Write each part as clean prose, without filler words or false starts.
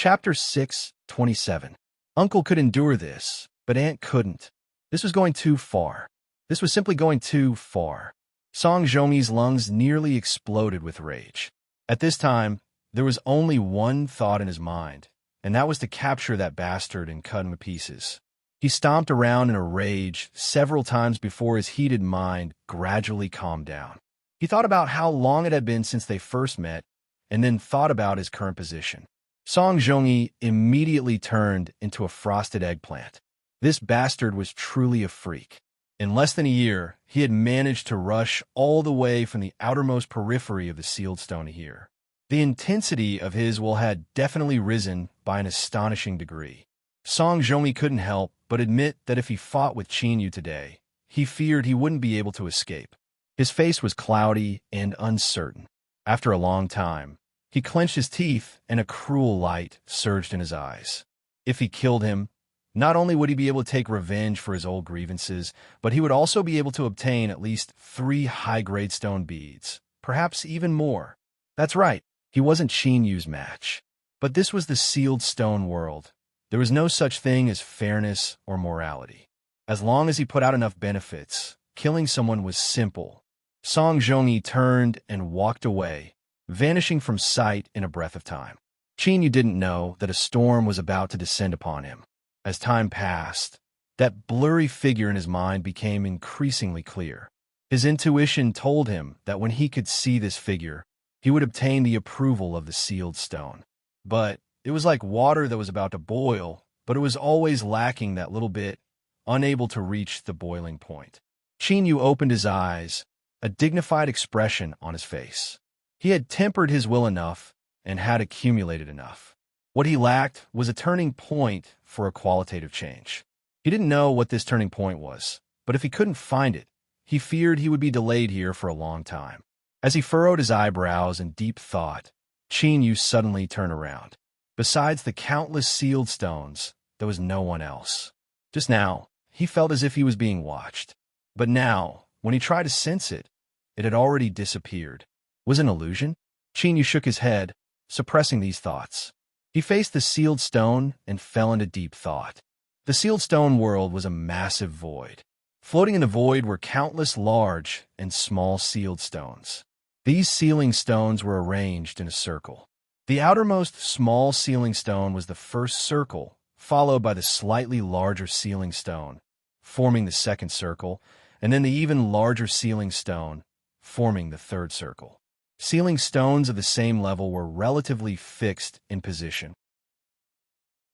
Chapter 6:27. Uncle could endure this, but Aunt couldn't. This was going too far. This was simply going too far. Song Zhongyi's lungs nearly exploded with rage. At this time, there was only one thought in his mind, and that was to capture that bastard and cut him to pieces. He stomped around in a rage several times before his heated mind gradually calmed down. He thought about how long it had been since they first met, and then thought about his current position. Song Zhongyi immediately turned into a frosted eggplant. This bastard was truly a freak. In less than a year, he had managed to rush all the way from the outermost periphery of the sealed stone here. The intensity of his will had definitely risen by an astonishing degree. Song Zhongyi couldn't help but admit that if he fought with Qinyu today, he feared he wouldn't be able to escape. His face was cloudy and uncertain. After a long time, he clenched his teeth and a cruel light surged in his eyes. If he killed him, not only would he be able to take revenge for his old grievances, but he would also be able to obtain at least 3 high-grade stone beads, perhaps even more. That's right, he wasn't Qinyu's match. But this was the sealed stone world. There was no such thing as fairness or morality. As long as he put out enough benefits, killing someone was simple. Song Zhongyi turned and walked away, vanishing from sight in a breath of time. Qinyu didn't know that a storm was about to descend upon him. As time passed, that blurry figure in his mind became increasingly clear. His intuition told him that when he could see this figure, he would obtain the approval of the sealed stone. But it was like water that was about to boil, but it was always lacking that little bit, unable to reach the boiling point. Qinyu opened his eyes, a dignified expression on his face. He had tempered his will enough and had accumulated enough. What he lacked was a turning point for a qualitative change. He didn't know what this turning point was, but if he couldn't find it, he feared he would be delayed here for a long time. As he furrowed his eyebrows in deep thought, Qinyu suddenly turned around. Besides the countless sealed stones, there was no one else. Just now, he felt as if he was being watched. But now, when he tried to sense it, it had already disappeared. Was it an illusion? Qinyu shook his head, suppressing these thoughts. He faced the sealed stone and fell into deep thought. The sealed stone world was a massive void. Floating in the void were countless large and small sealed stones. These sealing stones were arranged in a circle. The outermost small sealing stone was the first circle, followed by the slightly larger sealing stone, forming the second circle, and then the even larger sealing stone, forming the third circle. Sealing stones of the same level were relatively fixed in position.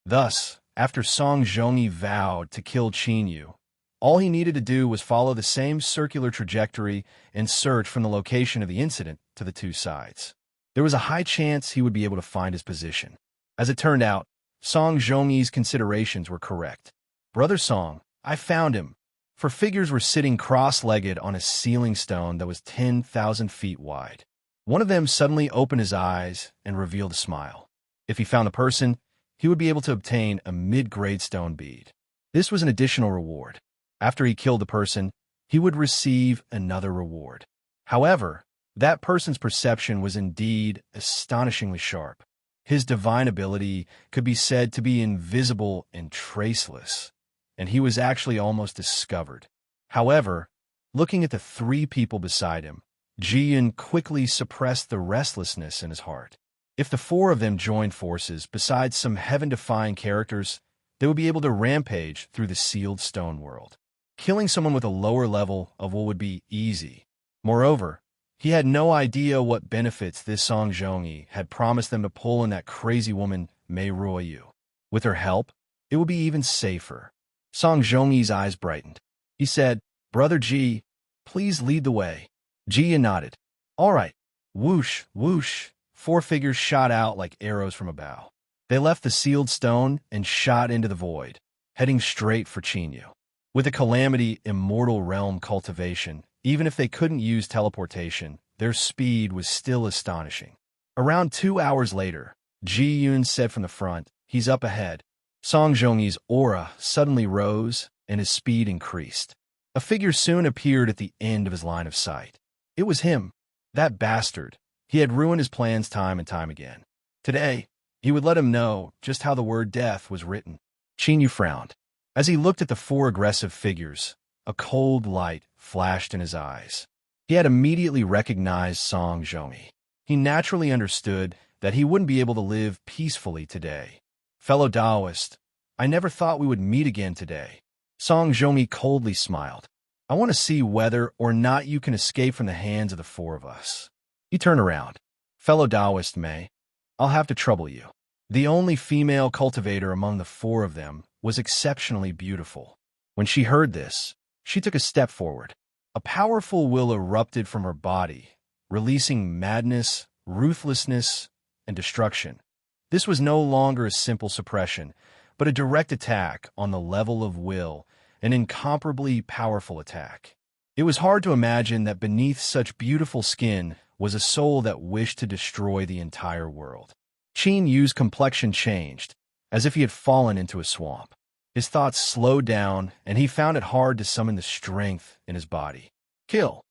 Thus, after Song Zhongyi vowed to kill Qinyu, all he needed to do was follow the same circular trajectory and search from the location of the incident to the two sides. There was a high chance he would be able to find his position. As it turned out, Song Zhongyi's considerations were correct. Brother Song, I found him. For figures were sitting cross-legged on a sealing stone that was 10,000 feet wide. One of them suddenly opened his eyes and revealed a smile. If he found the person, he would be able to obtain a mid-grade stone bead. This was an additional reward. After he killed the person, he would receive another reward. However, that person's perception was indeed astonishingly sharp. His divine ability could be said to be invisible and traceless, and he was actually almost discovered. However, looking at the 3 people beside him, Ji-yun quickly suppressed the restlessness in his heart. If the 4 of them joined forces, besides some heaven-defying characters, they would be able to rampage through the sealed stone world. Killing someone with a lower level of will would be easy. Moreover, he had no idea what benefits this Song Zhongyi had promised them to pull in that crazy woman, Mei Ruoyu. With her help, it would be even safer. Song Zhongyi's eyes brightened. He said, Brother Ji, please lead the way. Ji nodded. All right. Whoosh, whoosh. 4 figures shot out like arrows from a bow. They left the sealed stone and shot into the void, heading straight for Qinyu. With the calamity immortal realm cultivation, even if they couldn't use teleportation, their speed was still astonishing. Around 2 hours later, Ji-yun said from the front, he's up ahead. Song Zhongyi's aura suddenly rose and his speed increased. A figure soon appeared at the end of his line of sight. It was him, that bastard. He had ruined his plans time and time again. Today, He would let him know just how the word death was written. Chin Yu frowned. As he looked at the four aggressive figures, a cold light flashed in his eyes. He had immediately recognized Song Zhongyi. He naturally understood that he wouldn't be able to live peacefully today. Fellow Taoist, I never thought we would meet again today. Song Zhongyi coldly smiled. I want to see whether or not you can escape from the hands of the four of us. He turned around. Fellow Taoist Mei, I'll have to trouble you. The only female cultivator among the four of them was exceptionally beautiful. When she heard this, she took a step forward. A powerful will erupted from her body, releasing madness, ruthlessness, and destruction. This was no longer a simple suppression, but a direct attack on the level of will, an incomparably powerful attack. It was hard to imagine that beneath such beautiful skin was a soul that wished to destroy the entire world. Chin Yu's complexion changed, as if he had fallen into a swamp. His thoughts slowed down, and he found it hard to summon the strength in his body. Kill!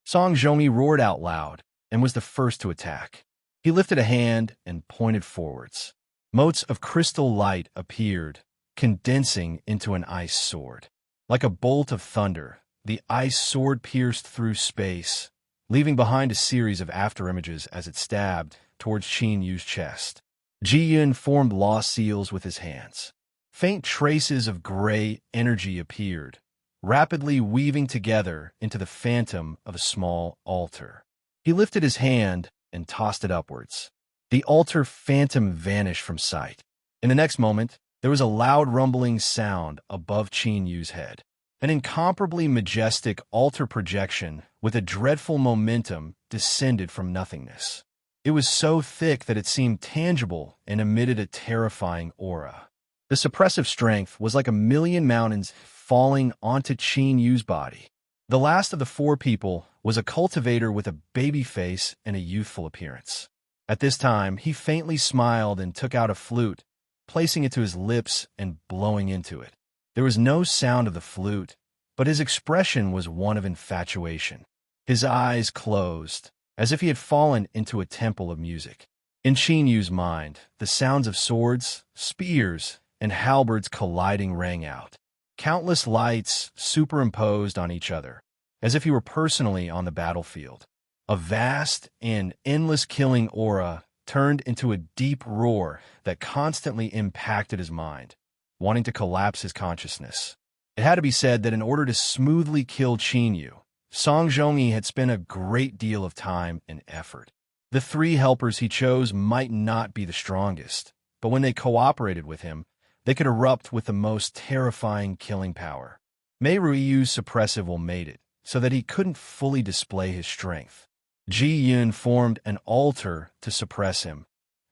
Song Zhongyi roared out loud and was the first to attack. He lifted a hand and pointed forwards. Motes of crystal light appeared, condensing into an ice sword. Like a bolt of thunder, the ice sword pierced through space, leaving behind a series of afterimages as it stabbed towards Chin Yu's chest. Ji Yun formed law seals with his hands. Faint traces of gray energy appeared, rapidly weaving together into the phantom of a small altar. He lifted his hand and tossed it upwards. The altar phantom vanished from sight. In the next moment, there was a loud rumbling sound above Chin Yu's head. An incomparably majestic altar projection with a dreadful momentum descended from nothingness. It was so thick that it seemed tangible and emitted a terrifying aura. The suppressive strength was like a million mountains falling onto Chin Yu's body. The last of the four people was a cultivator with a baby face and a youthful appearance. At this time, he faintly smiled and took out a flute, placing it to his lips and blowing into it. There was no sound of the flute, but his expression was one of infatuation. His eyes closed, as if he had fallen into a temple of music. In Chin Yu's mind, the sounds of swords, spears, and halberds colliding rang out. Countless lights superimposed on each other, as if he were personally on the battlefield. A vast and endless killing aura turned into a deep roar that constantly impacted his mind, wanting to collapse his consciousness. It had to be said that in order to smoothly kill Chin Yu, Song Zhongyi had spent a great deal of time and effort. The three helpers he chose might not be the strongest, but when they cooperated with him, they could erupt with the most terrifying killing power. Mei Ruiyu's suppressive will made it, so that he couldn't fully display his strength. Ji Yun formed an altar to suppress him,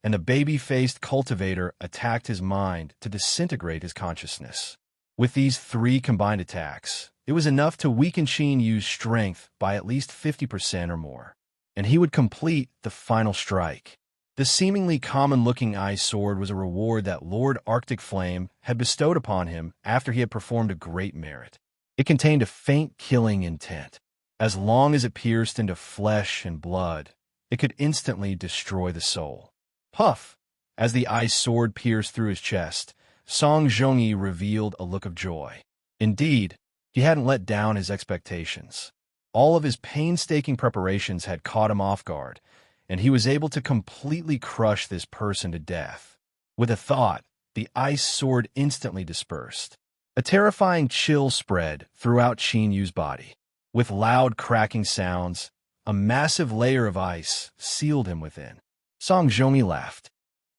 and the baby-faced cultivator attacked his mind to disintegrate his consciousness. With these three combined attacks, it was enough to weaken Chin Yu's strength by at least 50% or more, and he would complete the final strike. The seemingly common-looking ice sword was a reward that Lord Arctic Flame had bestowed upon him after he had performed a great merit. It contained a faint killing intent. As long as it pierced into flesh and blood, it could instantly destroy the soul. Puff! As the ice sword pierced through his chest, Song Zhongyi revealed a look of joy. Indeed, he hadn't let down his expectations. All of his painstaking preparations had caught him off guard, and he was able to completely crush this person to death. With a thought, the ice sword instantly dispersed. A terrifying chill spread throughout Chin Yu's body. With loud cracking sounds, a massive layer of ice sealed him within. Song Zhongyi laughed.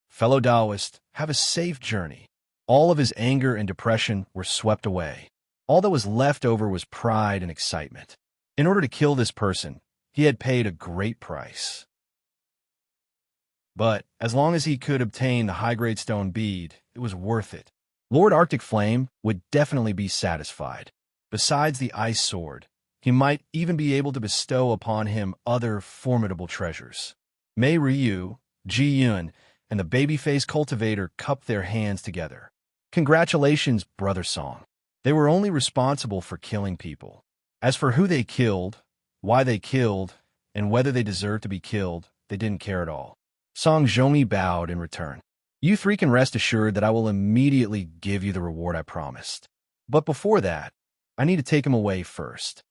Fellow Taoist, have a safe journey. All of his anger and depression were swept away. All that was left over was pride and excitement. In order to kill this person, he had paid a great price. But as long as he could obtain the high-grade stone bead, it was worth it. Lord Arctic Flame would definitely be satisfied. Besides the ice sword, he might even be able to bestow upon him other formidable treasures. Mei Ryu, Ji Yun, and the baby-faced cultivator cupped their hands together. Congratulations, Brother Song. They were only responsible for killing people. As for who they killed, why they killed, and whether they deserved to be killed, they didn't care at all. Song Zhongyi bowed in return. You three can rest assured that I will immediately give you the reward I promised. But before that, I need to take him away first.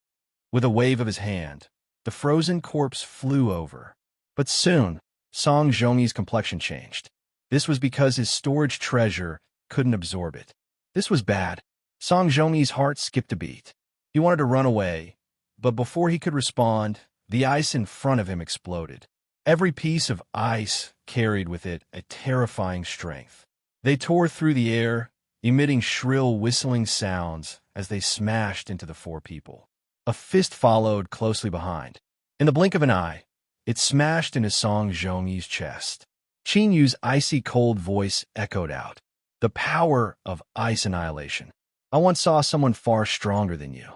With a wave of his hand, the frozen corpse flew over. But soon, Song Zhongyi's complexion changed. This was because his storage treasure couldn't absorb it. This was bad. Song Zhongyi's heart skipped a beat. He wanted to run away, but before he could respond, the ice in front of him exploded. Every piece of ice carried with it a terrifying strength. They tore through the air, emitting shrill whistling sounds as they smashed into the four people. A fist followed closely behind. In the blink of an eye, it smashed into Song Zhongyi's chest. Qin Yu's icy cold voice echoed out. The power of ice annihilation. I once saw someone far stronger than you.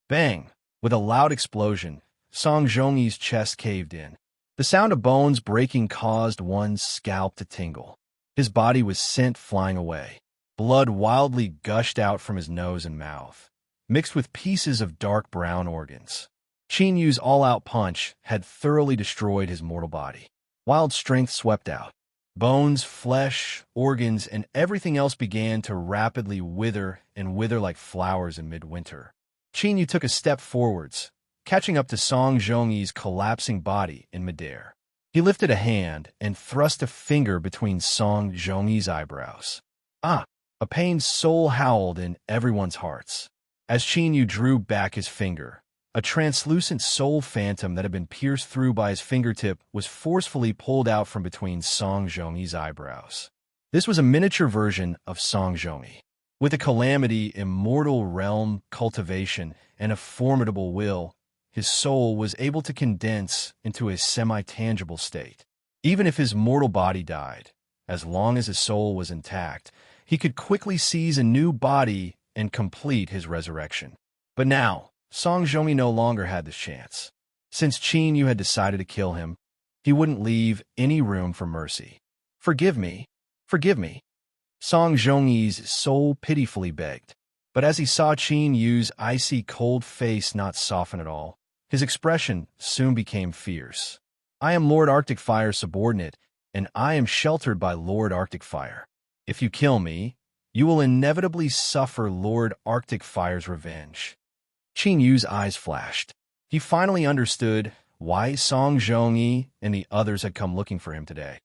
Bang! With a loud explosion, Song Zhongyi's chest caved in. The sound of bones breaking caused one's scalp to tingle. His body was sent flying away. Blood wildly gushed out from his nose and mouth, mixed with pieces of dark brown organs. Qin Yu's all-out punch had thoroughly destroyed his mortal body. Wild strength swept out. Bones, flesh, organs, and everything else began to rapidly wither like flowers in midwinter. Qin Yu took a step forwards, catching up to Song Zhongyi's collapsing body in midair. He lifted a hand and thrust a finger between Song Zhongyi's eyebrows. Ah! A pained soul howled in everyone's hearts. As Qin Yu drew back his finger, a translucent soul phantom that had been pierced through by his fingertip was forcefully pulled out from between Song Zhongyi's eyebrows. This was a miniature version of Song Zhongyi. With a calamity, immortal realm, cultivation, and a formidable will, his soul was able to condense into a semi-tangible state. Even if his mortal body died, as long as his soul was intact, he could quickly seize a new body and complete his resurrection. But now, Song Zhongyi no longer had this chance. Since Qin Yu had decided to kill him, he wouldn't leave any room for mercy. Forgive me, forgive me. Song Zhongyi's soul pitifully begged. But as he saw Qin Yu's icy cold face not soften at all, his expression soon became fierce. I am Lord Arctic Fire's subordinate, and I am sheltered by Lord Arctic Fire. If you kill me, you will inevitably suffer Lord Arctic Fire's revenge. Qin Yu's eyes flashed. He finally understood why Song Zhongyi and the others had come looking for him today.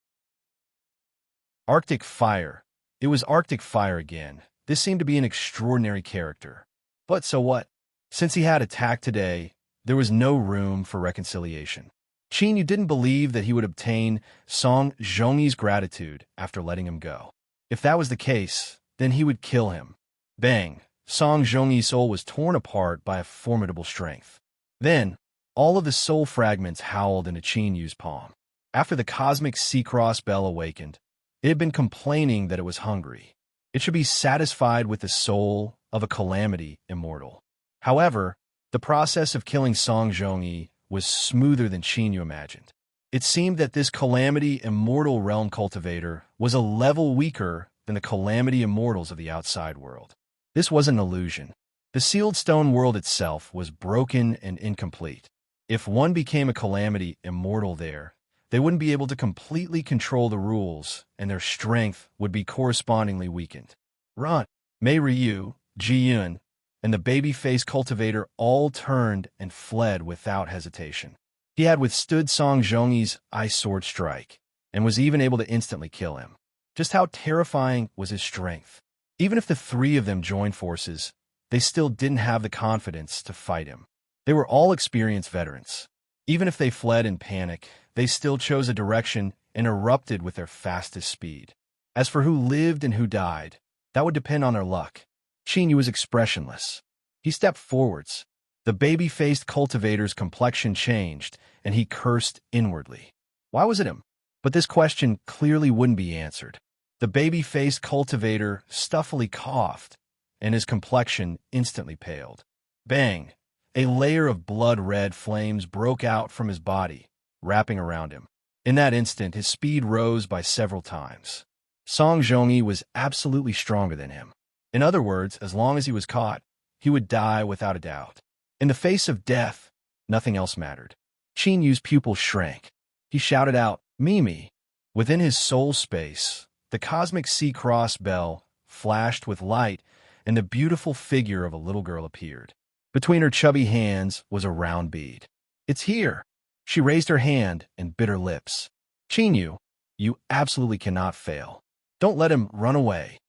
Arctic Fire. It was Arctic Fire again. This seemed to be an extraordinary character. But so what? Since he had attacked today, there was no room for reconciliation. Qin Yu didn't believe that he would obtain Song Zhongyi's gratitude after letting him go. If that was the case, then he would kill him. Bang! Song Zhongyi's soul was torn apart by a formidable strength. Then, all of the soul fragments howled into Qin Yu's palm. After the cosmic sea-cross bell awakened, it had been complaining that it was hungry. It should be satisfied with the soul of a calamity immortal. However, the process of killing Song Zhongyi was smoother than Qin Yu imagined. It seemed that this calamity immortal realm cultivator was a level weaker than the calamity immortals of the outside world. This was an illusion. The sealed stone world itself was broken and incomplete. If one became a calamity immortal there, they wouldn't be able to completely control the rules, and their strength would be correspondingly weakened. Ran, Mei Ryu, Ji Yun, and the baby-faced cultivator all turned and fled without hesitation. He had withstood Song Zhongyi's ice sword strike, and was even able to instantly kill him. Just how terrifying was his strength? Even if the three of them joined forces, they still didn't have the confidence to fight him. They were all experienced veterans. Even if they fled in panic, they still chose a direction and erupted with their fastest speed. As for who lived and who died, that would depend on their luck. Qin Yu was expressionless. He stepped forwards. The baby-faced cultivator's complexion changed, and he cursed inwardly. Why was it him? But this question clearly wouldn't be answered. The baby-faced cultivator stuffily coughed, and his complexion instantly paled. Bang! A layer of blood-red flames broke out from his body, wrapping around him. In that instant, his speed rose by several times. Song Zhongyi was absolutely stronger than him. In other words, as long as he was caught, he would die without a doubt. In the face of death, nothing else mattered. Qin Yu's pupils shrank. He shouted out, "Mimi!" Within his soul space, the cosmic sea-cross bell flashed with light, and the beautiful figure of a little girl appeared. Between her chubby hands was a round bead. "It's here." She raised her hand and bit her lips. "Chinyu, you absolutely cannot fail. Don't let him run away."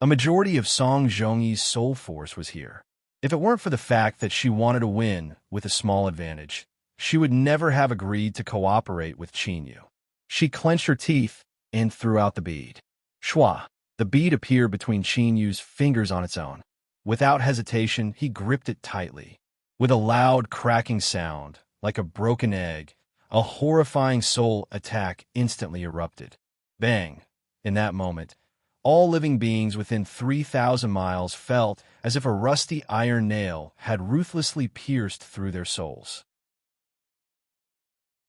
A majority of Song Zhongyi's soul force was here. If it weren't for the fact that she wanted to win with a small advantage, she would never have agreed to cooperate with Chinyu. She clenched her teeth and threw out the bead. Shwa! The bead appeared between Chinyu's fingers on its own. Without hesitation, he gripped it tightly. With a loud cracking sound, like a broken egg, a horrifying soul attack instantly erupted. Bang! In that moment, all living beings within 3,000 miles felt as if a rusty iron nail had ruthlessly pierced through their souls.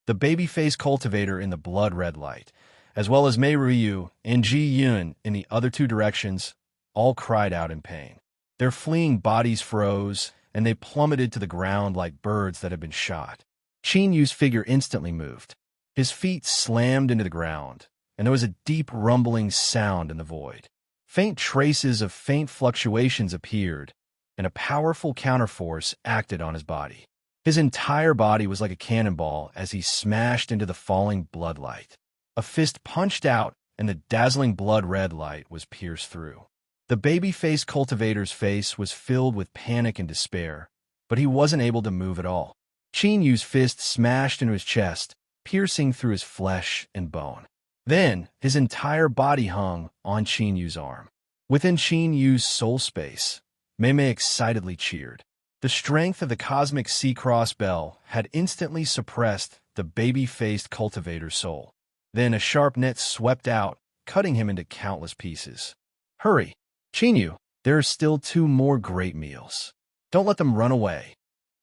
The baby-faced cultivator in the blood-red light, as well as Mei Ruiyu and Ji Yun in the other two directions, all cried out in pain. Their fleeing bodies froze, and they plummeted to the ground like birds that had been shot. Qin Yu's figure instantly moved. His feet slammed into the ground, and there was a deep rumbling sound in the void. Faint traces of faint fluctuations appeared, and a powerful counterforce acted on his body. His entire body was like a cannonball as he smashed into the falling bloodlight. A fist punched out, and the dazzling blood-red light was pierced through. The baby-faced cultivator's face was filled with panic and despair, but he wasn't able to move at all. Qin Yu's fist smashed into his chest, piercing through his flesh and bone. Then, his entire body hung on Qin Yu's arm. Within Qin Yu's soul space, Mei Mei excitedly cheered. The strength of the cosmic sea-cross bell had instantly suppressed the baby-faced cultivator's soul. Then a sharp net swept out, cutting him into countless pieces. "Hurry, Qin Yu, there are still 2 more great meals. Don't let them run away."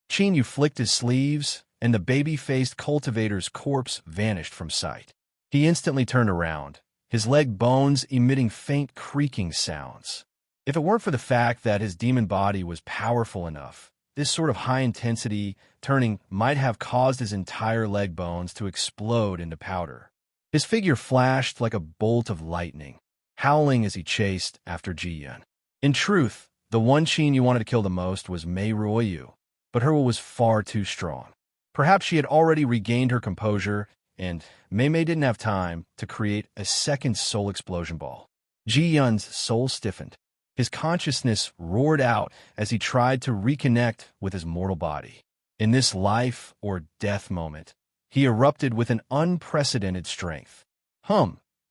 Qin Yu flicked his sleeves, and the baby-faced cultivator's corpse vanished from sight. He instantly turned around, his leg bones emitting faint creaking sounds. If it weren't for the fact that his demon body was powerful enough, this sort of high-intensity turning might have caused his entire leg bones to explode into powder. His figure flashed like a bolt of lightning, howling as he chased after Ji Yun. In truth, the one Qin Yu wanted to kill the most was Mei Ruoyu, but her will was far too strong. Perhaps she had already regained her composure, and Mei Mei didn't have time to create a second soul explosion ball. Ji Yun's soul stiffened. His consciousness roared out as he tried to reconnect with his mortal body. In this life or death moment, he erupted with an unprecedented strength.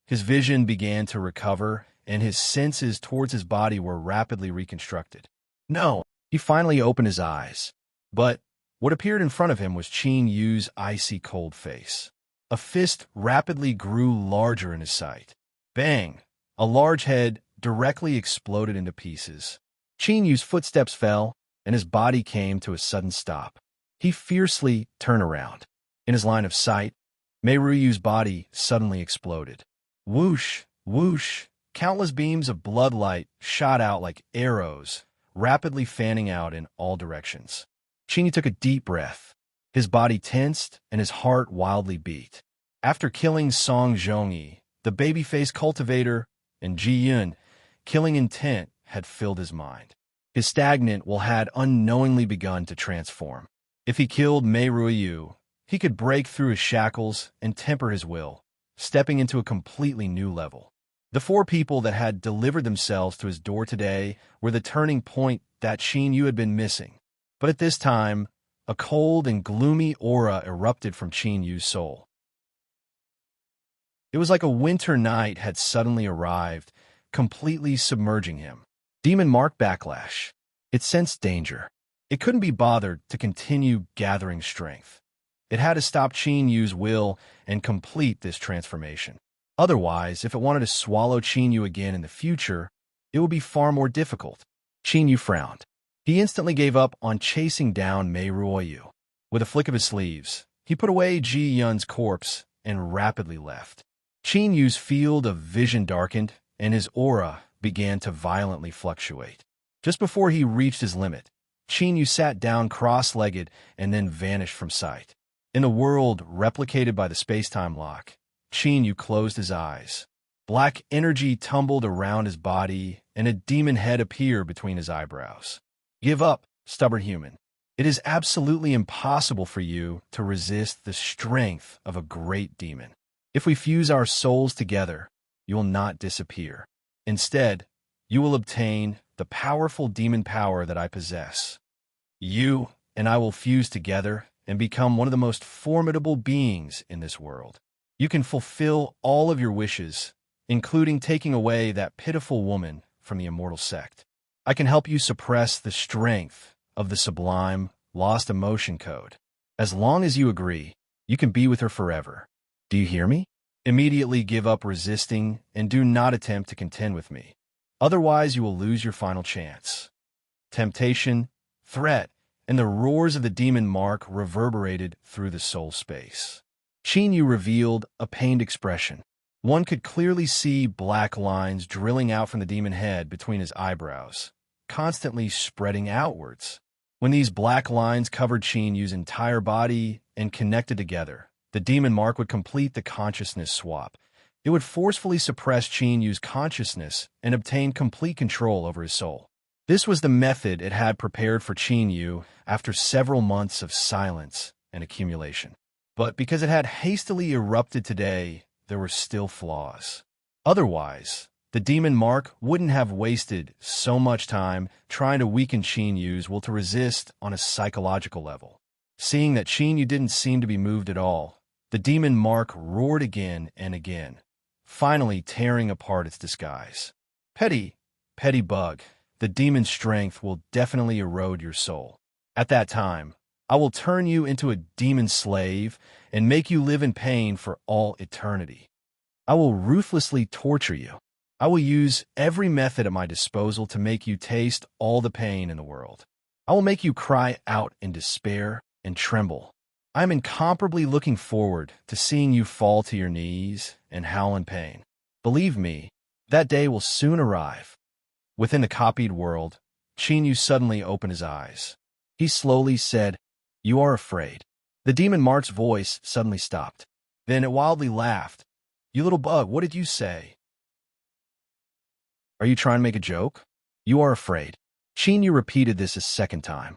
His vision began to recover, and his senses towards his body were rapidly reconstructed. No, he finally opened his eyes. But what appeared in front of him was Qin Yu's icy cold face. A fist rapidly grew larger in his sight. Bang! A large head directly exploded into pieces. Qin Yu's footsteps fell, and his body came to a sudden stop. He fiercely turned around. In his line of sight, Mei Ruyu's body suddenly exploded. Whoosh, whoosh, countless beams of bloodlight shot out like arrows, rapidly fanning out in all directions. Qin Yu took a deep breath. His body tensed, and his heart wildly beat. After killing Song Zhongyi, the baby-faced cultivator, and Ji Yun, killing intent had filled his mind. His stagnant will had unknowingly begun to transform. If he killed Mei Ruiyu, he could break through his shackles and temper his will, stepping into a completely new level. The 4 people that had delivered themselves to his door today were the turning point that Qin Yu had been missing. But at this time, a cold and gloomy aura erupted from Qin Yu's soul. It was like a winter night had suddenly arrived, completely submerging him. Demon marked backlash. It sensed danger. It couldn't be bothered to continue gathering strength. It had to stop Qin Yu's will and complete this transformation. Otherwise, if it wanted to swallow Qin Yu again in the future, it would be far more difficult. Qin Yu frowned. He instantly gave up on chasing down Mei Ruoyu. With a flick of his sleeves, he put away Ji Yun's corpse and rapidly left. Qin Yu's field of vision darkened, and his aura began to violently fluctuate. Just before he reached his limit, Qin Yu sat down cross-legged and then vanished from sight. In the world replicated by the space-time lock, Qin Yu closed his eyes. Black energy tumbled around his body, and a demon head appeared between his eyebrows. Give up, stubborn human. It is absolutely impossible for you to resist the strength of a great demon. If we fuse our souls together, you will not disappear. Instead, you will obtain the powerful demon power that I possess. You and I will fuse together and become one of the most formidable beings in this world. You can fulfill all of your wishes, including taking away that pitiful woman from the immortal sect. I can help you suppress the strength of the sublime, lost emotion code. As long as you agree, you can be with her forever. Do you hear me? Immediately give up resisting and do not attempt to contend with me. Otherwise, you will lose your final chance. Temptation, threat, and the roars of the demon mark reverberated through the soul space. Qin Yu revealed a pained expression. One could clearly see black lines drilling out from the demon head between his eyebrows, constantly spreading outwards. When these black lines covered Qin Yu's entire body and connected together, the demon mark would complete the consciousness swap. It would forcefully suppress Qin Yu's consciousness and obtain complete control over his soul. This was the method it had prepared for Qin Yu after several months of silence and accumulation. But because it had hastily erupted today, there were still flaws. Otherwise, the demon mark wouldn't have wasted so much time trying to weaken Qin Yu's will to resist on a psychological level. Seeing that Qin Yu didn't seem to be moved at all, the demon mark roared again and again, finally tearing apart its disguise. Petty bug, the demon's strength will definitely erode your soul. At that time, I will turn you into a demon slave and make you live in pain for all eternity. I will ruthlessly torture you. I will use every method at my disposal to make you taste all the pain in the world. I will make you cry out in despair and tremble. I am incomparably looking forward to seeing you fall to your knees and howl in pain. Believe me, that day will soon arrive. Within the copied world, Qin Yu suddenly opened his eyes. He slowly said, "You are afraid." The demon mark's voice suddenly stopped. Then it wildly laughed. "You little bug, what did you say? Are you trying to make a joke? You are afraid." Qin Yu repeated this a second time.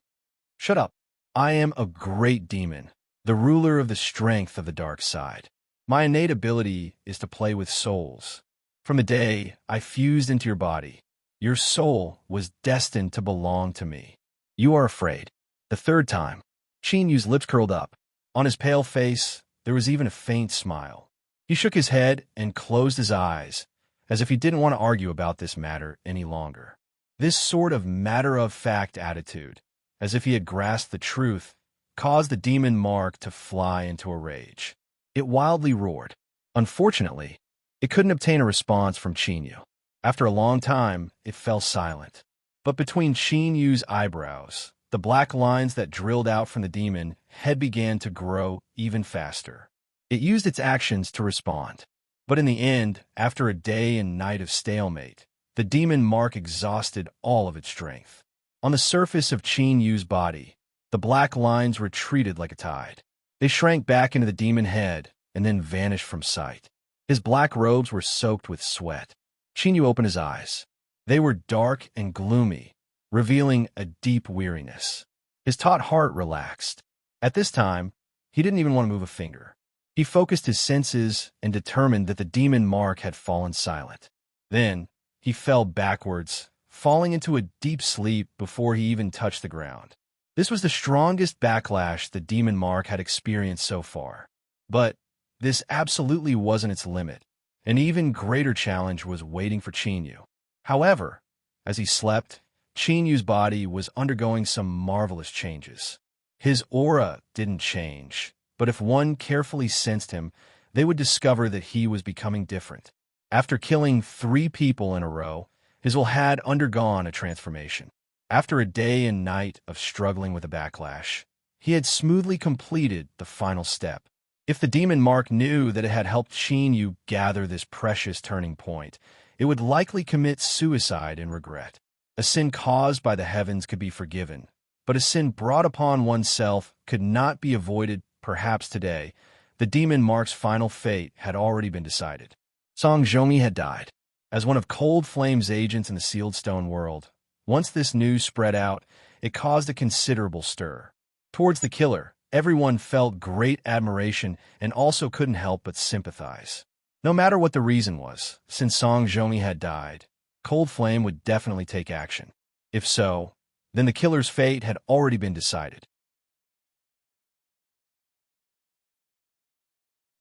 "Shut up. I am a great demon, the ruler of the strength of the dark side. My innate ability is to play with souls. From the day I fused into your body, your soul was destined to belong to me. You are afraid." The third time, Qin Yu's lips curled up. On his pale face, there was even a faint smile. He shook his head and closed his eyes, as if he didn't want to argue about this matter any longer. This sort of matter-of-fact attitude, as if he had grasped the truth, caused the demon mark to fly into a rage. It wildly roared. Unfortunately, it couldn't obtain a response from Qin Yu. After a long time, it fell silent. But between Qin Yu's eyebrows, the black lines that drilled out from the demon head began to grow even faster. It used its actions to respond. But in the end, after a day and night of stalemate, the demon mark exhausted all of its strength. On the surface of Qin Yu's body, the black lines retreated like a tide. They shrank back into the demon head and then vanished from sight. His black robes were soaked with sweat. Qin Yu opened his eyes. They were dark and gloomy, revealing a deep weariness. His taut heart relaxed. At this time, he didn't even want to move a finger. He focused his senses and determined that the demon mark had fallen silent. Then, he fell backwards, falling into a deep sleep before he even touched the ground. This was the strongest backlash the demon mark had experienced so far. But this absolutely wasn't its limit. An even greater challenge was waiting for Qin Yu. However, as he slept, Qin Yu's body was undergoing some marvelous changes. His aura didn't change, but if one carefully sensed him, they would discover that he was becoming different. After killing 3 people in a row, his will had undergone a transformation. After a day and night of struggling with a backlash, he had smoothly completed the final step. If the demon mark knew that it had helped Qin Yu gather this precious turning point, it would likely commit suicide in regret. A sin caused by the heavens could be forgiven, but a sin brought upon oneself could not be avoided, perhaps today, The demon Mark's final fate had already been decided. Song Zhongyi had died. As one of Cold Flame's agents in the Sealed Stone world, once this news spread out, it caused a considerable stir. Towards the killer, everyone felt great admiration and also couldn't help but sympathize. No matter what the reason was, since Song Zhongyi had died, Cold Flame would definitely take action. If so, then the killer's fate had already been decided.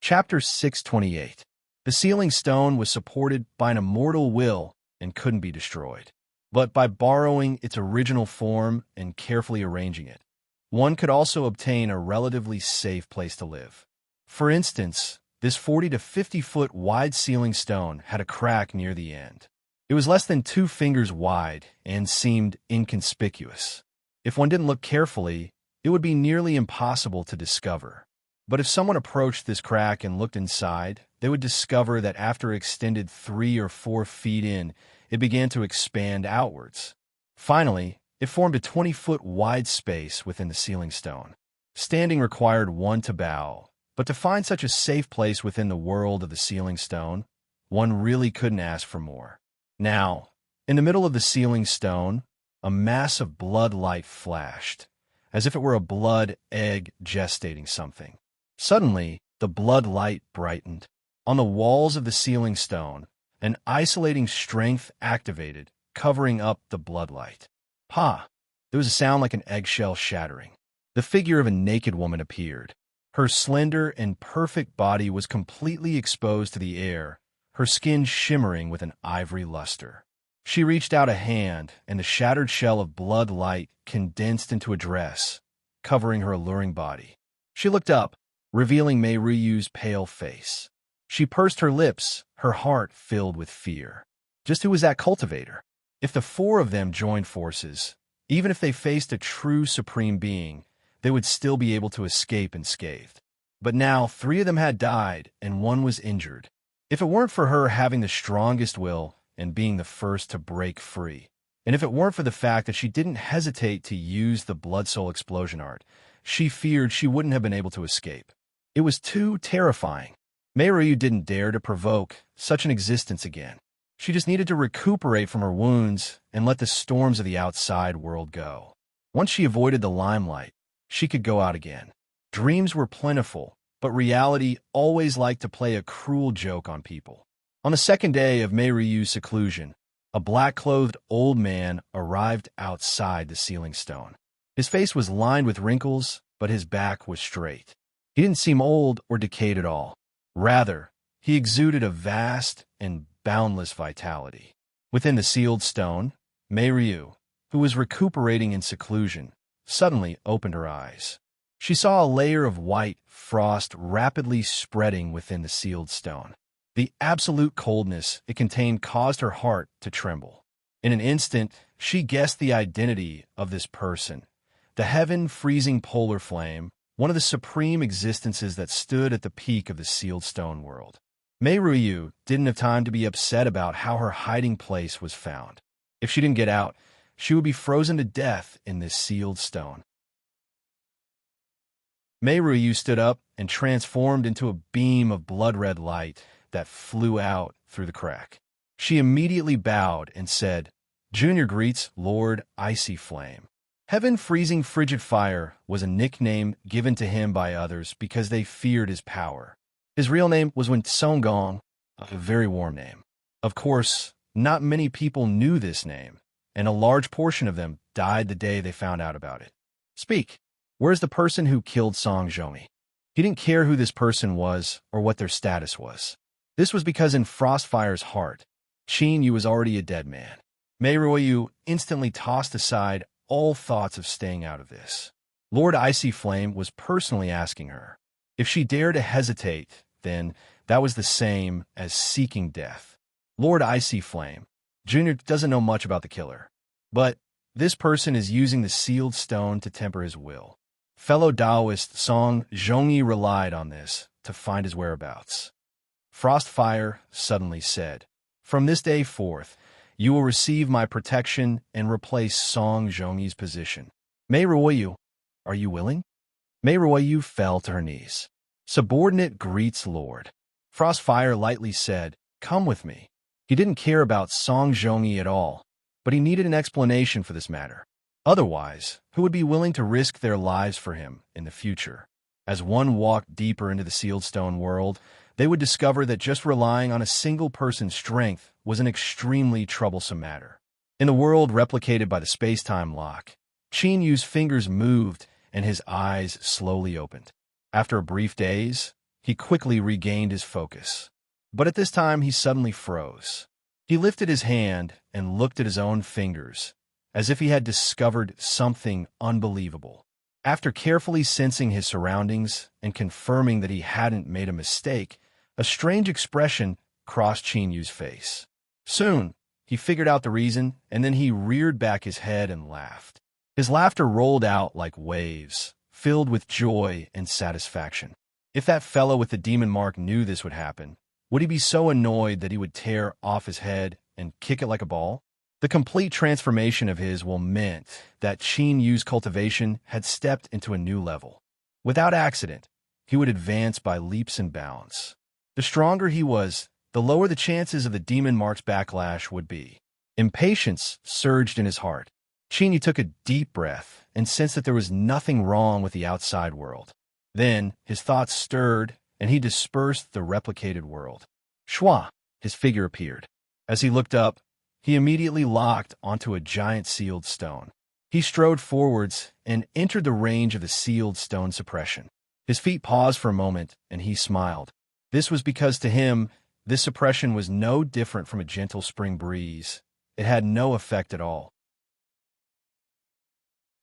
Chapter 628. The sealing stone was supported by an immortal will and couldn't be destroyed. But by borrowing its original form and carefully arranging it, one could also obtain a relatively safe place to live. For instance, this 40 to 50 foot wide sealing stone had a crack near the end. It was less than 2 fingers wide and seemed inconspicuous. If one didn't look carefully, it would be nearly impossible to discover. But if someone approached this crack and looked inside, they would discover that after extended 3 or 4 feet in, it began to expand outwards. Finally, it formed a 20-foot wide space within the sealing stone. Standing required one to bow, but to find such a safe place within the world of the sealing stone, one really couldn't ask for more. Now, in the middle of the sealing stone, a mass of blood light flashed, as if it were a blood egg gestating something. Suddenly, the blood light brightened. On the walls of the sealing stone, an isolating strength activated, covering up the blood light. Pa! There was a sound like an eggshell shattering. The figure of a naked woman appeared. Her slender and perfect body was completely exposed to the air, her skin shimmering with an ivory luster. She reached out a hand, and the shattered shell of blood light condensed into a dress, covering her alluring body. She looked up, revealing Mei Riyu's pale face. She pursed her lips, her heart filled with fear. Just who was that cultivator? If the 4 of them joined forces, even if they faced a true supreme being, they would still be able to escape unscathed. But now 3 of them had died, and 1 was injured. If it weren't for her having the strongest will and being the first to break free, and if it weren't for the fact that she didn't hesitate to use the blood soul explosion art, she feared she wouldn't have been able to escape. It was too terrifying. Mei Ryu didn't dare to provoke such an existence again. She just needed to recuperate from her wounds and let the storms of the outside world go. Once she avoided the limelight, she could go out again. Dreams were plentiful, but reality always liked to play a cruel joke on people. On the second day of Mei Ryu's seclusion, a black-clothed old man arrived outside the sealing stone. His face was lined with wrinkles, but his back was straight. He didn't seem old or decayed at all. Rather, he exuded a vast and boundless vitality. Within the sealed stone, Mei Ryu, who was recuperating in seclusion, suddenly opened her eyes. She saw a layer of white frost rapidly spreading within the sealed stone. The absolute coldness it contained caused her heart to tremble. In an instant, she guessed the identity of this person, the heaven-freezing polar flame, one of the supreme existences that stood at the peak of the sealed stone world. Mei Ryu didn't have time to be upset about how her hiding place was found. If she didn't get out, she would be frozen to death in this sealed stone. Mei Ryu stood up and transformed into a beam of blood-red light that flew out through the crack. She immediately bowed and said, "Junior greets Lord Icy Flame." Heaven-freezing frigid fire was a nickname given to him by others because they feared his power. His real name was Wen Songgong, a very warm name. Of course, not many people knew this name, and a large portion of them died the day they found out about it. Speak. Where's the person who killed Song Zhongyi? He didn't care who this person was or what their status was. This was because in Frostfire's heart, Qin Yu was already a dead man. Mei Ryu instantly tossed aside all thoughts of staying out of this. Lord Icy Flame was personally asking her. If she dared to hesitate, then that was the same as seeking death. Lord Icy Flame, Junior doesn't know much about the killer, but this person is using the sealed stone to temper his will. Fellow Taoist Song Zhongyi relied on this to find his whereabouts. Frostfire suddenly said, "From this day forth, you will receive my protection and replace Song Zhongyi's position. Mei Ryu, are you willing?" Mei Ryu fell to her knees. Subordinate greets Lord. Frostfire lightly said, "Come with me." He didn't care about Song Zhongyi at all, but he needed an explanation for this matter. Otherwise, who would be willing to risk their lives for him in the future? As one walked deeper into the sealed stone world, they would discover that just relying on a single person's strength was an extremely troublesome matter. In the world replicated by the space-time lock, Qin Yu's fingers moved and his eyes slowly opened. After a brief daze, he quickly regained his focus. But at this time, he suddenly froze. He lifted his hand and looked at his own fingers, as if he had discovered something unbelievable. After carefully sensing his surroundings and confirming that he hadn't made a mistake, a strange expression crossed Qin Yu's face. Soon, he figured out the reason, and then he reared back his head and laughed. His laughter rolled out like waves, filled with joy and satisfaction. If that fellow with the demon mark knew this would happen, would he be so annoyed that he would tear off his head and kick it like a ball? The complete transformation of his will meant that Qin Yu's cultivation had stepped into a new level. Without accident, he would advance by leaps and bounds. The stronger he was, the lower the chances of the demon mark's backlash would be. Impatience surged in his heart. Qin Yu took a deep breath and sensed that there was nothing wrong with the outside world. Then his thoughts stirred, and he dispersed the replicated world. Shua, his figure appeared. As he looked up, he immediately locked onto a giant sealed stone. He strode forwards and entered the range of the sealed stone suppression. His feet paused for a moment, and he smiled. This was because to him, this suppression was no different from a gentle spring breeze. It had no effect at all.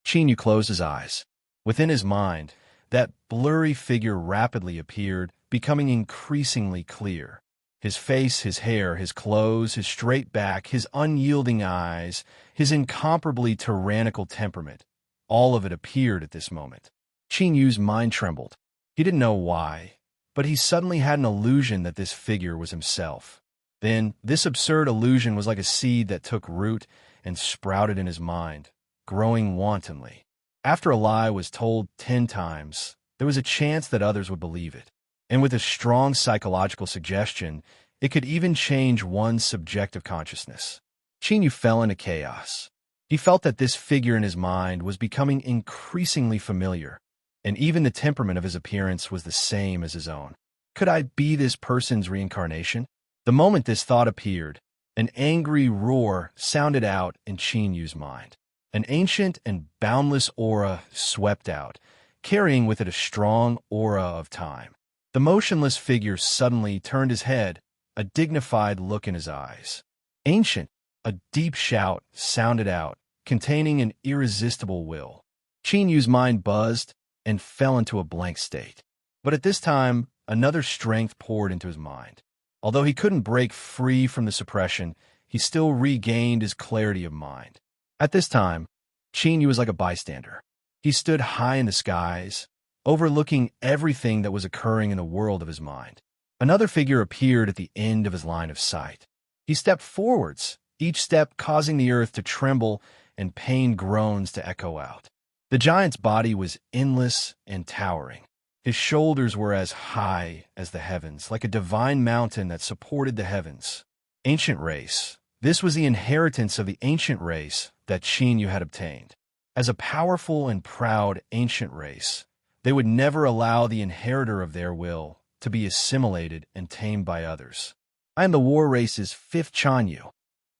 Qin Yu closed his eyes. Within his mind, that blurry figure rapidly appeared, becoming increasingly clear. His face, his hair, his clothes, his straight back, his unyielding eyes, his incomparably tyrannical temperament, all of it appeared at this moment. Qin Yu's mind trembled. He didn't know why, but he suddenly had an illusion that this figure was himself. Then, this absurd illusion was like a seed that took root and sprouted in his mind, growing wantonly. After a lie was told 10 times, there was a chance that others would believe it. And with a strong psychological suggestion, it could even change one's subjective consciousness. Qin Yu fell into chaos. He felt that this figure in his mind was becoming increasingly familiar, and even the temperament of his appearance was the same as his own. Could I be this person's reincarnation? The moment this thought appeared, an angry roar sounded out in Qin Yu's mind. An ancient and boundless aura swept out, carrying with it a strong aura of time. The motionless figure suddenly turned his head, a dignified look in his eyes. Ancient, a deep shout sounded out, containing an irresistible will. Qin Yu's mind buzzed and fell into a blank state. But at this time, another strength poured into his mind. Although he couldn't break free from the suppression, he still regained his clarity of mind. At this time, Qin Yu was like a bystander. He stood high in the skies, overlooking everything that was occurring in the world of his mind. Another figure appeared at the end of his line of sight. He stepped forwards, each step causing the earth to tremble and pained groans to echo out. The giant's body was endless and towering. His shoulders were as high as the heavens, like a divine mountain that supported the heavens. Ancient race. This was the inheritance of the ancient race that Qin Yu had obtained. As a powerful and proud ancient race, they would never allow the inheritor of their will to be assimilated and tamed by others. I am the war race's 5th Chanyu.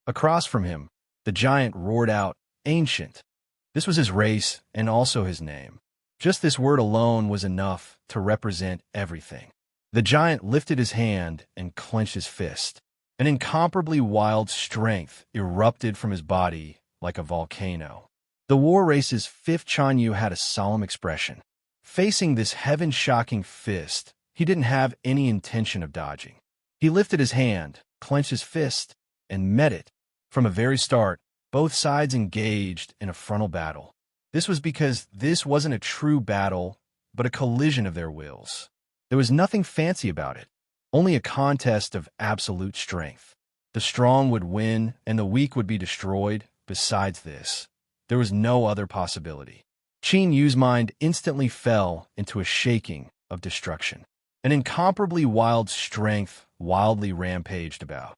Across from him, the giant roared out, "Ancient." This was his race and also his name. Just this word alone was enough to represent everything. The giant lifted his hand and clenched his fist. An incomparably wild strength erupted from his body like a volcano. The war race's 5th Chanyu had a solemn expression. Facing this heaven-shocking fist, he didn't have any intention of dodging. He lifted his hand, clenched his fist, and met it. From a very start, both sides engaged in a frontal battle. This was because this wasn't a true battle, but a collision of their wills. There was nothing fancy about it, only a contest of absolute strength. The strong would win, and the weak would be destroyed. Besides this, there was no other possibility. Qin Yu's mind instantly fell into a shaking of destruction. An incomparably wild strength wildly rampaged about.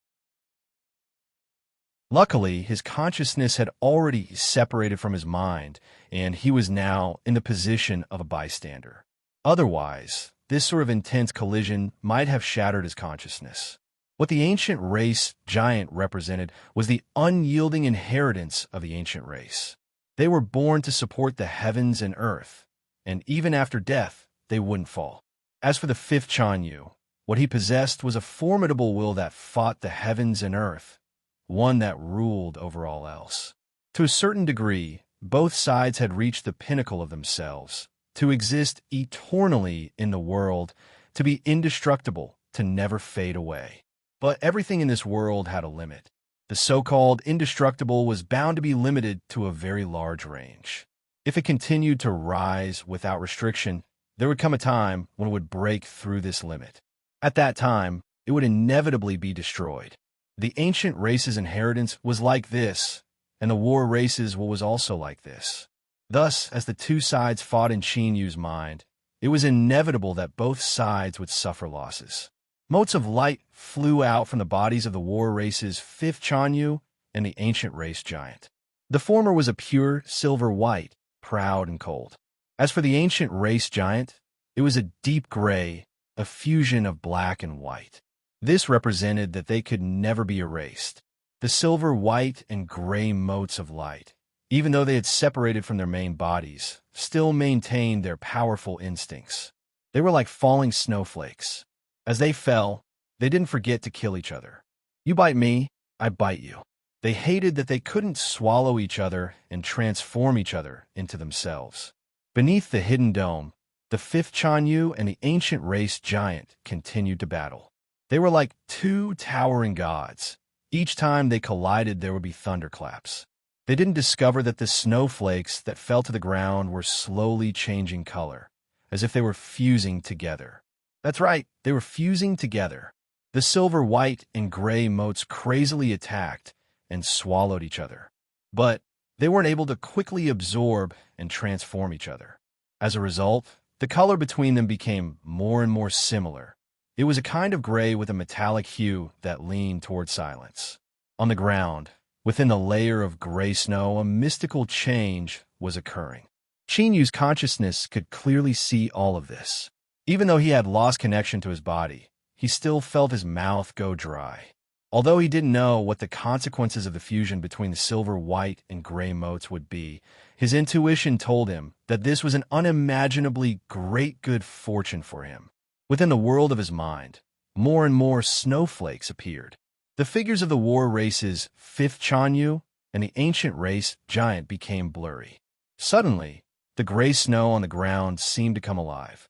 Luckily, his consciousness had already separated from his mind, and he was now in the position of a bystander. Otherwise, this sort of intense collision might have shattered his consciousness. What the ancient race giant represented was the unyielding inheritance of the ancient race. They were born to support the heavens and earth, and even after death, they wouldn't fall. As for the fifth Chanyu, what he possessed was a formidable will that fought the heavens and earth, one that ruled over all else. To a certain degree, both sides had reached the pinnacle of themselves, to exist eternally in the world, to be indestructible, to never fade away. But everything in this world had a limit. The so-called indestructible was bound to be limited to a very large range. If it continued to rise without restriction, there would come a time when it would break through this limit. At that time, it would inevitably be destroyed. The ancient race's inheritance was like this, and the war race's was also like this. Thus, as the two sides fought in Qin Yu's mind, it was inevitable that both sides would suffer losses. Motes of light flew out from the bodies of the war race's fifth Chanyu and the ancient race giant. The former was a pure silver white, proud and cold. As for the ancient race giant, it was a deep gray, a fusion of black and white. This represented that they could never be erased. The silver, white, and gray motes of light, even though they had separated from their main bodies, still maintained their powerful instincts. They were like falling snowflakes. As they fell, they didn't forget to kill each other. You bite me, I bite you. They hated that they couldn't swallow each other and transform each other into themselves. Beneath the hidden dome, the fifth Chanyu and the ancient race giant continued to battle. They were like two towering gods. Each time they collided, there would be thunderclaps. They didn't discover that the snowflakes that fell to the ground were slowly changing color, as if they were fusing together. That's right, they were fusing together. The silver, white, and gray motes crazily attacked and swallowed each other. But they weren't able to quickly absorb and transform each other. As a result, the color between them became more and more similar. It was a kind of gray with a metallic hue that leaned toward silence. On the ground, within the layer of gray snow, a mystical change was occurring. Qin Yu's consciousness could clearly see all of this. Even though he had lost connection to his body, he still felt his mouth go dry. Although he didn't know what the consequences of the fusion between the silver, white, and gray motes would be, his intuition told him that this was an unimaginably great good fortune for him. Within the world of his mind, more and more snowflakes appeared. The figures of the war race's fifth Chanyu and the ancient race giant became blurry. Suddenly, the gray snow on the ground seemed to come alive.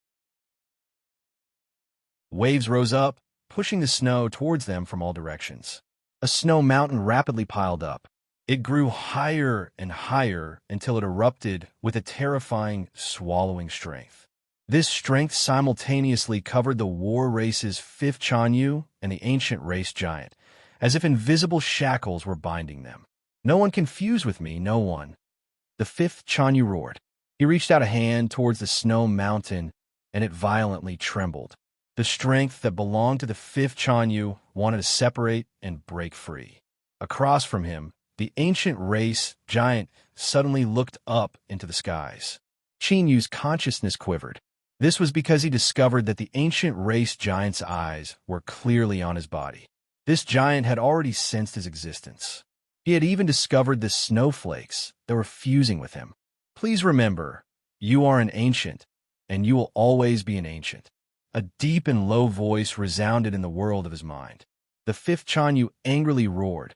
Waves rose up, pushing the snow towards them from all directions. A snow mountain rapidly piled up. It grew higher and higher until it erupted with a terrifying, swallowing strength. This strength simultaneously covered the war race's fifth Chanyu and the ancient race giant, as if invisible shackles were binding them. No one can fuse with me, no one. The fifth Chanyu roared. He reached out a hand towards the snow mountain, and it violently trembled. The strength that belonged to the fifth Chanyu wanted to separate and break free. Across from him, the ancient race giant suddenly looked up into the skies. Qin Yu's consciousness quivered. This was because he discovered that the ancient race giant's eyes were clearly on his body. This giant had already sensed his existence. He had even discovered the snowflakes that were fusing with him. Please remember, you are an ancient, and you will always be an ancient. A deep and low voice resounded in the world of his mind. The fifth Chanyu angrily roared.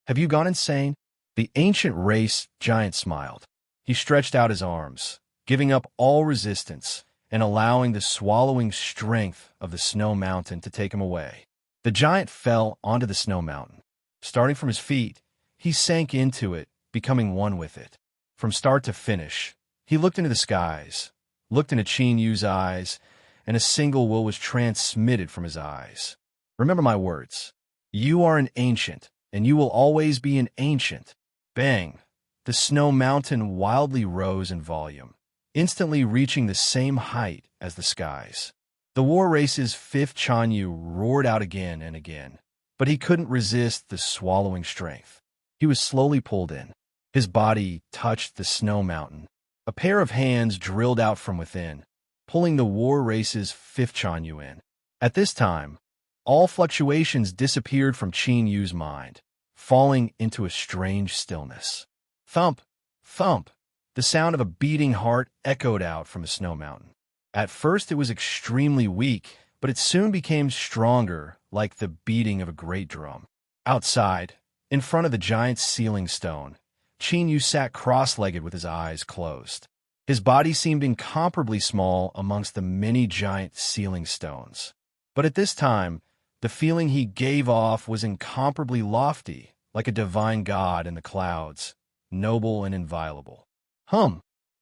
Have you gone insane? The ancient race giant smiled. He stretched out his arms, giving up all resistance, and allowing the swallowing strength of the snow mountain to take him away. The giant fell onto the snow mountain. Starting from his feet, he sank into it, becoming one with it. From start to finish, he looked into the skies, looked into Qin Yu's eyes, and a single will was transmitted from his eyes. Remember my words. You are an ancient, and you will always be an ancient. Bang! The snow mountain wildly rose in volume, instantly reaching the same height as the skies. The war race's fifth Chanyu roared out again and again, but he couldn't resist the swallowing strength. He was slowly pulled in. His body touched the snow mountain. A pair of hands drilled out from within, pulling the war race's fifth Chanyu in. At this time, all fluctuations disappeared from Qin Yu's mind, falling into a strange stillness. Thump, thump, the sound of a beating heart echoed out from the snow mountain. At first it was extremely weak, but it soon became stronger, like the beating of a great drum. Outside, in front of the giant ceiling stone, Qin Yu sat cross-legged with his eyes closed. His body seemed incomparably small amongst the many giant ceiling stones. But at this time, the feeling he gave off was incomparably lofty, like a divine god in the clouds, noble and inviolable. Hum,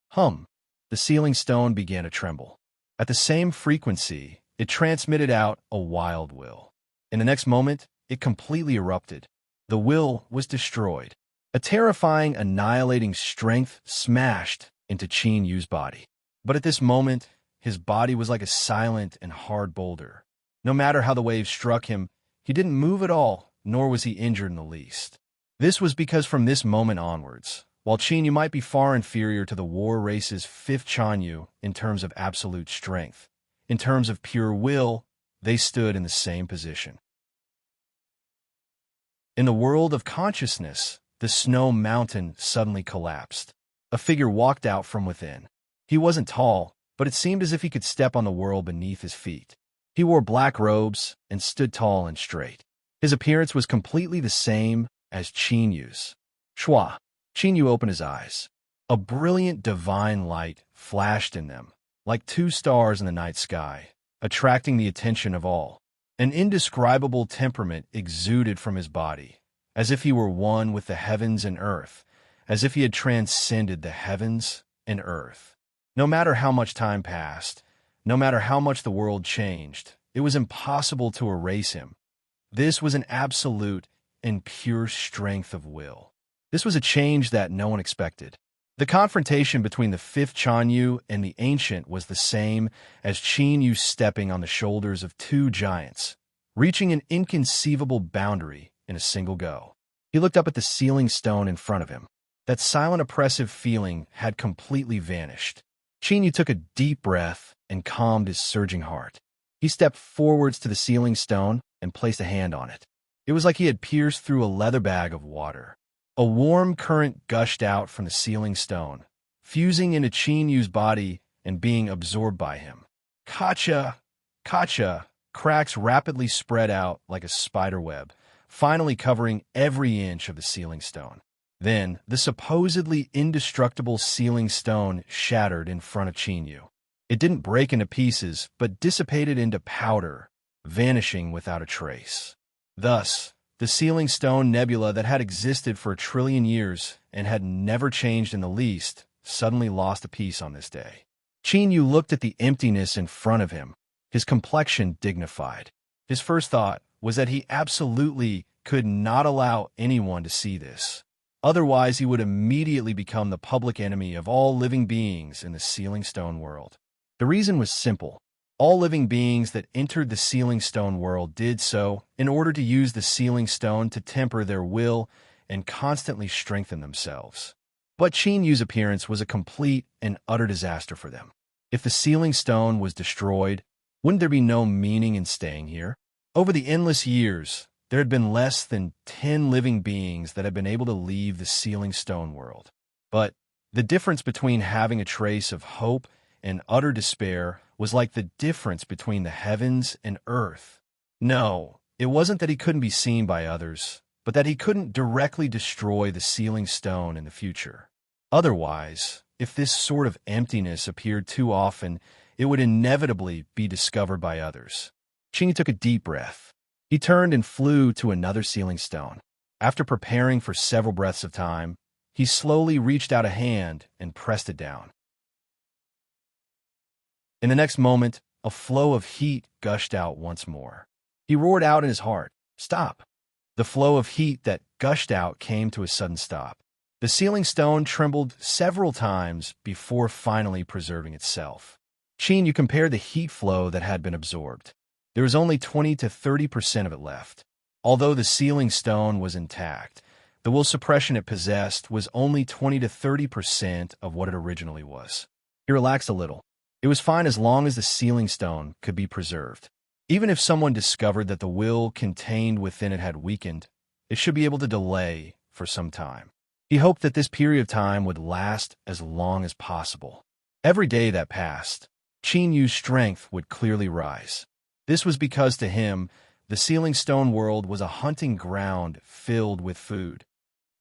hum, the ceiling stone began to tremble. At the same frequency, it transmitted out a wild will. In the next moment, it completely erupted. The will was destroyed. A terrifying, annihilating strength smashed into Qin Yu's body. But at this moment, his body was like a silent and hard boulder. No matter how the waves struck him, he didn't move at all, nor was he injured in the least. This was because from this moment onwards, while Qin Yu might be far inferior to the war race's fifth Chanyu in terms of absolute strength, in terms of pure will, they stood in the same position. In the world of consciousness, the snow mountain suddenly collapsed. A figure walked out from within. He wasn't tall, but it seemed as if he could step on the world beneath his feet. He wore black robes and stood tall and straight. His appearance was completely the same as Qin Yu's. Shua. Qin Yu opened his eyes. A brilliant divine light flashed in them, like two stars in the night sky, attracting the attention of all. An indescribable temperament exuded from his body, as if he were one with the heavens and earth, as if he had transcended the heavens and earth. No matter how much time passed, no matter how much the world changed, it was impossible to erase him. This was an absolute and pure strength of will. This was a change that no one expected. The confrontation between the fifth Chanyu and the ancient was the same as Qin Yu stepping on the shoulders of two giants, reaching an inconceivable boundary in a single go. He looked up at the ceiling stone in front of him. That silent oppressive feeling had completely vanished. Qin Yu took a deep breath and calmed his surging heart. He stepped forwards to the ceiling stone and placed a hand on it. It was like he had pierced through a leather bag of water. A warm current gushed out from the ceiling stone, fusing into Qin Yu's body and being absorbed by him. Kacha! Kacha! Cracks rapidly spread out like a spider web, finally covering every inch of the ceiling stone. Then, the supposedly indestructible ceiling stone shattered in front of Qin Yu. It didn't break into pieces, but dissipated into powder, vanishing without a trace. Thus, the ceiling stone nebula that had existed for 1 trillion years and had never changed in the least suddenly lost a piece on this day. Qin Yu looked at the emptiness in front of him, his complexion dignified. His first thought was that he absolutely could not allow anyone to see this. Otherwise, he would immediately become the public enemy of all living beings in the ceiling stone world. The reason was simple. All living beings that entered the ceiling stone world did so in order to use the ceiling stone to temper their will and constantly strengthen themselves. But Qin Yu's appearance was a complete and utter disaster for them. If the ceiling stone was destroyed, wouldn't there be no meaning in staying here? Over the endless years, there had been less than 10 living beings that had been able to leave the ceiling stone world. But the difference between having a trace of hope and utter despair was like the difference between the heavens and earth. No, it wasn't that he couldn't be seen by others, but that he couldn't directly destroy the ceiling stone in the future. Otherwise, if this sort of emptiness appeared too often, it would inevitably be discovered by others. Qin took a deep breath. He turned and flew to another ceiling stone. After preparing for several breaths of time, he slowly reached out a hand and pressed it down. In the next moment, a flow of heat gushed out once more. He roared out in his heart, "Stop!" The flow of heat that gushed out came to a sudden stop. The ceiling stone trembled several times before finally preserving itself. Qin, you compare the heat flow that had been absorbed. There was only 20 to 30% of it left. Although the sealing stone was intact, the will suppression it possessed was only 20 to 30% of what it originally was. He relaxed a little. It was fine as long as the sealing stone could be preserved. Even if someone discovered that the will contained within it had weakened, it should be able to delay for some time. He hoped that this period of time would last as long as possible. Every day that passed, Qin Yu's strength would clearly rise. This was because to him, the sealing stone world was a hunting ground filled with food.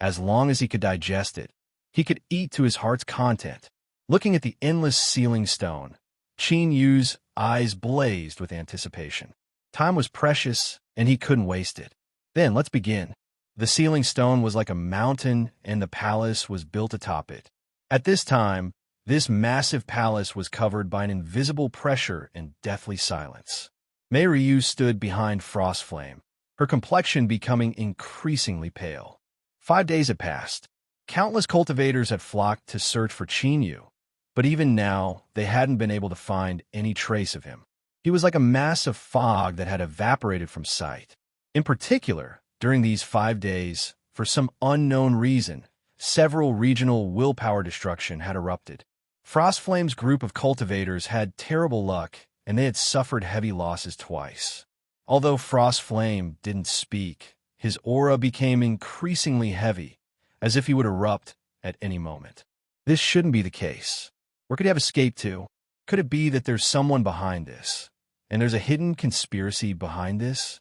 As long as he could digest it, he could eat to his heart's content. Looking at the endless sealing stone, Qin Yu's eyes blazed with anticipation. Time was precious, and he couldn't waste it. Then, let's begin. The sealing stone was like a mountain, and the palace was built atop it. At this time, this massive palace was covered by an invisible pressure and deathly silence. Mei Ryu stood behind Frostflame, her complexion becoming increasingly pale. 5 days had passed. Countless cultivators had flocked to search for Qin Yu, but even now, they hadn't been able to find any trace of him. He was like a mass of fog that had evaporated from sight. In particular, during these 5 days, for some unknown reason, several regional willpower destruction had erupted. Frostflame's group of cultivators had terrible luck, and they had suffered heavy losses twice. Although Frostflame didn't speak, his aura became increasingly heavy, as if he would erupt at any moment. This shouldn't be the case. Where could he have escaped to? Could it be that there's someone behind this? And there's a hidden conspiracy behind this?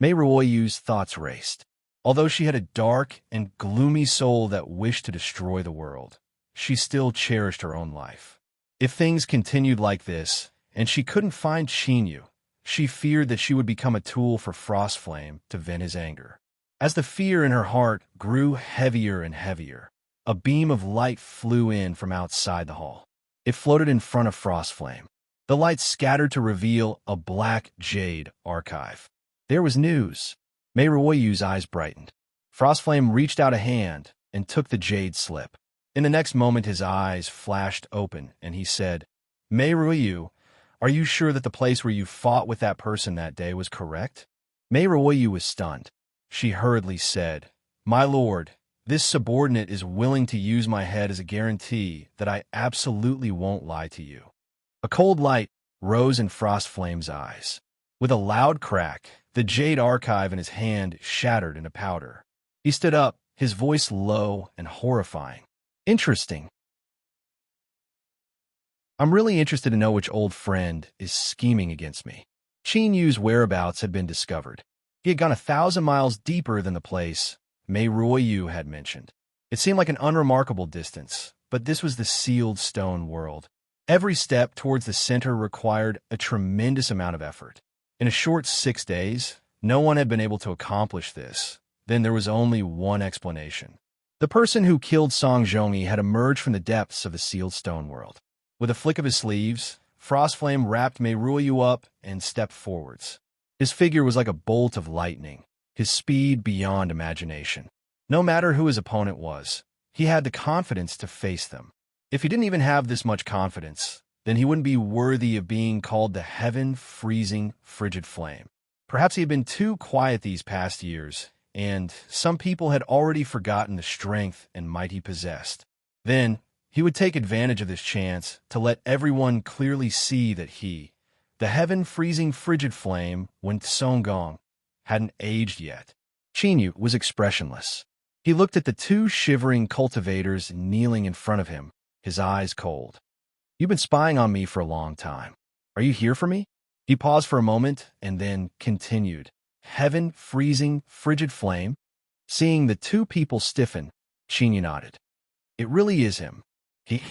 Mei Ruoyu's thoughts raced. Although she had a dark and gloomy soul that wished to destroy the world, she still cherished her own life. If things continued like this, and she couldn't find Qin Yu, she feared that she would become a tool for Frostflame to vent his anger. As the fear in her heart grew heavier and heavier, a beam of light flew in from outside the hall. It floated in front of Frostflame. The light scattered to reveal a black jade archive. There was news. Mei Ruoyu's eyes brightened. Frostflame reached out a hand and took the jade slip. In the next moment, his eyes flashed open, and he said, "Mei Ruoyu, are you sure that the place where you fought with that person that day was correct?" Mei Ruoyu was stunned. She hurriedly said, "My lord, this subordinate is willing to use my head as a guarantee that I absolutely won't lie to you." A cold light rose in Frostflame's eyes. With a loud crack, the jade archive in his hand shattered into powder. He stood up, his voice low and horrifying. "Interesting. I'm really interested to know which old friend is scheming against me." Qin Yu's whereabouts had been discovered. He had gone 1,000 miles deeper than the place Mei Ruoyu had mentioned. It seemed like an unremarkable distance, but this was the sealed stone world. Every step towards the center required a tremendous amount of effort. In a short 6 days, no one had been able to accomplish this. Then there was only one explanation. The person who killed Song Zhongyi had emerged from the depths of the sealed stone world. With a flick of his sleeves, Frostflame wrapped Mei Ruoyu up and stepped forwards. His figure was like a bolt of lightning, his speed beyond imagination. No matter who his opponent was, he had the confidence to face them. If he didn't even have this much confidence, then he wouldn't be worthy of being called the heaven-freezing, frigid flame. Perhaps he had been too quiet these past years, and some people had already forgotten the strength and might he possessed. Then, he would take advantage of this chance to let everyone clearly see that he, the heaven-freezing frigid flame, Wen Tsonggong, hadn't aged yet. Qin Yu was expressionless. He looked at the 2 shivering cultivators kneeling in front of him, his eyes cold. "You've been spying on me for a long time. Are you here for me?" He paused for a moment and then continued, "Heaven-freezing frigid flame?" Seeing the 2 people stiffen, Qin Yu nodded. It really is him.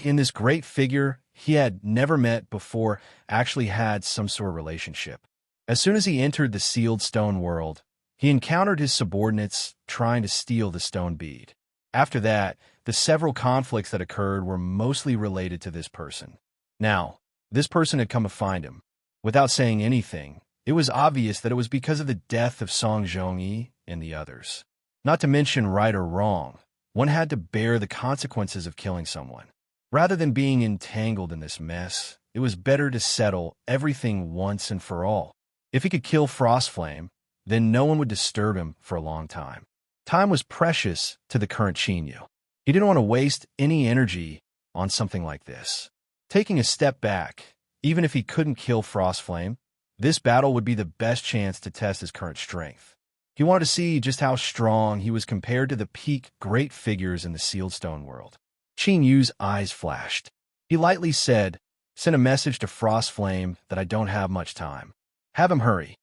In this great figure he had never met before, actually had some sort of relationship. As soon as he entered the sealed stone world, he encountered his subordinates trying to steal the stone bead. After that, the several conflicts that occurred were mostly related to this person. Now, this person had come to find him. Without saying anything, it was obvious that it was because of the death of Song Zhongyi and the others. Not to mention right or wrong, one had to bear the consequences of killing someone. Rather than being entangled in this mess, it was better to settle everything once and for all. If he could kill Frostflame, then no one would disturb him for a long time. Time was precious to the current Chinyu. He didn't want to waste any energy on something like this. Taking a step back, even if he couldn't kill Frostflame, this battle would be the best chance to test his current strength. He wanted to see just how strong he was compared to the peak great figures in the sealed stone world. Qinyu's eyes flashed. He lightly said, "Send a message to Frostflame that I don't have much time. Have him hurry."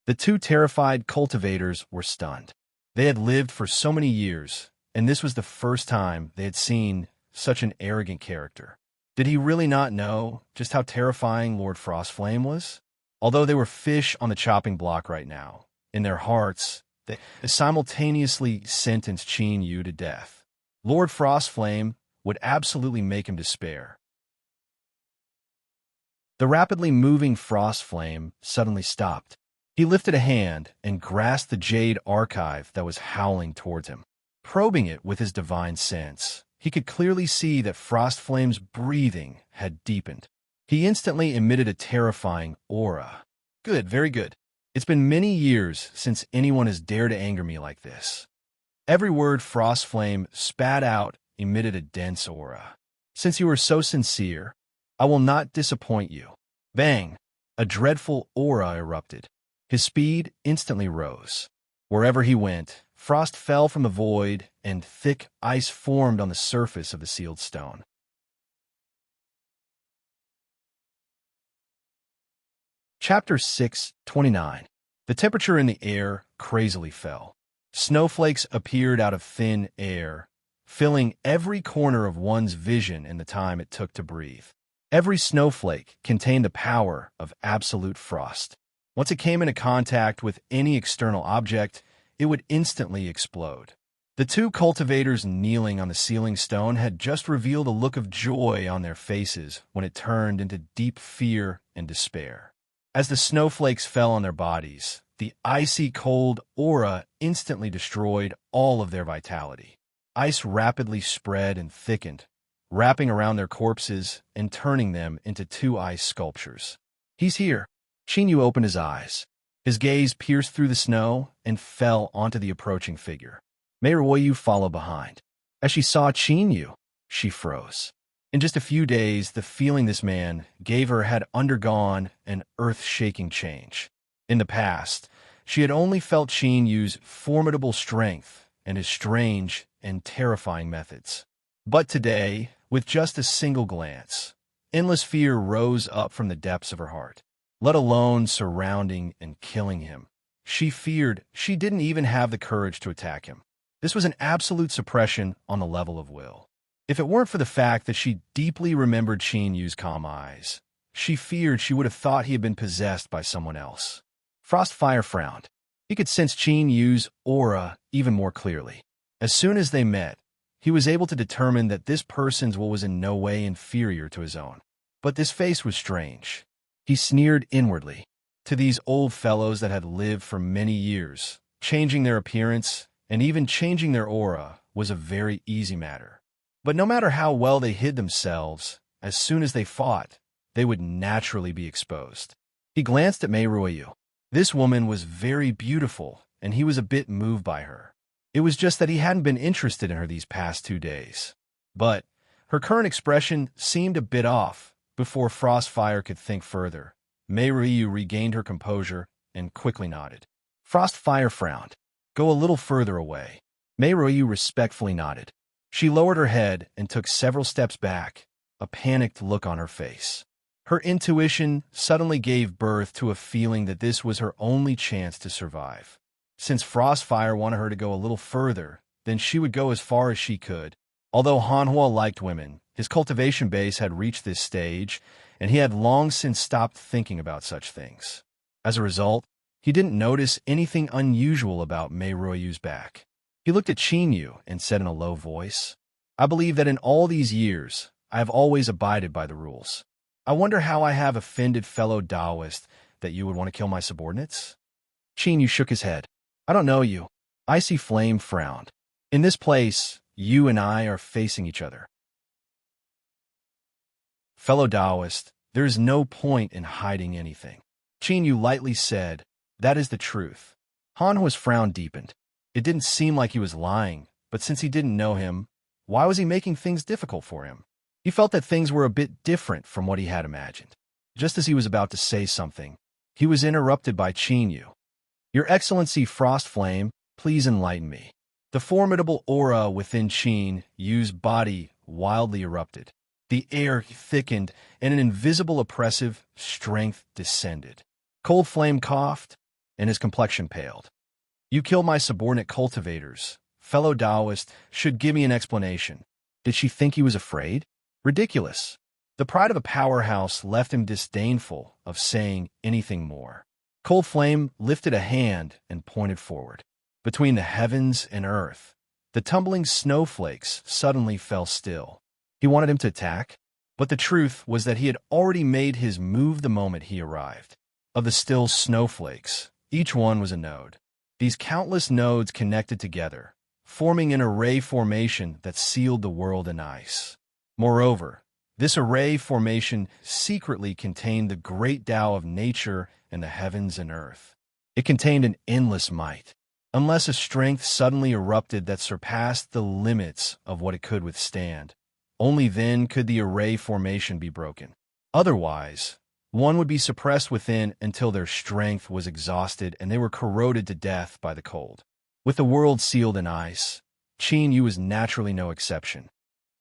The two terrified cultivators were stunned. They had lived for so many years, and this was the first time they had seen such an arrogant character. Did he really not know just how terrifying Lord Frostflame was? Although they were fish on the chopping block right now, in their hearts, they simultaneously sentenced Chinyu to death. Lord Frostflame would absolutely make him despair. The rapidly moving Frostflame suddenly stopped. He lifted a hand and grasped the jade archive that was howling towards him. Probing it with his divine sense, he could clearly see that Frostflame's breathing had deepened. He instantly emitted a terrifying aura. Good, very good. It's been many years since anyone has dared to anger me like this. Every word Frostflame spat out emitted a dense aura. Since you are so sincere, I will not disappoint you. Bang! A dreadful aura erupted. His speed instantly rose. Wherever he went, frost fell from the void, and thick ice formed on the surface of the sealed stone. Chapter 6:29. The temperature in the air crazily fell. Snowflakes appeared out of thin air, filling every corner of one's vision in the time it took to breathe. Every snowflake contained the power of absolute frost. Once it came into contact with any external object, it would instantly explode. The two cultivators kneeling on the sealing stone had just revealed a look of joy on their faces when it turned into deep fear and despair. As the snowflakes fell on their bodies, the icy cold aura instantly destroyed all of their vitality. Ice rapidly spread and thickened, wrapping around their corpses and turning them into two ice sculptures. "He's here." Chinyu opened his eyes. His gaze pierced through the snow and fell onto the approaching figure. Meiruoyu followed behind. As she saw Chinyu, she froze. In just a few days, the feeling this man gave her had undergone an earth-shaking change. In the past, she had only felt Chinyu's formidable strength and his strange and terrifying methods. But today, with just a single glance, endless fear rose up from the depths of her heart. Let alone surrounding and killing him. She feared she didn't even have the courage to attack him. This was an absolute suppression on the level of will. If it weren't for the fact that she deeply remembered Chinyu's calm eyes, she feared she would have thought he had been possessed by someone else. Frostfire frowned. He could sense Chinyu's aura even more clearly. As soon as they met, he was able to determine that this person's will was in no way inferior to his own. But this face was strange. He sneered inwardly. To these old fellows that had lived for many years, changing their appearance and even changing their aura was a very easy matter. But no matter how well they hid themselves, as soon as they fought, they would naturally be exposed. He glanced at Meiruoyu. This woman was very beautiful, and he was a bit moved by her. It was just that he hadn't been interested in her these past 2 days. But her current expression seemed a bit off. Before Frostfire could think further, Meiruoyu regained her composure and quickly nodded. Frostfire frowned. "Go a little further away." Meiruoyu respectfully nodded. She lowered her head and took several steps back, a panicked look on her face. Her intuition suddenly gave birth to a feeling that this was her only chance to survive. Since Frostfire wanted her to go a little further, then she would go as far as she could. Although Hanhua liked women, his cultivation base had reached this stage, and he had long since stopped thinking about such things. As a result, he didn't notice anything unusual about Meiruoyu's back. He looked at Chinyu and said in a low voice, "I believe that in all these years, I have always abided by the rules. I wonder how I have offended fellow Taoists that you would want to kill my subordinates?" Chinyu shook his head. "I don't know you." Icy Flame frowned. "In this place, you and I are facing each other. Fellow Taoist, There is no point in hiding anything. Qin Yu lightly said, "That is the truth." Hanhua's frown deepened. It didn't seem like he was lying, but since he didn't know him, why was he making things difficult for him? He felt that things were a bit different from what he had imagined. Just as he was about to say something, he was interrupted by Qin Yu. "Your Excellency Frostflame, please enlighten me." The formidable aura within Qin Yu's body wildly erupted. The air thickened, and an invisible oppressive strength descended. Cold Flame coughed, and his complexion paled. "You killed my subordinate cultivators. Fellow Taoist should give me an explanation." Did she think he was afraid? Ridiculous. The pride of a powerhouse left him disdainful of saying anything more. Cold Flame lifted a hand and pointed forward. Between the heavens and earth, the tumbling snowflakes suddenly fell still. He wanted him to attack, but the truth was that he had already made his move the moment he arrived. Of the still snowflakes, each one was a node. These countless nodes connected together, forming an array formation that sealed the world in ice. Moreover, this array formation secretly contained the great Tao of nature and the heavens and earth. It contained an endless might. Unless a strength suddenly erupted that surpassed the limits of what it could withstand, only then could the array formation be broken. Otherwise, one would be suppressed within until their strength was exhausted and they were corroded to death by the cold. With the world sealed in ice, Qin Yu was naturally no exception.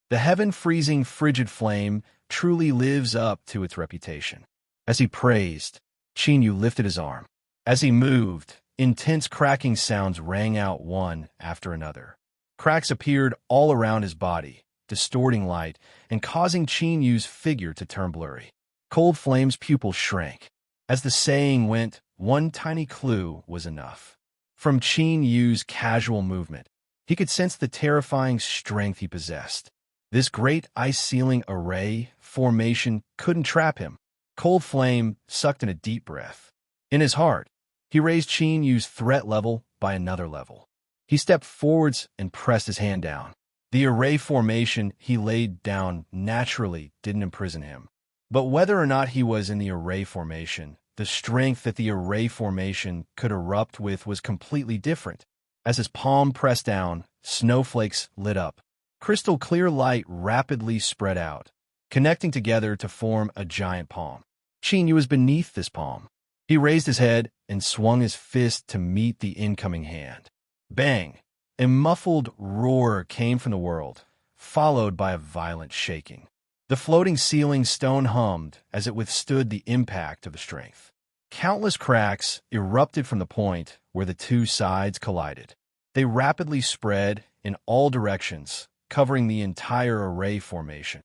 The heaven-freezing frigid flame truly lives up to its reputation. As he praised, Qin Yu lifted his arm. As he moved, intense cracking sounds rang out one after another. Cracks appeared all around his body, distorting light and causing Qin Yu's figure to turn blurry. Cold Flame's pupils shrank. As the saying went, one tiny clue was enough. From Qin Yu's casual movement, he could sense the terrifying strength he possessed. This great ice-sealing array formation couldn't trap him. Cold Flame sucked in a deep breath. In his heart, he raised Qin Yu's threat level by another level. He stepped forwards and pressed his hand down. The array formation he laid down naturally didn't imprison him. But whether or not he was in the array formation, the strength that the array formation could erupt with was completely different. As his palm pressed down, snowflakes lit up. Crystal clear light rapidly spread out, connecting together to form a giant palm. Qin Yu was beneath this palm. He raised his head and swung his fist to meet the incoming hand. Bang! A muffled roar came from the world, followed by a violent shaking. The floating ceiling stone hummed as it withstood the impact of the strength. Countless cracks erupted from the point where the two sides collided. They rapidly spread in all directions, covering the entire array formation.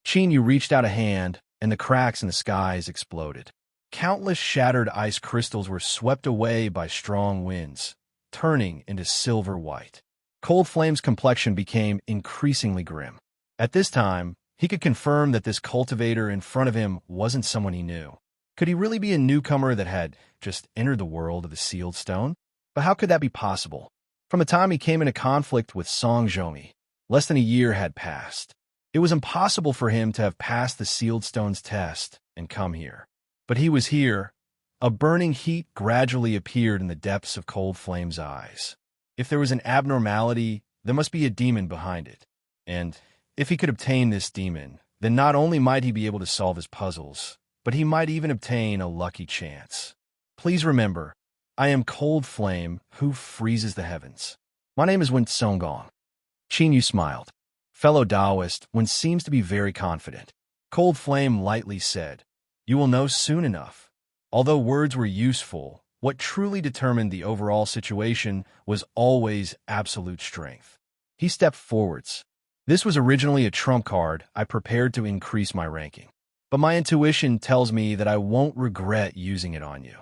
Qin Yu reached out a hand, and the cracks in the skies exploded. Countless shattered ice crystals were swept away by strong winds, turning into silver white. Cold Flame's complexion became increasingly grim. At this time, he could confirm that this cultivator in front of him wasn't someone he knew. Could he really be a newcomer that had just entered the world of the sealed stone? But how could that be possible? From the time he came into conflict with Song Zhomi, less than a year had passed. It was impossible for him to have passed the sealed stone's test and come here. But he was here. A burning heat gradually appeared in the depths of Cold Flame's eyes. If there was an abnormality, there must be a demon behind it. And if he could obtain this demon, then not only might he be able to solve his puzzles, but he might even obtain a lucky chance. Please remember, I am Cold Flame who freezes the heavens. My name is Wen Songgong. Qin Yu smiled. Fellow Taoist, one seems to be very confident. Cold Flame lightly said, "You will know soon enough." Although words were useful, what truly determined the overall situation was always absolute strength. He stepped forwards. This was originally a trump card I prepared to increase my ranking. But my intuition tells me that I won't regret using it on you.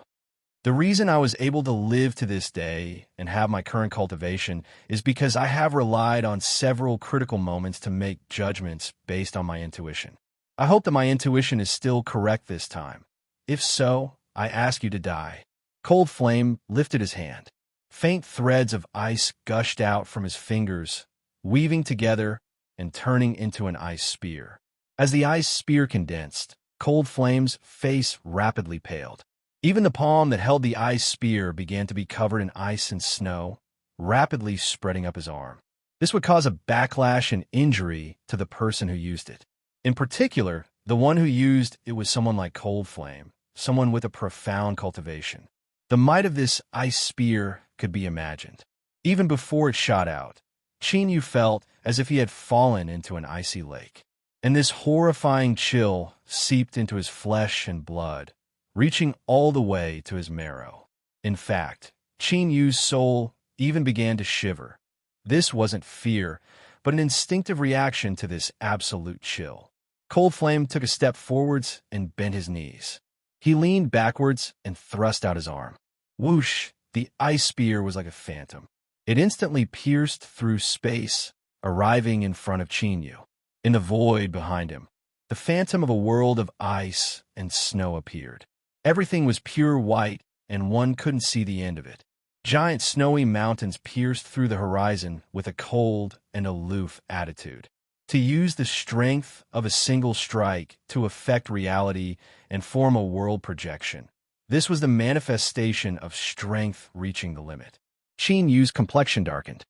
The reason I was able to live to this day and have my current cultivation is because I have relied on several critical moments to make judgments based on my intuition. I hope that my intuition is still correct this time. If so, I ask you to die. Cold Flame lifted his hand. Faint threads of ice gushed out from his fingers, weaving together and turning into an ice spear. As the ice spear condensed, Cold Flame's face rapidly paled. Even the palm that held the ice spear began to be covered in ice and snow, rapidly spreading up his arm. This would cause a backlash and injury to the person who used it. In particular, the one who used it was someone like Cold Flame, someone with a profound cultivation. The might of this ice spear could be imagined. Even before it shot out, Chinyu felt as if he had fallen into an icy lake. And this horrifying chill seeped into his flesh and blood, reaching all the way to his marrow. In fact, Chinyu's soul even began to shiver. This wasn't fear, but an instinctive reaction to this absolute chill. Cold Flame took a step forwards and bent his knees. He leaned backwards and thrust out his arm. Whoosh! The ice spear was like a phantom. It instantly pierced through space, arriving in front of Chinyu. In the void behind him, the phantom of a world of ice and snow appeared. Everything was pure white, and one couldn't see the end of it. Giant snowy mountains pierced through the horizon with a cold and aloof attitude. To use the strength of a single strike to affect reality and form a world projection. This was the manifestation of strength reaching the limit. Chinyu's complexion darkened.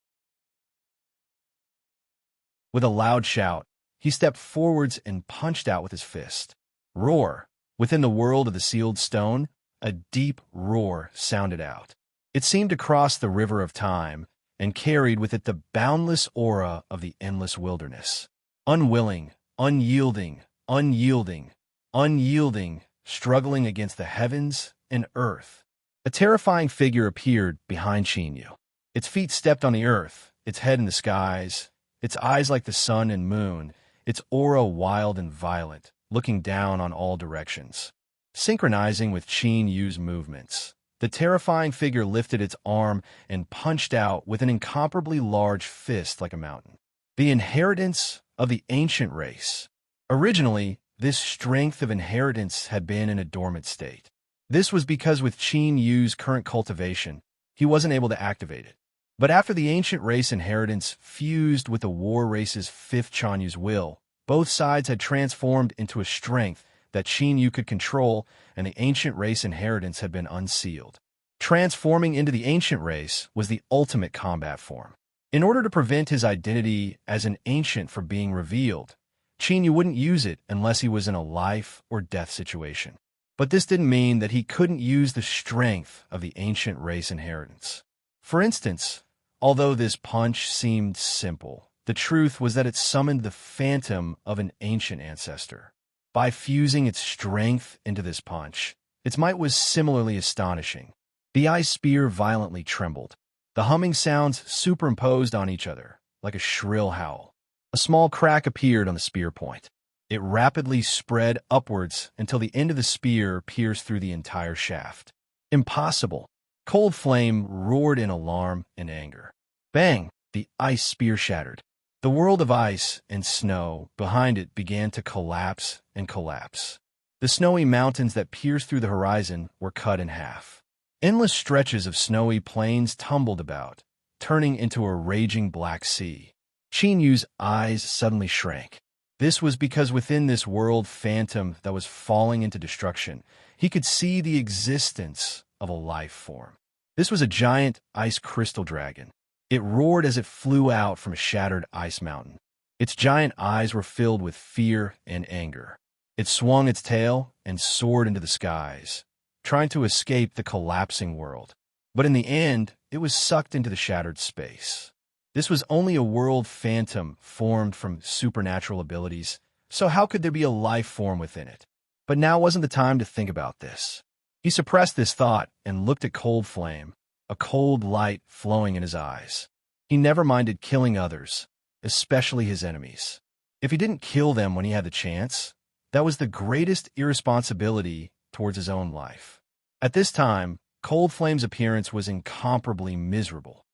With a loud shout, he stepped forwards and punched out with his fist. Roar! Within the world of the sealed stone, a deep roar sounded out. It seemed to cross the river of time and carried with it the boundless aura of the endless wilderness. Unwilling, unyielding, unyielding, unyielding, struggling against the heavens and earth. A terrifying figure appeared behind Chinyu. Its feet stepped on the earth, its head in the skies, its eyes like the sun and moon, its aura wild and violent, looking down on all directions. Synchronizing with Chinyu's movements, the terrifying figure lifted its arm and punched out with an incomparably large fist like a mountain. The inheritance of the ancient race. Originally, this strength of inheritance had been in a dormant state. This was because with Chinyu's current cultivation, he wasn't able to activate it. But after the ancient race inheritance fused with the war race's fifth Chanyu's will, both sides had transformed into a strength that Chinyu could control, and the ancient race inheritance had been unsealed. Transforming into the ancient race was the ultimate combat form. In order to prevent his identity as an ancient from being revealed, Chinyu wouldn't use it unless he was in a life or death situation. But this didn't mean that he couldn't use the strength of the ancient race inheritance. For instance, although this punch seemed simple, the truth was that it summoned the phantom of an ancient ancestor. By fusing its strength into this punch, its might was similarly astonishing. The ice spear violently trembled. The humming sounds superimposed on each other, like a shrill howl. A small crack appeared on the spear point. It rapidly spread upwards until the end of the spear pierced through the entire shaft. Impossible! Cold Flame roared in alarm and anger. Bang! The ice spear shattered. The world of ice and snow behind it began to collapse and collapse. The snowy mountains that pierced through the horizon were cut in half. Endless stretches of snowy plains tumbled about, turning into a raging black sea. Chinyu's eyes suddenly shrank. This was because within this world phantom that was falling into destruction, he could see the existence of a life form. This was a giant ice crystal dragon. It roared as it flew out from a shattered ice mountain. Its giant eyes were filled with fear and anger. It swung its tail and soared into the skies, trying to escape the collapsing world. But in the end, it was sucked into the shattered space. This was only a world phantom formed from supernatural abilities, so how could there be a life form within it? But now wasn't the time to think about this. He suppressed this thought and looked at Cold Flame, a cold light flowing in his eyes. He never minded killing others, especially his enemies. If he didn't kill them when he had the chance, that was the greatest irresponsibility towards his own life. At this time, Cold Flame's appearance was incomparably miserable.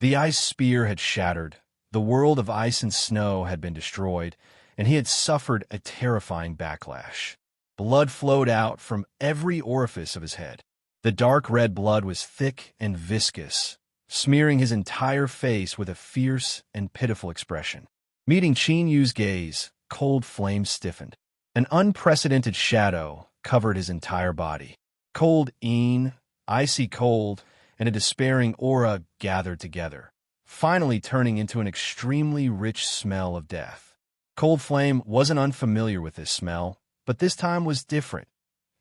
The ice spear had shattered, the world of ice and snow had been destroyed, and he had suffered a terrifying backlash. Blood flowed out from every orifice of his head. The dark red blood was thick and viscous, smearing his entire face with a fierce and pitiful expression. Meeting Qin Yu's gaze, cold flames stiffened. An unprecedented shadow covered his entire body. Cold een, icy cold, and a despairing aura gathered together, finally turning into an extremely rich smell of death. Cold Flame wasn't unfamiliar with this smell, but this time was different.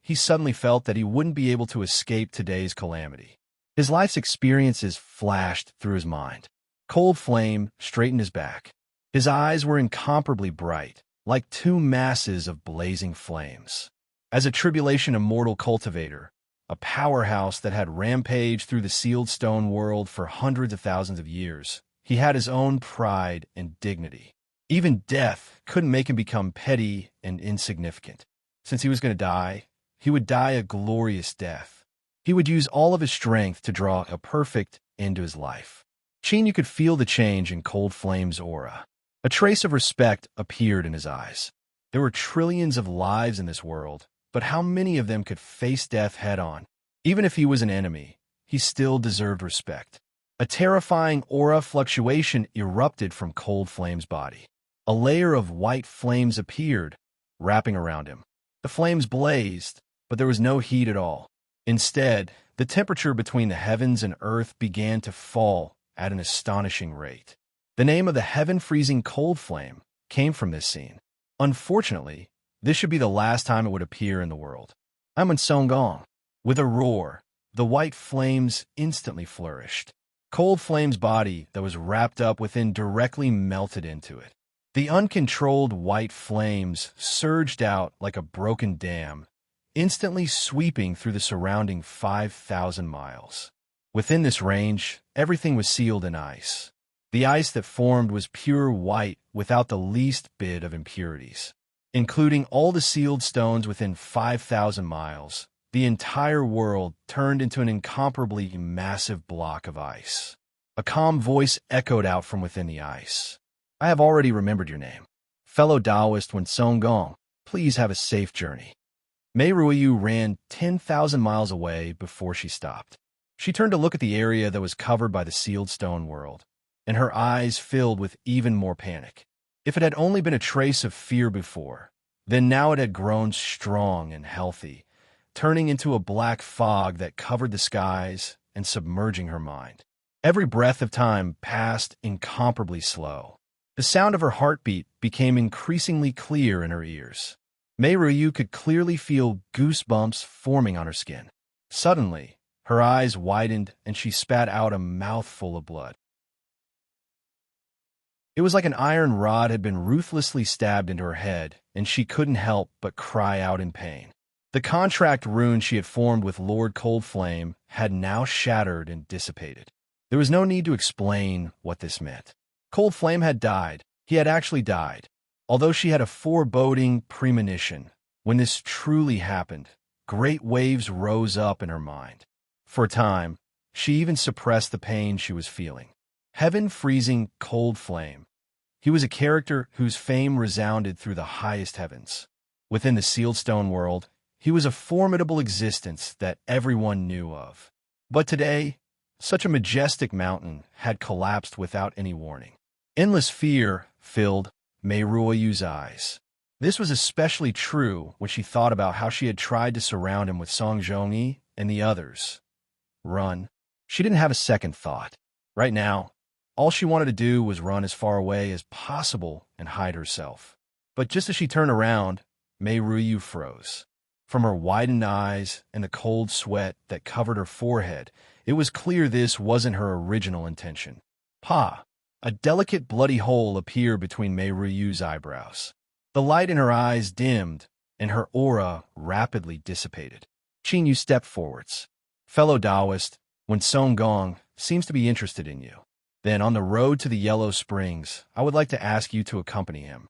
He suddenly felt that he wouldn't be able to escape today's calamity. His life's experiences flashed through his mind. Cold Flame straightened his back. His eyes were incomparably bright, like two masses of blazing flames. As a tribulation immortal cultivator, a powerhouse that had rampaged through the sealed stone world for hundreds of thousands of years, he had his own pride and dignity. Even death couldn't make him become petty and insignificant. Since he was going to die, he would die a glorious death. He would use all of his strength to draw a perfect end to his life. Qin Yu could feel the change in Cold Flame's aura. A trace of respect appeared in his eyes. There were trillions of lives in this world, but how many of them could face death head-on? Even if he was an enemy, he still deserved respect. A terrifying aura fluctuation erupted from Cold Flame's body. A layer of white flames appeared, wrapping around him. The flames blazed, but there was no heat at all. Instead, the temperature between the heavens and earth began to fall at an astonishing rate. The name of the heaven-freezing Cold Flame came from this scene. Unfortunately, this should be the last time it would appear in the world. I'm in Songgong. With a roar, the white flames instantly flourished. Cold Flame's body that was wrapped up within directly melted into it. The uncontrolled white flames surged out like a broken dam, instantly sweeping through the surrounding 5,000 miles. Within this range, everything was sealed in ice. The ice that formed was pure white without the least bit of impurities. Including all the sealed stones within 5,000 miles, the entire world turned into an incomparably massive block of ice. A calm voice echoed out from within the ice. I have already remembered your name. Fellow Taoist Wen Songgong, please have a safe journey. Mei Ruiyu ran 10,000 miles away before she stopped. She turned to look at the area that was covered by the sealed stone world, and her eyes filled with even more panic. If it had only been a trace of fear before, then now it had grown strong and healthy, turning into a black fog that covered the skies and submerging her mind. Every breath of time passed incomparably slow. The sound of her heartbeat became increasingly clear in her ears. Mei Ruiyu could clearly feel goosebumps forming on her skin. Suddenly, her eyes widened and she spat out a mouthful of blood. It was like an iron rod had been ruthlessly stabbed into her head, and she couldn't help but cry out in pain. The contract rune she had formed with Lord Cold Flame had now shattered and dissipated. There was no need to explain what this meant. Cold Flame had died. He had actually died. Although she had a foreboding premonition, when this truly happened, great waves rose up in her mind. For a time, she even suppressed the pain she was feeling. Heaven-freezing Cold Flame. He was a character whose fame resounded through the highest heavens. Within the sealed stone world, he was a formidable existence that everyone knew of. But today, such a majestic mountain had collapsed without any warning. Endless fear filled Mei Ruiyu's eyes. This was especially true when she thought about how she had tried to surround him with Song Zhongyi and the others. Run. She didn't have a second thought. Right now, all she wanted to do was run as far away as possible and hide herself. But just as she turned around, Mei Ruiyu froze. From her widened eyes and the cold sweat that covered her forehead, it was clear this wasn't her original intention. Pa! A delicate bloody hole appeared between Mei Ruiyu's eyebrows. The light in her eyes dimmed, and her aura rapidly dissipated. Qin Yu stepped forwards. Fellow Taoist, Wen Songgong seems to be interested in you. Then, on the road to the Yellow Springs, I would like to ask you to accompany him.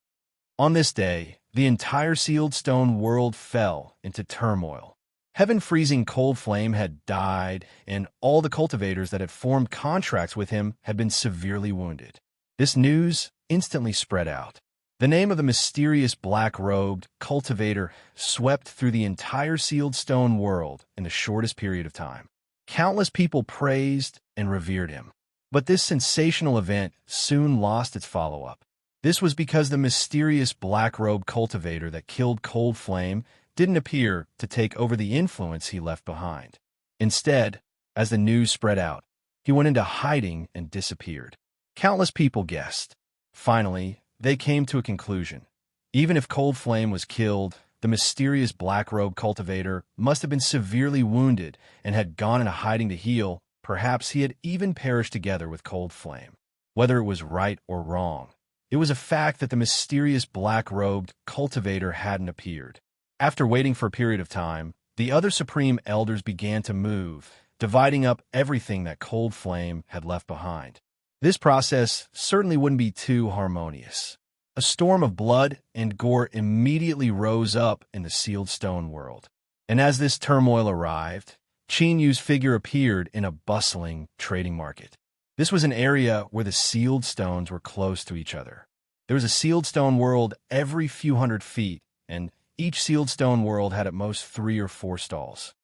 On this day, the entire sealed stone world fell into turmoil. Heaven-freezing Cold Flame had died, and all the cultivators that had formed contracts with him had been severely wounded. This news instantly spread out. The name of the mysterious black-robed cultivator swept through the entire sealed stone world in the shortest period of time. Countless people praised and revered him. But this sensational event soon lost its follow-up. This was because the mysterious black-robe cultivator that killed Cold Flame didn't appear to take over the influence he left behind. Instead, as the news spread out, he went into hiding and disappeared. Countless people guessed. Finally, they came to a conclusion. Even if Cold Flame was killed, the mysterious black-robe cultivator must have been severely wounded and had gone into hiding to heal. Perhaps he had even perished together with Cold Flame. Whether it was right or wrong, it was a fact that the mysterious black-robed cultivator hadn't appeared. After waiting for a period of time, the other supreme elders began to move, dividing up everything that Cold Flame had left behind. This process certainly wouldn't be too harmonious. A storm of blood and gore immediately rose up in the sealed stone world. And as this turmoil arrived, Qin Yu's figure appeared in a bustling trading market. This was an area where the sealed stones were close to each other. There was a sealed stone world every few hundred feet, and each sealed stone world had at most 3 or 4 stalls.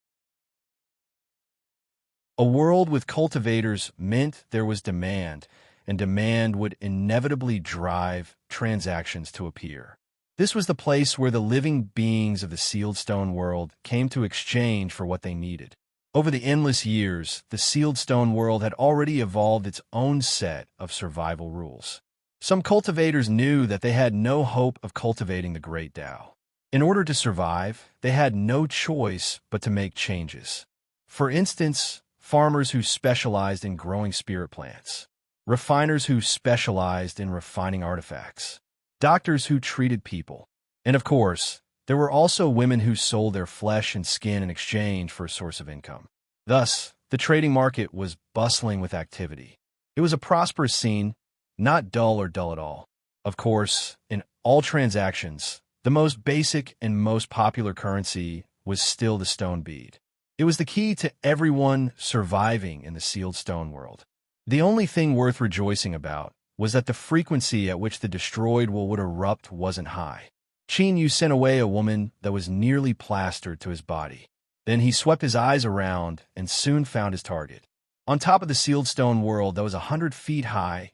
A world with cultivators meant there was demand, and demand would inevitably drive transactions to appear. This was the place where the living beings of the sealed stone world came to exchange for what they needed. Over the endless years, the sealed stone world had already evolved its own set of survival rules. Some cultivators knew that they had no hope of cultivating the Great Tao. In order to survive, they had no choice but to make changes. For instance, farmers who specialized in growing spirit plants, refiners who specialized in refining artifacts, doctors who treated people, and of course, there were also women who sold their flesh and skin in exchange for a source of income. Thus, the trading market was bustling with activity. It was a prosperous scene, not dull or dull at all. Of course, in all transactions, the most basic and most popular currency was still the stone bead. It was the key to everyone surviving in the sealed stone world. The only thing worth rejoicing about was that the frequency at which the destroyed would erupt wasn't high. Qin Yu sent away a woman that was nearly plastered to his body. Then he swept his eyes around and soon found his target. On top of the sealed stone world that was 100 feet high,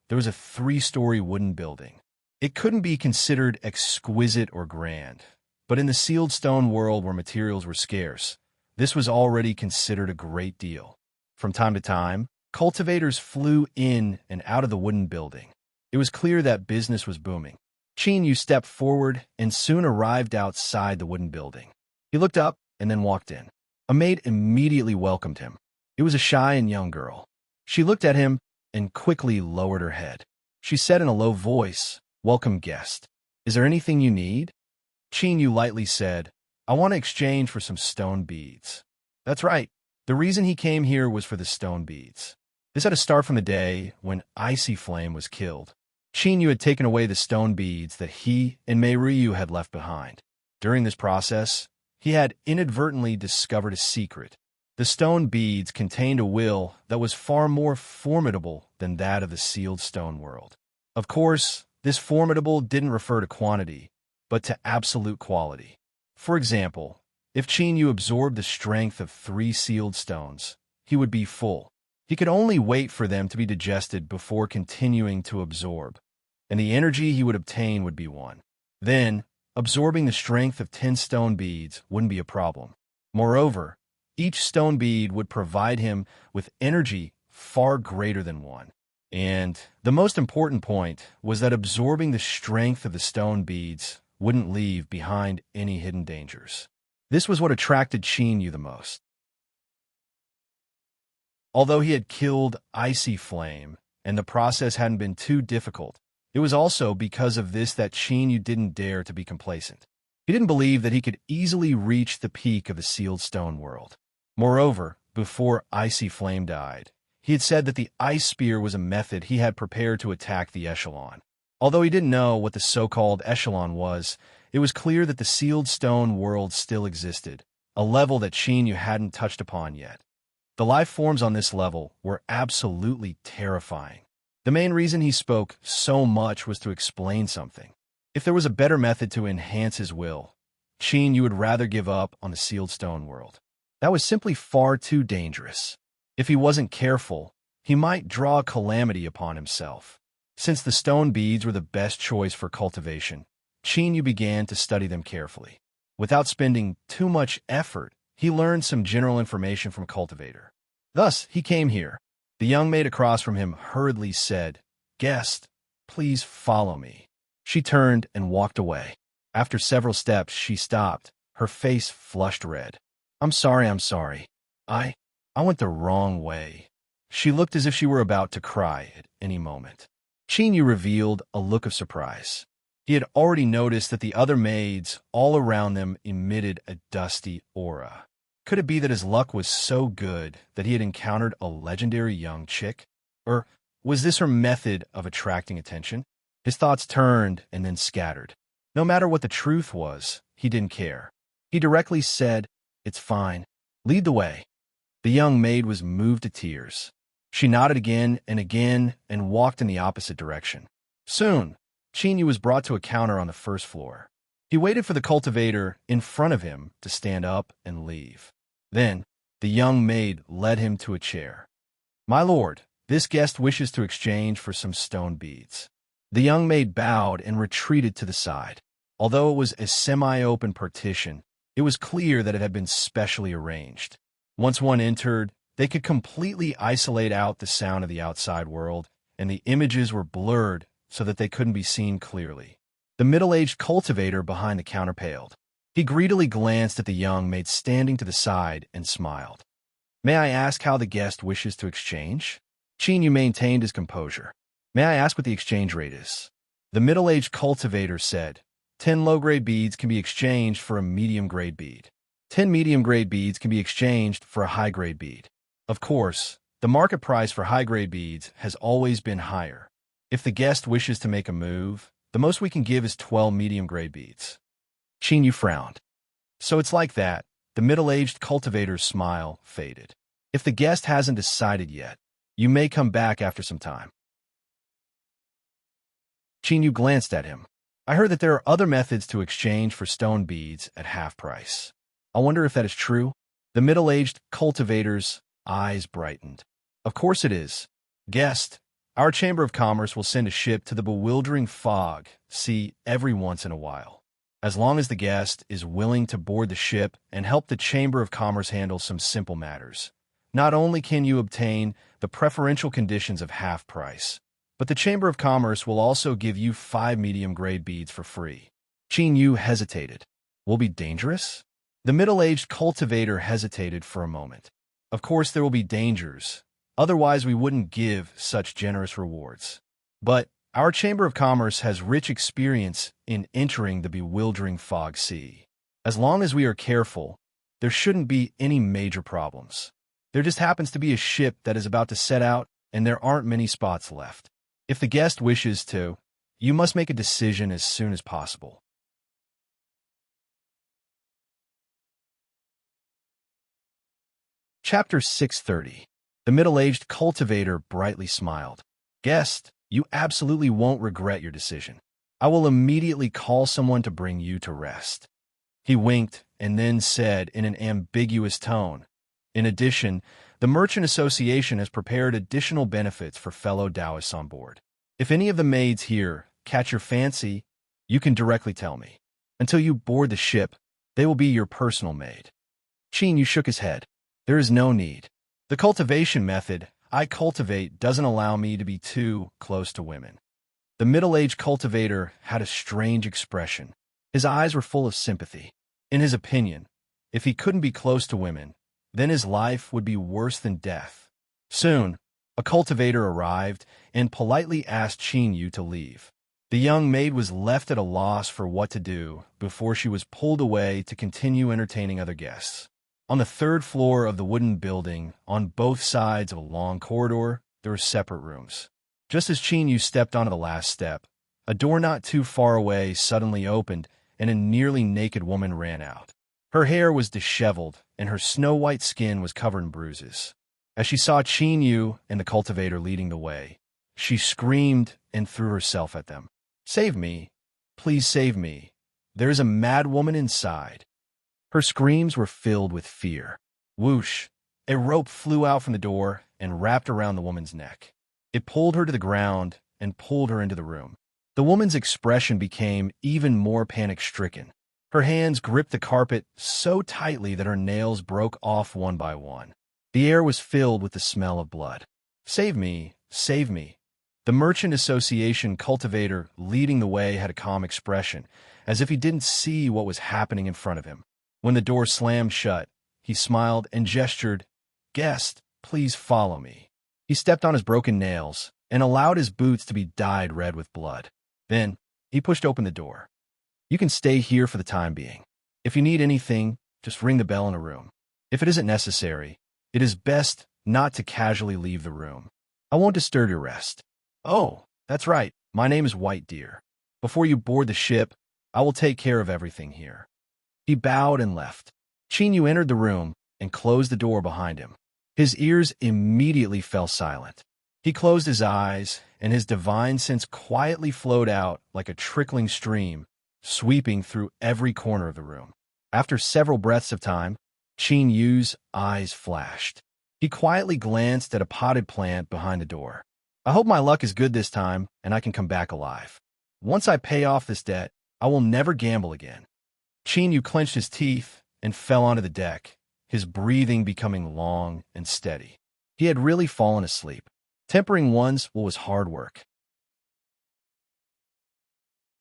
there was a 3-story wooden building. It couldn't be considered exquisite or grand, but in the sealed stone world where materials were scarce, this was already considered a great deal. From time to time, cultivators flew in and out of the wooden building. It was clear that business was booming. Qin Yu stepped forward and soon arrived outside the wooden building. He looked up and then walked in. A maid immediately welcomed him. It was a shy and young girl. She looked at him and quickly lowered her head. She said in a low voice, "Welcome, guest. Is there anything you need?" Qin Yu lightly said, "I want to exchange for some stone beads." That's right. The reason he came here was for the stone beads. This had to start from the day when Icy Flame was killed. Qin Yu had taken away the stone beads that he and Mei Ryu had left behind. During this process, he had inadvertently discovered a secret. The stone beads contained a will that was far more formidable than that of the sealed stone world. Of course, this formidable didn't refer to quantity, but to absolute quality. For example, if Qin Yu absorbed the strength of 3 sealed stones, he would be full. He could only wait for them to be digested before continuing to absorb, and the energy he would obtain would be 1. Then, absorbing the strength of 10 stone beads wouldn't be a problem. Moreover, each stone bead would provide him with energy far greater than 1. And the most important point was that absorbing the strength of the stone beads wouldn't leave behind any hidden dangers. This was what attracted Qin Yu the most. Although he had killed Icy Flame, and the process hadn't been too difficult, it was also because of this that Qin Yu didn't dare to be complacent. He didn't believe that he could easily reach the peak of the sealed stone world. Moreover, before Icy Flame died, he had said that the ice spear was a method he had prepared to attack the echelon. Although he didn't know what the so-called echelon was, it was clear that the sealed stone world still existed, a level that Qin Yu hadn't touched upon yet. The life forms on this level were absolutely terrifying. The main reason he spoke so much was to explain something. If there was a better method to enhance his will, Qin Yu would rather give up on the sealed stone world. That was simply far too dangerous. If he wasn't careful, he might draw calamity upon himself. Since the stone beads were the best choice for cultivation, Chinyu began to study them carefully. Without spending too much effort, he learned some general information from Cultivator. Thus, he came here. The young maid across from him hurriedly said, "Guest, please follow me." She turned and walked away. After several steps, she stopped, her face flushed red. I'm sorry. I went the wrong way." She looked as if she were about to cry at any moment. Chinyu revealed a look of surprise. He had already noticed that the other maids all around them emitted a dusty aura. Could it be that his luck was so good that he had encountered a legendary young chick? Or was this her method of attracting attention? His thoughts turned and then scattered. No matter what the truth was, he didn't care. He directly said, "It's fine. Lead the way." The young maid was moved to tears. She nodded again and walked in the opposite direction. Soon, Chinyu was brought to a counter on the first floor. He waited for the cultivator in front of him to stand up and leave. Then, the young maid led him to a chair. "My lord, this guest wishes to exchange for some stone beads." The young maid bowed and retreated to the side. Although it was a semi-open partition, it was clear that it had been specially arranged. Once one entered, they could completely isolate out the sound of the outside world, and the images were blurred so that they couldn't be seen clearly. The middle-aged cultivator behind the counter paled. He greedily glanced at the young maid standing to the side and smiled. "May I ask how the guest wishes to exchange?" Chinyu maintained his composure. "May I ask what the exchange rate is?" The middle-aged cultivator said, 10 low-grade beads can be exchanged for a medium-grade bead. 10 medium-grade beads can be exchanged for a high-grade bead. Of course, the market price for high-grade beads has always been higher. If the guest wishes to make a move, the most we can give is 12 medium-grade beads. Chinyu frowned. So it's like that. The middle-aged cultivator's smile faded. If the guest hasn't decided yet, you may come back after some time. Chinyu glanced at him. I heard that there are other methods to exchange for stone beads at half price. I wonder if that is true? The middle-aged cultivator's eyes brightened. Of course it is. Guest, our Chamber of Commerce will send a ship to the bewildering fog sea every once in a while. As long as the guest is willing to board the ship and help the Chamber of Commerce handle some simple matters, not only can you obtain the preferential conditions of half price, but the Chamber of Commerce will also give you 5 medium-grade beads for free. Chinyu hesitated. Will be dangerous? The middle-aged cultivator hesitated for a moment. Of course there will be dangers, otherwise we wouldn't give such generous rewards. But our Chamber of Commerce has rich experience in entering the bewildering fog sea. As long as we are careful, there shouldn't be any major problems. There just happens to be a ship that is about to set out, and there aren't many spots left. If the guest wishes to, you must make a decision as soon as possible. Chapter 630. The middle-aged cultivator brightly smiled. Guest, you absolutely won't regret your decision. I will immediately call someone to bring you to rest. He winked and then said in an ambiguous tone, in addition, the Merchant Association has prepared additional benefits for fellow Taoists on board. If any of the maids here catch your fancy, you can directly tell me. Until you board the ship, they will be your personal maid. Chinyu shook his head. There is no need. The cultivation method I cultivate doesn't allow me to be too close to women. The middle-aged cultivator had a strange expression. His eyes were full of sympathy. In his opinion, if he couldn't be close to women, then his life would be worse than death. Soon, a cultivator arrived and politely asked Chinyu to leave. The young maid was left at a loss for what to do before she was pulled away to continue entertaining other guests. On the third floor of the wooden building, on both sides of a long corridor, there were separate rooms. Just as Chinyu stepped onto the last step, a door not too far away suddenly opened and a nearly naked woman ran out. Her hair was disheveled, and her snow-white skin was covered in bruises. As she saw Chinyu and the cultivator leading the way, she screamed and threw herself at them. Save me! Please save me! There is a mad woman inside. Her screams were filled with fear. Whoosh! A rope flew out from the door and wrapped around the woman's neck. It pulled her to the ground and pulled her into the room. The woman's expression became even more panic-stricken. Her hands gripped the carpet so tightly that her nails broke off one by one. The air was filled with the smell of blood. "Save me, save me." The Merchant Association cultivator leading the way had a calm expression, as if he didn't see what was happening in front of him. When the door slammed shut, he smiled and gestured, "Guest, please follow me." He stepped on his broken nails and allowed his boots to be dyed red with blood. Then, he pushed open the door. "You can stay here for the time being. If you need anything, just ring the bell in a room. If it isn't necessary, it is best not to casually leave the room. I won't disturb your rest." "Oh, that's right. My name is White Deer. Before you board the ship, I will take care of everything here." He bowed and left. Chinyu entered the room and closed the door behind him. His ears immediately fell silent. He closed his eyes, and his divine sense quietly flowed out like a trickling stream, sweeping through every corner of the room. After several breaths of time, Chinyu's eyes flashed. He quietly glanced at a potted plant behind the door. "I hope my luck is good this time, and I can come back alive. Once I pay off this debt, I will never gamble again." Chinyu clenched his teeth and fell onto the deck, his breathing becoming long and steady. He had really fallen asleep. Tempering one's will was hard work.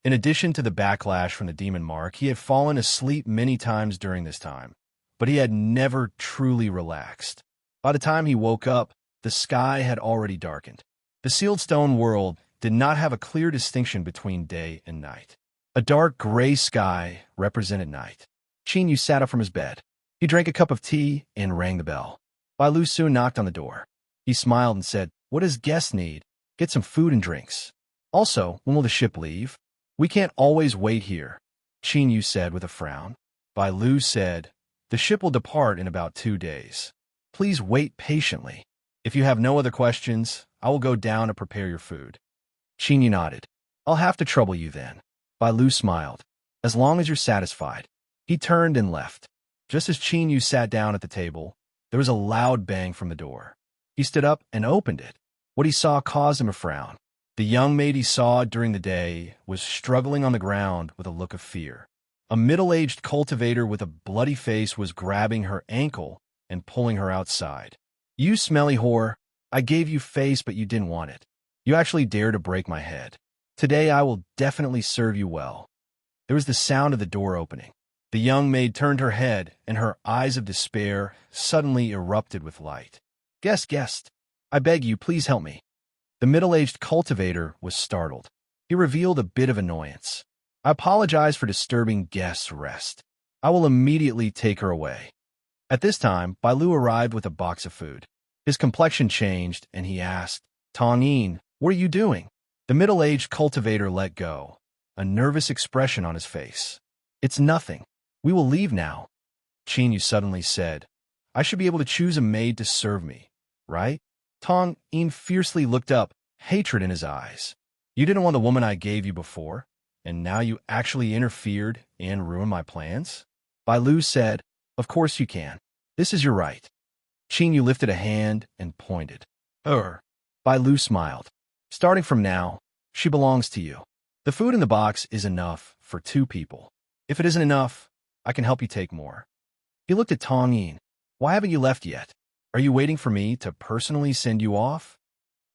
In addition to the backlash from the demon mark, he had fallen asleep many times during this time, but he had never truly relaxed. By the time he woke up, the sky had already darkened. The sealed stone world did not have a clear distinction between day and night. A dark gray sky represented night. Chinyu sat up from his bed. He drank a cup of tea and rang the bell. Bai Lu soon knocked on the door. He smiled and said, "What does guests need? Get some food and drinks. Also, when will the ship leave?" "We can't always wait here," Chinyu said with a frown. Bai Lu said, "The ship will depart in about 2 days. Please wait patiently. If you have no other questions, I will go down and prepare your food." Chinyu nodded. "I'll have to trouble you then." Bai Lu smiled. "As long as you're satisfied." He turned and left. Just as Chinyu sat down at the table, there was a loud bang from the door. He stood up and opened it. What he saw caused him a frown. The young maid he saw during the day was struggling on the ground with a look of fear. A middle-aged cultivator with a bloody face was grabbing her ankle and pulling her outside. "You smelly whore, I gave you face but you didn't want it. You actually dare to break my head. Today I will definitely serve you well." There was the sound of the door opening. The young maid turned her head, and her eyes of despair suddenly erupted with light. Guest, I beg you, please help me." The middle-aged cultivator was startled. He revealed a bit of annoyance. "I apologize for disturbing guests' rest. I will immediately take her away." At this time, Bai Lu arrived with a box of food. His complexion changed, and he asked, "Tongyin, what are you doing?" The middle-aged cultivator let go, a nervous expression on his face. "It's nothing. We will leave now." Chinyu suddenly said, "I should be able to choose a maid to serve me, right?" Tong Yin fiercely looked up, hatred in his eyes. "You didn't want the woman I gave you before, and now you actually interfered and ruined my plans?" Bai Lu said, "Of course you can. This is your right." Chinyu lifted a hand and pointed. Bai Lu smiled. "Starting from now, she belongs to you. The food in the box is enough for 2 people. If it isn't enough, I can help you take more." He looked at Tong Yin. "Why haven't you left yet? Are you waiting for me to personally send you off?"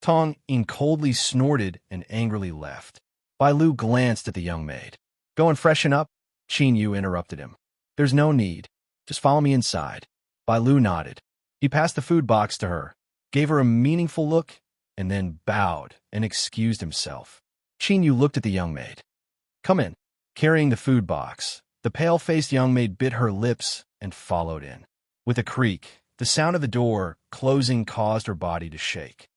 Tong Yin coldly snorted and angrily left. Bai Lu glanced at the young maid. "Go and freshen up?" Chinyu interrupted him. "There's no need. Just follow me inside." Bai Lu nodded. He passed the food box to her, gave her a meaningful look, and then bowed and excused himself. Chinyu looked at the young maid. "Come in." Carrying the food box, the pale-faced young maid bit her lips and followed in. With a creak, the sound of the door closing caused her body to shake.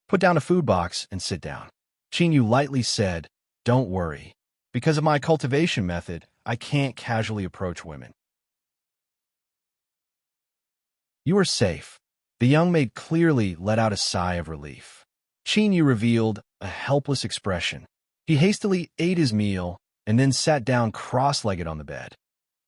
"Put down a food box and sit down." Chinyu lightly said, "Don't worry. Because of my cultivation method, I can't casually approach women." "You are safe." The young maid clearly let out a sigh of relief. Chinyu revealed a helpless expression. He hastily ate his meal and then sat down cross-legged on the bed.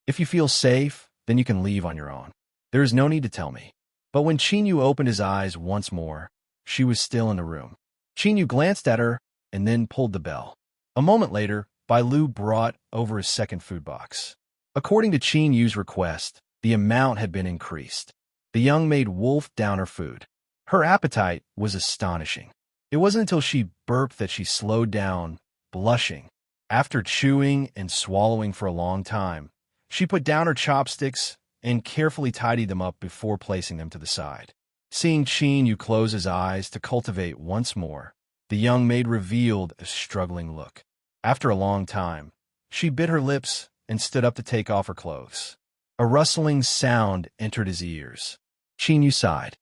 "If you feel safe, then you can leave on your own. There is no need to tell me." But when Chinyu opened his eyes once more, she was still in the room. Chinyu glanced at her and then pulled the bell. A moment later, Bai Lu brought over his second food box. According to Qin Yu's request, the amount had been increased. The young maid wolfed down her food. Her appetite was astonishing. It wasn't until she burped that she slowed down, blushing. After chewing and swallowing for a long time, she put down her chopsticks and carefully tidied them up before placing them to the side. Seeing Qin Yu close his eyes to cultivate once more, the young maid revealed a struggling look. After a long time, she bit her lips and stood up to take off her clothes. A rustling sound entered his ears. Qin Yu sighed.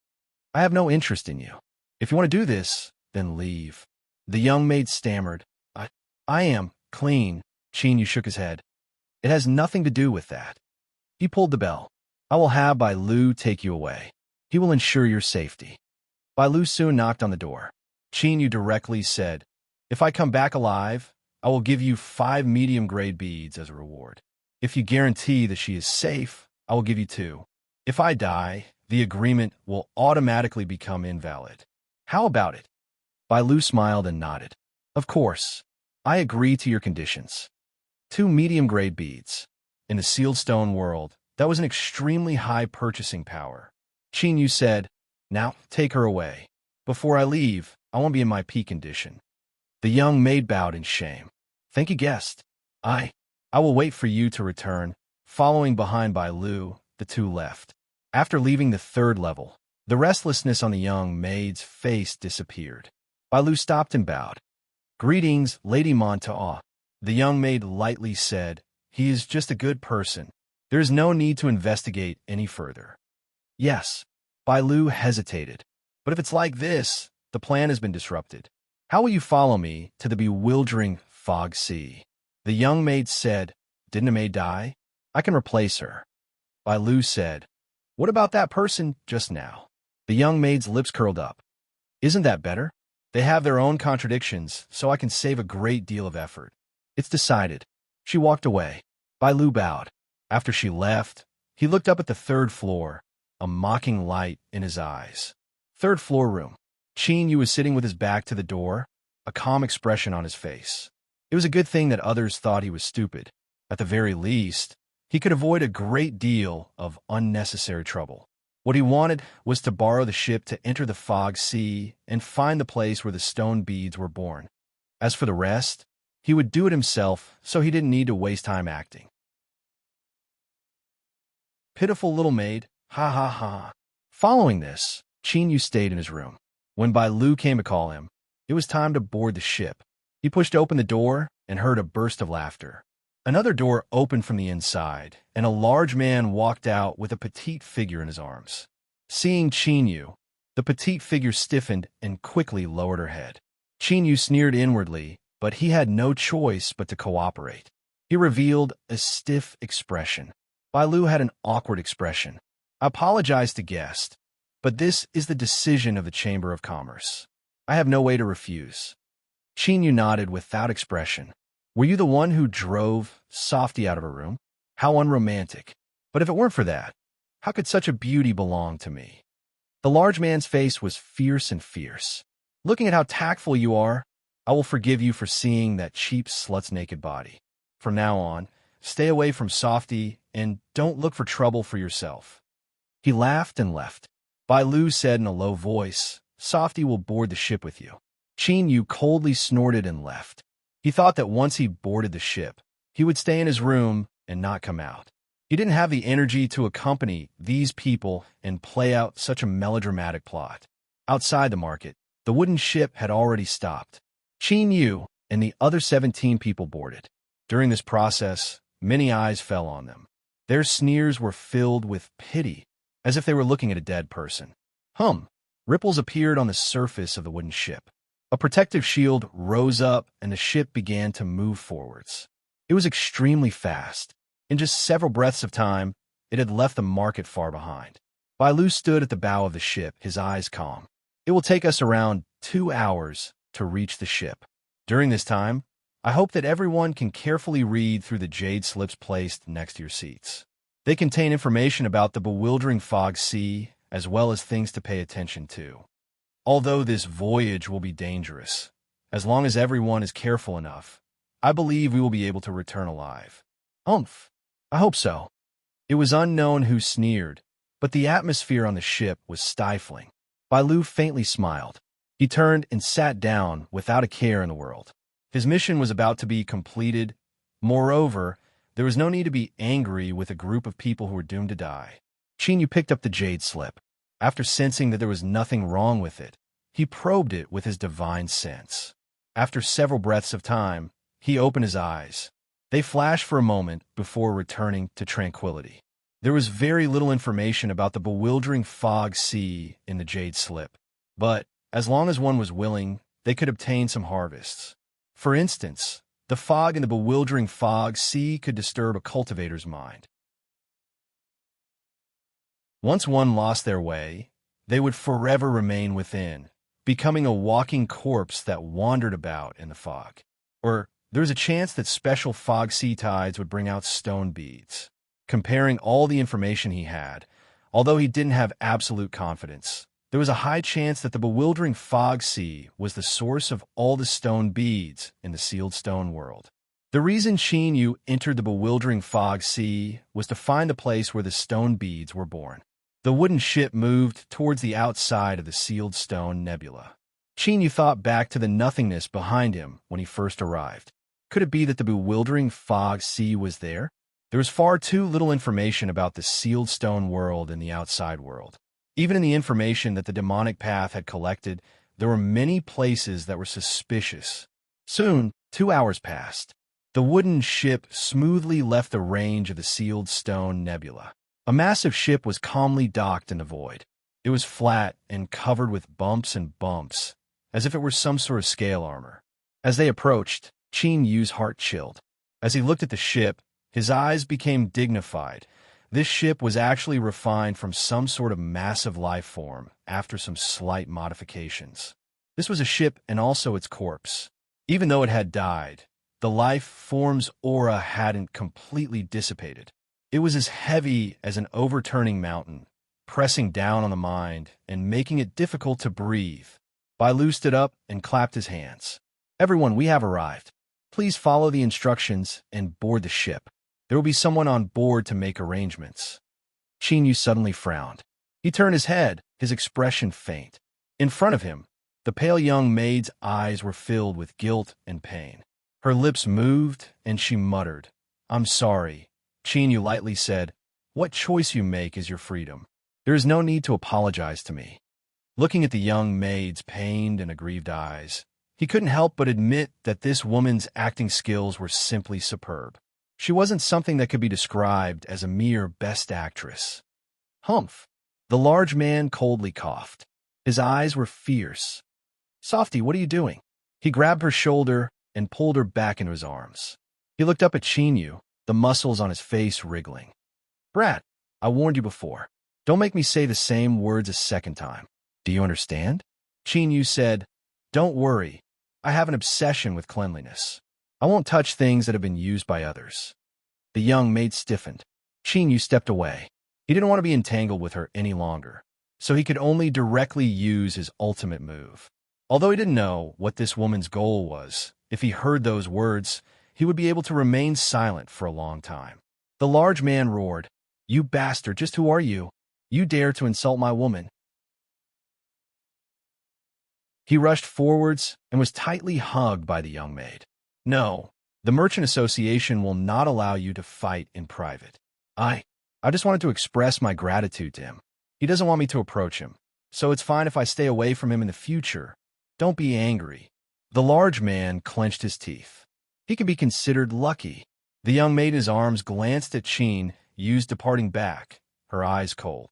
I have no interest in you. If you want to do this, then leave. The young maid stammered. I am clean. Qin Yu shook his head. It has nothing to do with that. He pulled the bell. I will have Bai Lu take you away. He will ensure your safety. Bai Lu soon knocked on the door. Qin Yu directly said, If I come back alive, I will give you 5 medium-grade beads as a reward. If you guarantee that she is safe, I will give you 2. If I die, the agreement will automatically become invalid. How about it? Bai Lu smiled and nodded. Of course. I agree to your conditions. 2 medium-grade beads. In the sealed stone world, that was an extremely high purchasing power. Qin Yu said, Now, take her away. Before I leave, I won't be in my peak condition. The young maid bowed in shame. Thank you, guest. I will wait for you to return. Following behind Bai Lu, the two left. After leaving the 3rd level, the restlessness on the young maid's face disappeared. Bai Lu stopped and bowed. Greetings, Lady Montauk. The young maid lightly said, He is just a good person. There is no need to investigate any further. Yes. Bai Lu hesitated. But if it's like this, the plan has been disrupted. How will you follow me to the bewildering fog sea? The young maid said, Didn't a maid die? I can replace her. Bai Lu said, What about that person just now? The young maid's lips curled up. Isn't that better? They have their own contradictions, so I can save a great deal of effort. It's decided. She walked away. Bai Lu bowed. After she left, he looked up at the 3rd floor, a mocking light in his eyes. 3rd floor room. Qin Yu was sitting with his back to the door, a calm expression on his face. It was a good thing that others thought he was stupid. At the very least, he could avoid a great deal of unnecessary trouble. What he wanted was to borrow the ship to enter the fog sea and find the place where the stone beads were born. As for the rest, he would do it himself, so he didn't need to waste time acting. Pitiful little maid, ha ha ha. Following this, Qin Yu stayed in his room. When Bai Lu came to call him, it was time to board the ship. He pushed open the door and heard a burst of laughter. Another door opened from the inside, and a large man walked out with a petite figure in his arms. Seeing Qin Yu, the petite figure stiffened and quickly lowered her head. Qin Yu sneered inwardly, but he had no choice but to cooperate. He revealed a stiff expression. Bai Lu had an awkward expression. I apologize to guest, but this is the decision of the Chamber of Commerce. I have no way to refuse. Qin Yu nodded without expression. Were you the one who drove Softy out of her room? How unromantic. But if it weren't for that, how could such a beauty belong to me? The large man's face was fierce and fierce. Looking at how tactful you are, I will forgive you for seeing that cheap slut's naked body. From now on, stay away from Softy and don't look for trouble for yourself. He laughed and left. Bai Lu said in a low voice, Softy will board the ship with you. Qin Yu coldly snorted and left. He thought that once he boarded the ship, he would stay in his room and not come out. He didn't have the energy to accompany these people and play out such a melodramatic plot. Outside the market, the wooden ship had already stopped. Qin Yu and the other 17 people boarded. During this process, many eyes fell on them. Their sneers were filled with pity, as if they were looking at a dead person. Ripples appeared on the surface of the wooden ship. A protective shield rose up and the ship began to move forwards. It was extremely fast. In just several breaths of time, it had left the market far behind. Bai Lu stood at the bow of the ship, his eyes calm. It will take us around 2 hours to reach the ship. During this time, I hope that everyone can carefully read through the jade slips placed next to your seats. They contain information about the bewildering fog sea, as well as things to pay attention to. Although this voyage will be dangerous, As long as everyone is careful enough, I believe we will be able to return alive. Umph. I hope so. It was unknown who sneered, but the atmosphere on the ship was stifling. Bailu faintly smiled. He turned and sat down without a care in the world. His mission was about to be completed. Moreover, there was no need to be angry with a group of people who were doomed to die. Qinyu picked up the jade slip. After sensing that there was nothing wrong with it, he probed it with his divine sense. After several breaths of time, he opened his eyes. They flashed for a moment before returning to tranquility. There was very little information about the bewildering fog sea in the jade slip, but as long as one was willing, they could obtain some harvests. For instance, the fog in the bewildering fog sea could disturb a cultivator's mind. Once one lost their way, they would forever remain within, becoming a walking corpse that wandered about in the fog. Or there was a chance that special fog sea tides would bring out stone beads. Comparing all the information he had, although he didn't have absolute confidence, there was a high chance that the bewildering fog sea was the source of all the stone beads in the sealed stone world. The reason Qinyu entered the bewildering fog sea was to find the place where the stone beads were born. The wooden ship moved towards the outside of the sealed stone nebula. Qinyu thought back to the nothingness behind him when he first arrived. Could it be that the bewildering fog sea was there? There was far too little information about the sealed stone world and the outside world. Even in the information that the demonic path had collected, there were many places that were suspicious. Soon, 2 hours passed. The wooden ship smoothly left the range of the sealed stone nebula. A massive ship was calmly docked in the void. It was flat and covered with bumps and bumps, as if it were some sort of scale armor. As they approached, Qinyu's heart chilled. As he looked at the ship, his eyes became dignified. This ship was actually refined from some sort of massive life form after some slight modifications. This was a ship and also its corpse. Even though it had died, the life form's aura hadn't completely dissipated. It was as heavy as an overturning mountain, pressing down on the mind and making it difficult to breathe. Bailu stood up and clapped his hands. Everyone, we have arrived. Please follow the instructions and board the ship. There will be someone on board to make arrangements. Qinyu suddenly frowned. He turned his head, his expression faint. In front of him, the pale young maid's eyes were filled with guilt and pain. Her lips moved, and she muttered, "I'm sorry." Qinyu lightly said, "What choice you make is your freedom. There is no need to apologize to me." Looking at the young maid's pained and aggrieved eyes, he couldn't help but admit that this woman's acting skills were simply superb. She wasn't something that could be described as a mere best actress. Humph! The large man coldly coughed. His eyes were fierce. "Softy, what are you doing?" He grabbed her shoulder and pulled her back into his arms. He looked up at Qinyu, the muscles on his face wriggling. "Brat, I warned you before. Don't make me say the same words a second time. Do you understand?" Qinyu said, "Don't worry. I have an obsession with cleanliness. I won't touch things that have been used by others." The young maid stiffened. Qinyu stepped away. He didn't want to be entangled with her any longer, so he could only directly use his ultimate move. Although he didn't know what this woman's goal was, if he heard those words, he would be able to remain silent for a long time. The large man roared, "You bastard, just who are you? You dare to insult my woman?" He rushed forwards and was tightly hugged by the young maid. "No, the Merchant Association will not allow you to fight in private. I just wanted to express my gratitude to him. He doesn't want me to approach him, so it's fine if I stay away from him in the future. Don't be angry." The large man clenched his teeth. He could be considered lucky. The young maiden's arms glanced at Qinyu's departing back, her eyes cold.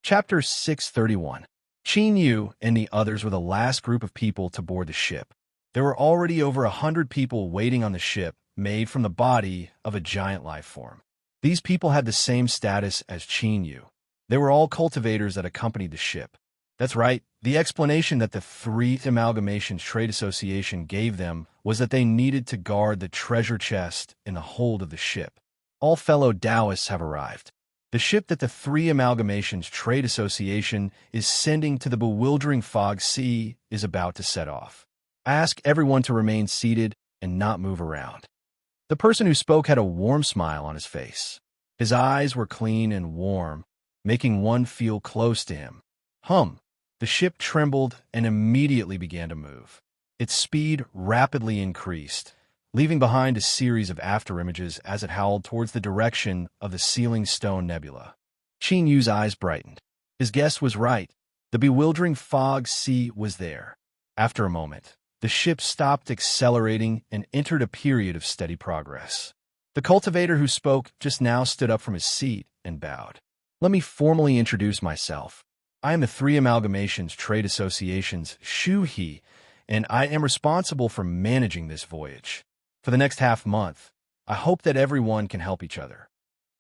Chapter 631. Qinyu and the others were the last group of people to board the ship. There were already over 100 people waiting on the ship, made from the body of a giant life form. These people had the same status as Qinyu. They were all cultivators that accompanied the ship. That's right, the explanation that the Three Amalgamations Trade Association gave them was that they needed to guard the treasure chest in the hold of the ship. All fellow Taoists have arrived. The ship that the Three Amalgamations Trade Association is sending to the bewildering fog sea is about to set off. I ask everyone to remain seated and not move around. The person who spoke had a warm smile on his face. His eyes were clean and warm, making one feel close to him. The ship trembled and immediately began to move. Its speed rapidly increased, leaving behind a series of afterimages as it howled towards the direction of the Sealing Stone Nebula. Qin Yu's eyes brightened. His guess was right. The bewildering fog sea was there. After a moment, the ship stopped accelerating and entered a period of steady progress. The cultivator who spoke just now stood up from his seat and bowed. Let me formally introduce myself. I am the Three Amalgamations Trade Association's Shu He, and I am responsible for managing this voyage. For the next half-month, I hope that everyone can help each other.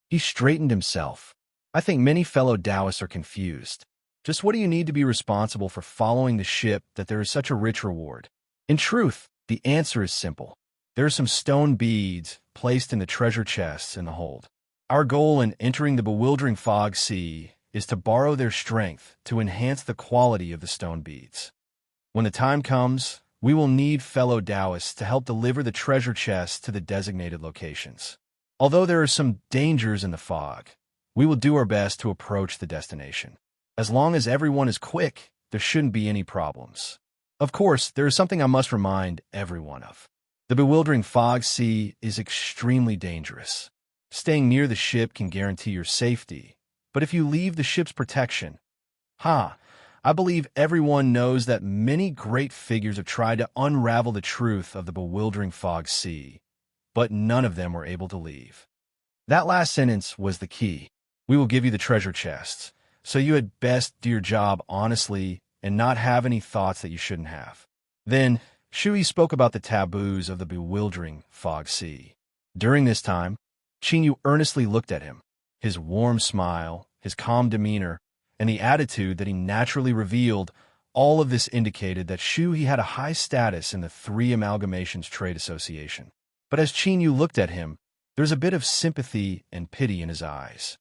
He straightened himself. I think many fellow Taoists are confused. Just what do you need to be responsible for following the ship that there is such a rich reward? In truth, the answer is simple. There are some stone beads placed in the treasure chests in the hold. Our goal in entering the bewildering fog sea is to borrow their strength to enhance the quality of the stone beads. When the time comes, we will need fellow Taoists to help deliver the treasure chests to the designated locations. Although there are some dangers in the fog, we will do our best to approach the destination. As long as everyone is quick, there shouldn't be any problems. Of course, there is something I must remind everyone of. The bewildering fog sea is extremely dangerous. Staying near the ship can guarantee your safety, but if you leave the ship's protection, I believe everyone knows that many great figures have tried to unravel the truth of the bewildering fog sea, but none of them were able to leave. That last sentence was the key. We will give you the treasure chests, so you had best do your job honestly and not have any thoughts that you shouldn't have. Then, Shui spoke about the taboos of the bewildering fog sea. During this time, Qin earnestly looked at him. His warm smile, his calm demeanor, and the attitude that he naturally revealed, all of this indicated that Shui had a high status in the Three Amalgamations Trade Association. But as Qin looked at him, there's a bit of sympathy and pity in his eyes.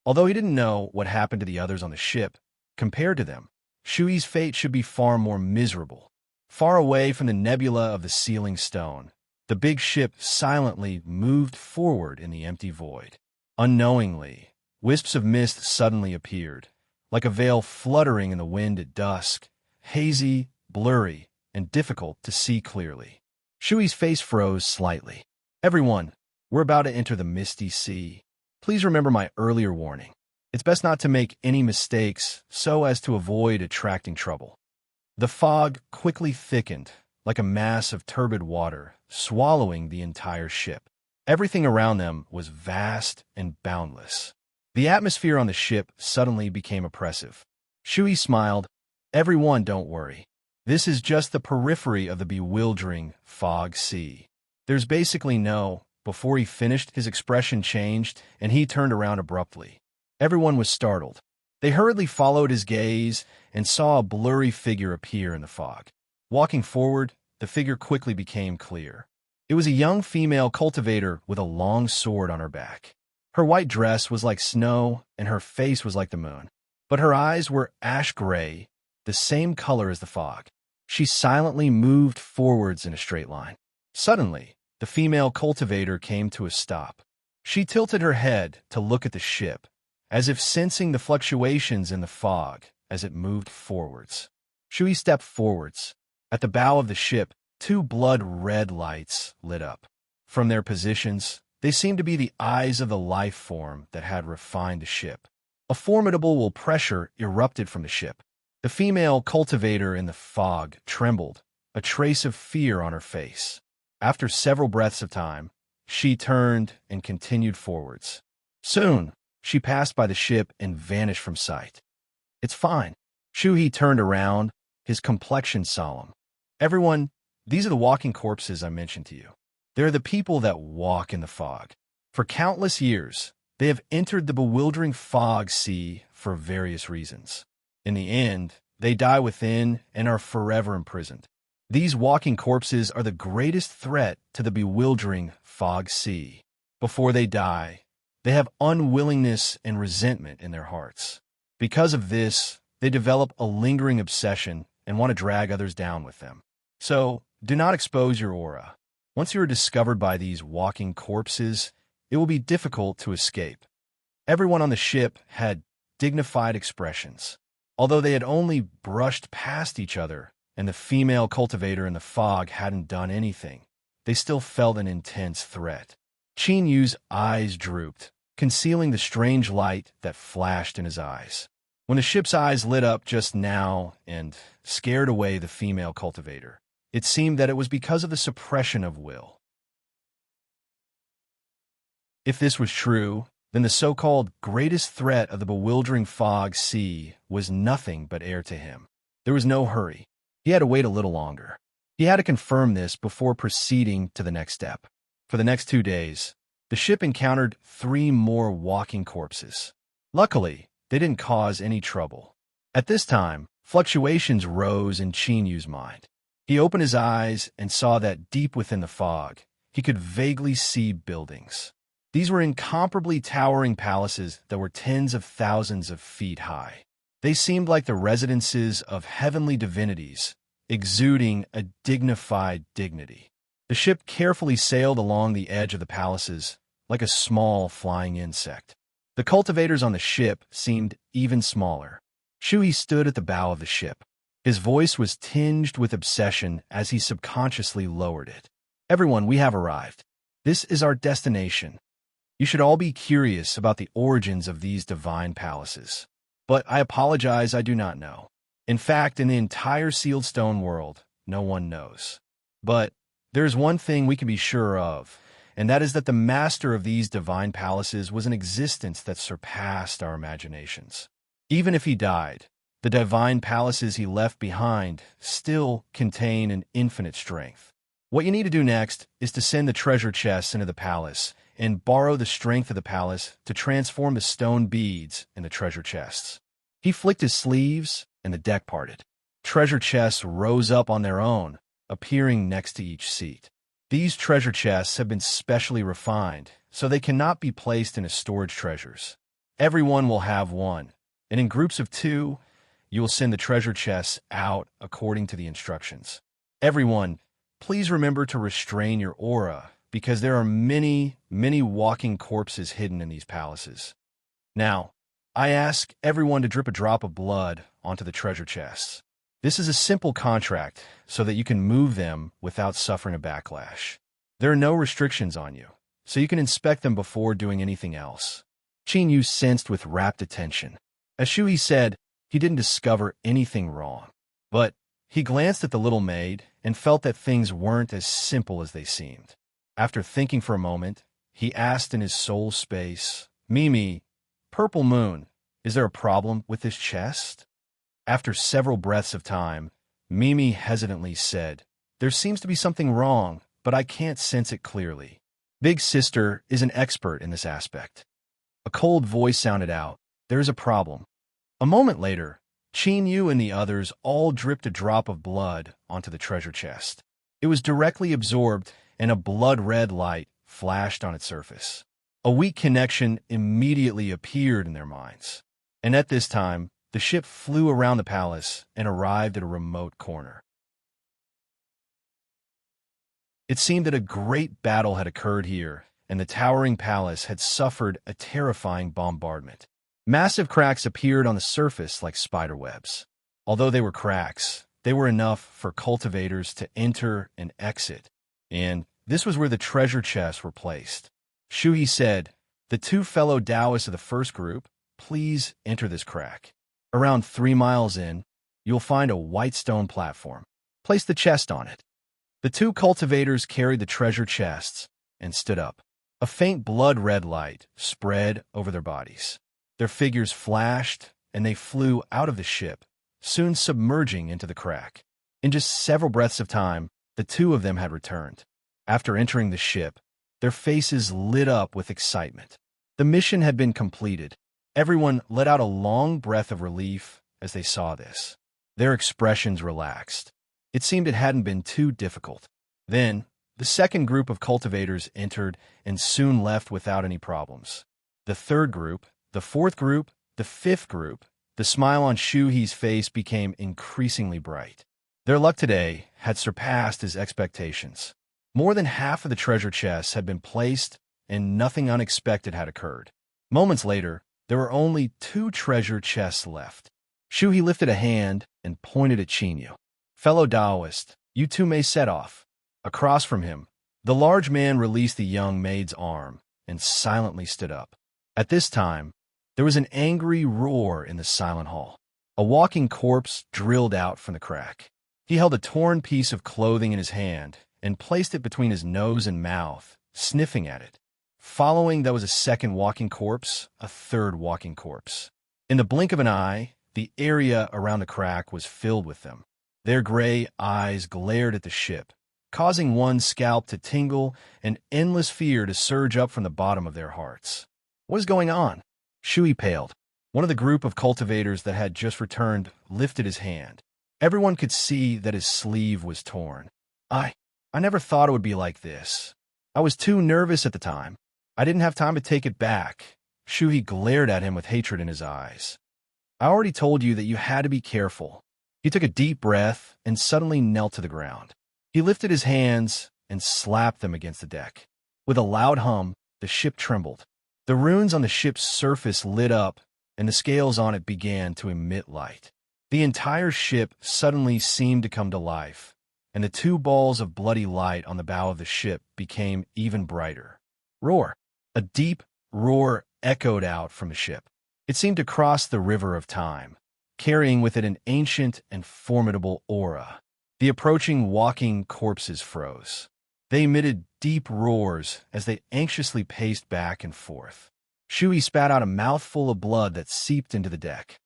Although he didn't know what happened to the others on the ship, compared to them, Shui's fate should be far more miserable. Far away from the nebula of the Sealing Stone, the big ship silently moved forward in the empty void. Unknowingly, wisps of mist suddenly appeared, like a veil fluttering in the wind at dusk, hazy, blurry, and difficult to see clearly. Shui's face froze slightly. Everyone, we're about to enter the misty sea. Please remember my earlier warning. It's best not to make any mistakes so as to avoid attracting trouble. The fog quickly thickened, like a mass of turbid water, swallowing the entire ship. Everything around them was vast and boundless. The atmosphere on the ship suddenly became oppressive. Shui smiled. Everyone, don't worry. This is just the periphery of the bewildering fog sea. There's basically no... Before he finished, his expression changed, and he turned around abruptly. Everyone was startled. They hurriedly followed his gaze and saw a blurry figure appear in the fog. Walking forward, the figure quickly became clear. It was a young female cultivator with a long sword on her back. Her white dress was like snow, and her face was like the moon. But her eyes were ash gray, the same color as the fog. She silently moved forwards in a straight line. Suddenly, the female cultivator came to a stop. She tilted her head to look at the ship, as if sensing the fluctuations in the fog as it moved forwards. Shui stepped forwards. At the bow of the ship, two blood-red lights lit up. From their positions, they seemed to be the eyes of the life form that had refined the ship. A formidable pressure erupted from the ship. The female cultivator in the fog trembled, a trace of fear on her face. After several breaths of time, she turned and continued forwards. Soon, she passed by the ship and vanished from sight. It's fine. Shuhi turned around, his complexion solemn. Everyone, these are the walking corpses I mentioned to you. They're the people that walk in the fog. For countless years, they have entered the bewildering fog sea for various reasons. In the end, they die within and are forever imprisoned. These walking corpses are the greatest threat to the bewildering fog sea. before they die, they have unwillingness and resentment in their hearts. Because of this, they develop a lingering obsession and want to drag others down with them. So, do not expose your aura. Once you are discovered by these walking corpses, it will be difficult to escape. Everyone on the ship had dignified expressions. Although they had only brushed past each other, and the female cultivator in the fog hadn't done anything, they still felt an intense threat. Qin Yu's eyes drooped, concealing the strange light that flashed in his eyes. When the ship's eyes lit up just now and scared away the female cultivator, it seemed that it was because of the suppression of will. If this was true, then the so-called greatest threat of the bewildering fog sea was nothing but air to him. There was no hurry. He had to wait a little longer. He had to confirm this before proceeding to the next step. For the next 2 days, the ship encountered 3 more walking corpses. Luckily, they didn't cause any trouble. At this time, fluctuations rose in Qin Yu's mind. He opened his eyes and saw that deep within the fog, he could vaguely see buildings. These were incomparably towering palaces that were tens of thousands of feet high. They seemed like the residences of heavenly divinities, exuding a dignified dignity. The ship carefully sailed along the edge of the palaces, like a small flying insect. The cultivators on the ship seemed even smaller. Shui stood at the bow of the ship. His voice was tinged with obsession as he subconsciously lowered it. "Everyone, we have arrived. This is our destination. You should all be curious about the origins of these divine palaces. But I apologize, I do not know. In fact, in the entire sealed stone world, no one knows. But there's one thing we can be sure of, and that is that the master of these divine palaces was an existence that surpassed our imaginations. Even if he died, the divine palaces he left behind still contain an infinite strength. What you need to do next is to send the treasure chests into the palace and borrow the strength of the palace to transform the stone beads in the treasure chests." He flicked his sleeves, and the deck parted. Treasure chests rose up on their own, appearing next to each seat. These treasure chests have been specially refined, so they cannot be placed in as storage treasures. Everyone will have one, and in groups of 2, you will send the treasure chests out according to the instructions. Everyone, please remember to restrain your aura, because there are many, many walking corpses hidden in these palaces. Now, I ask everyone to drip a drop of blood onto the treasure chests. This is a simple contract so that you can move them without suffering a backlash. There are no restrictions on you, so you can inspect them before doing anything else. Qin Yu sensed with rapt attention. As Shui said, he didn't discover anything wrong. But he glanced at the little maid and felt that things weren't as simple as they seemed. After thinking for a moment, he asked in his soul space, "Mimi, Purple Moon, is there a problem with this chest?" After several breaths of time, Mimi hesitantly said, "There seems to be something wrong, but I can't sense it clearly. Big Sister is an expert in this aspect." A cold voice sounded out, "There is a problem." A moment later, Qin Yu and the others all dripped a drop of blood onto the treasure chest. It was directly absorbed, and a blood-red light flashed on its surface. A weak connection immediately appeared in their minds. And at this time, the ship flew around the palace and arrived at a remote corner. It seemed that a great battle had occurred here, and the towering palace had suffered a terrifying bombardment. Massive cracks appeared on the surface like spiderwebs. Although they were cracks, they were enough for cultivators to enter and exit, and this was where the treasure chests were placed. Shui said, "The 2 fellow Taoists of the first group, please enter this crack. Around 3 miles in, you'll find a white stone platform. Place the chest on it." The 2 cultivators carried the treasure chests and stood up. A faint blood-red light spread over their bodies. Their figures flashed, and they flew out of the ship, soon submerging into the crack. In just several breaths of time, the 2 of them had returned. After entering the ship, their faces lit up with excitement. The mission had been completed. Everyone let out a long breath of relief as they saw this. Their expressions relaxed. It seemed it hadn't been too difficult. Then, The second group of cultivators entered and soon left without any problems. The third group, the fourth group, the fifth group, the smile on Shuhi's face became increasingly bright. Their luck today had surpassed his expectations. More than half of the treasure chests had been placed, and nothing unexpected had occurred. Moments later, there were only 2 treasure chests left. Shuhi lifted a hand and pointed at Chinyu. "Fellow Taoist, you two may set off." Across from him, the large man released the young maid's arm and silently stood up. At this time, there was an angry roar in the silent hall. A walking corpse drilled out from the crack. He held a torn piece of clothing in his hand and placed it between his nose and mouth, sniffing at it. Following that was a second walking corpse, a third walking corpse. In the blink of an eye, the area around the crack was filled with them. Their gray eyes glared at the ship, causing one's scalp to tingle and endless fear to surge up from the bottom of their hearts. What is going on? Shui paled. One of the group of cultivators that had just returned lifted his hand. Everyone could see that his sleeve was torn. I never thought it would be like this. I was too nervous at the time. I didn't have time to take it back. Shuhi glared at him with hatred in his eyes. I already told you that you had to be careful. He took a deep breath and suddenly knelt to the ground. He lifted his hands and slapped them against the deck. With a loud hum, the ship trembled. The runes on the ship's surface lit up, and the scales on it began to emit light. The entire ship suddenly seemed to come to life, and the 2 balls of bloody light on the bow of the ship became even brighter. Roar! A deep roar echoed out from the ship. It seemed to cross the river of time, carrying with it an ancient and formidable aura. The approaching walking corpses froze. They emitted deep roars as they anxiously paced back and forth. Shui spat out a mouthful of blood that seeped into the deck.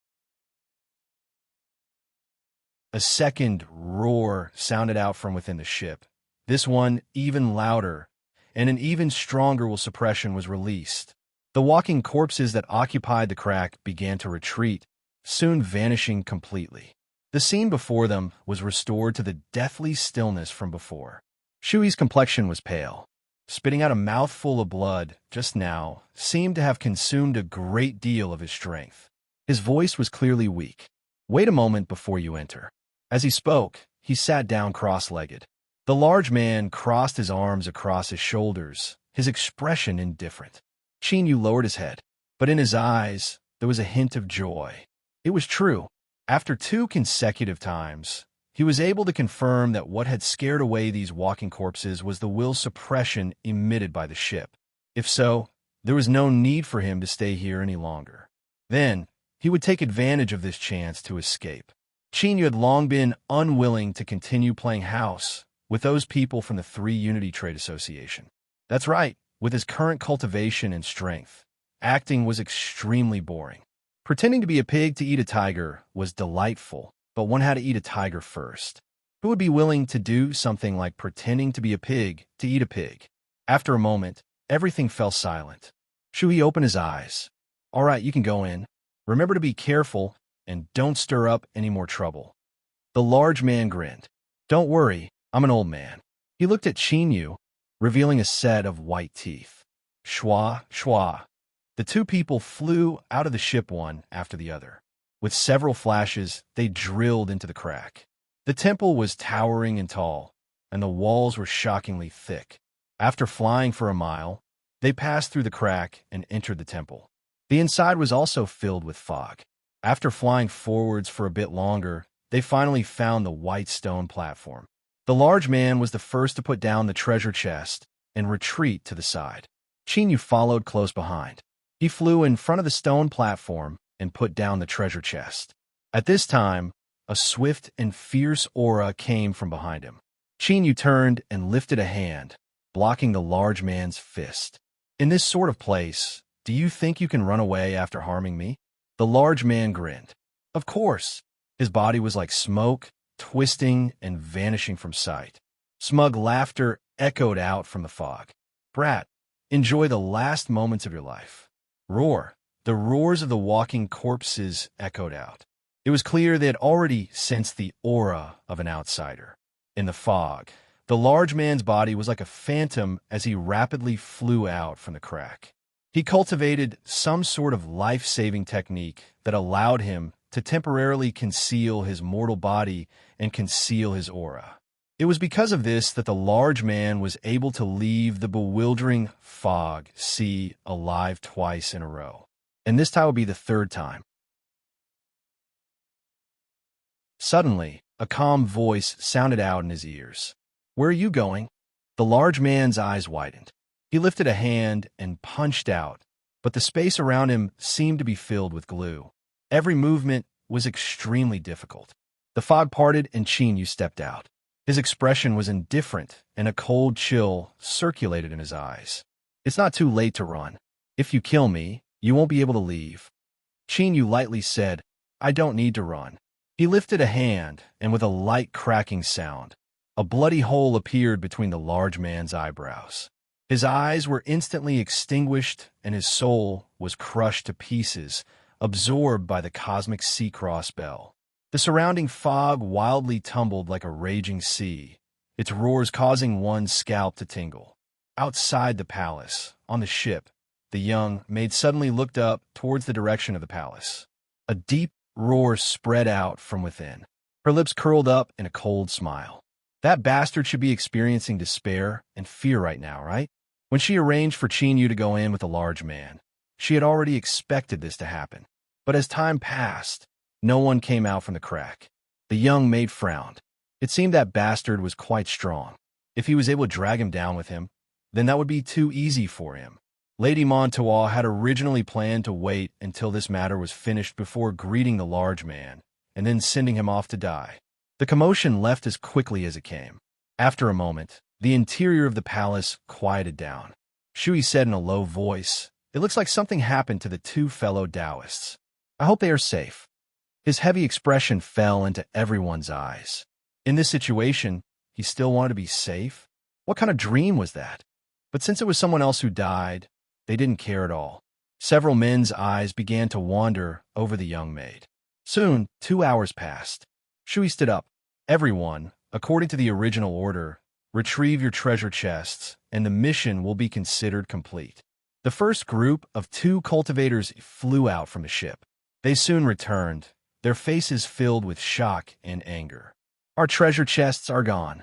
A second roar sounded out from within the ship, this one even louder, and an even stronger will suppression was released. The walking corpses that occupied the crack began to retreat, soon vanishing completely. The scene before them was restored to the deathly stillness from before. Shui's complexion was pale. Spitting out a mouthful of blood just now seemed to have consumed a great deal of his strength. His voice was clearly weak. "Wait a moment before you enter." As he spoke, he sat down cross-legged. The large man crossed his arms across his shoulders, his expression indifferent. Chinyu lowered his head, but in his eyes there was a hint of joy. It was true. After 2 consecutive times, he was able to confirm that what had scared away these walking corpses was the will suppression emitted by the ship. If so, there was no need for him to stay here any longer. Then, he would take advantage of this chance to escape. Chinyu had long been unwilling to continue playing house with those people from the 3 Unity Trade Association. That's right, with his current cultivation and strength, acting was extremely boring. Pretending to be a pig to eat a tiger was delightful, but one had to eat a tiger first. Who would be willing to do something like pretending to be a pig to eat a pig? After a moment, everything fell silent. Shuhi opened his eyes. "All right, you can go in. Remember to be careful and don't stir up any more trouble." The large man grinned. "Don't worry, I'm an old man." He looked at Chinyu, revealing a set of white teeth. Schwa, schwa. The 2 people flew out of the ship one after the other. With several flashes, they drilled into the crack. The temple was towering and tall, and the walls were shockingly thick. After flying for a mile, they passed through the crack and entered the temple. The inside was also filled with fog. After flying forwards for a bit longer, they finally found the white stone platform. The large man was the first to put down the treasure chest and retreat to the side. Chinyu followed close behind. He flew in front of the stone platform and put down the treasure chest. At this time, a swift and fierce aura came from behind him. Chinyu turned and lifted a hand, blocking the large man's fist. "In this sort of place, do you think you can run away after harming me?" The large man grinned. Of course. His body was like smoke, twisting and vanishing from sight. Smug laughter echoed out from the fog. "Brat, enjoy the last moments of your life." Roar. The roars of the walking corpses echoed out. It was clear they had already sensed the aura of an outsider. In the fog, The large man's body was like a phantom as he rapidly flew out from the crack. He cultivated some sort of life-saving technique that allowed him to temporarily conceal his mortal body and conceal his aura. It was because of this that the large man was able to leave the bewildering fog sea alive twice in a row. And this time would be the third time. Suddenly, a calm voice sounded out in his ears. "Where are you going?" The large man's eyes widened. He lifted a hand and punched out, but the space around him seemed to be filled with glue. Every movement was extremely difficult. The fog parted and Chinyu stepped out. His expression was indifferent, and a cold chill circulated in his eyes. "It's not too late to run. If you kill me, you won't be able to leave." Chinyu lightly said, "I don't need to run." He lifted a hand, and with a light cracking sound, a bloody hole appeared between the large man's eyebrows. His eyes were instantly extinguished, and his soul was crushed to pieces, absorbed by the cosmic sea-cross bell. The surrounding fog wildly tumbled like a raging sea, its roars causing one's scalp to tingle. Outside the palace, on the ship, the young maid suddenly looked up towards the direction of the palace. A deep roar spread out from within. Her lips curled up in a cold smile. That bastard should be experiencing despair and fear right now, right? When she arranged for Chinyu to go in with the large man, she had already expected this to happen. But as time passed, no one came out from the crack. The young maid frowned. It seemed that bastard was quite strong. If he was able to drag him down with him, then that would be too easy for him. Lady Montois had originally planned to wait until this matter was finished before greeting the large man, and then sending him off to die. The commotion left as quickly as it came. After a moment, the interior of the palace quieted down. Shui said in a low voice, "It looks like something happened to the two fellow Taoists. I hope they are safe." His heavy expression fell into everyone's eyes. In this situation, he still wanted to be safe? What kind of dream was that? But since it was someone else who died, they didn't care at all. Several men's eyes began to wander over the young maid. Soon, 2 hours passed. Shui stood up. "Everyone, according to the original order, retrieve your treasure chests, and the mission will be considered complete." The first group of 2 cultivators flew out from the ship. They soon returned, their faces filled with shock and anger. "Our treasure chests are gone."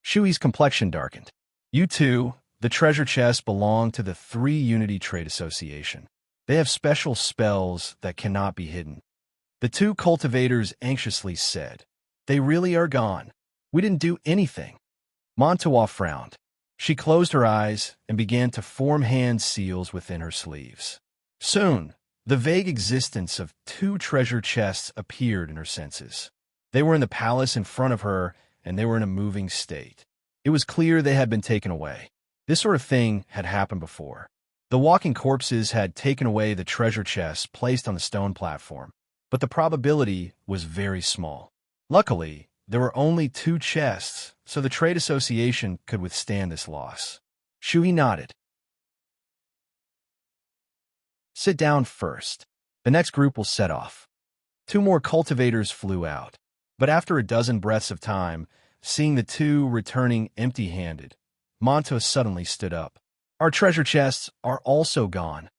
Shui's complexion darkened. "You two, the treasure chests belong to the 3 Unity Trade Association. They have special spells that cannot be hidden." The 2 cultivators anxiously said, "They really are gone. We didn't do anything." Montois frowned. She closed her eyes and began to form hand seals within her sleeves. Soon, the vague existence of 2 treasure chests appeared in her senses. They were in the palace in front of her, and they were in a moving state. It was clear they had been taken away. This sort of thing had happened before. The walking corpses had taken away the treasure chests placed on the stone platform, but the probability was very small. Luckily, there were only 2 chests, so the Trade Association could withstand this loss. Shui nodded. "Sit down first. The next group will set off." 2 more cultivators flew out. But after a dozen breaths of time, seeing the 2 returning empty-handed, Monto suddenly stood up. "Our treasure chests are also gone."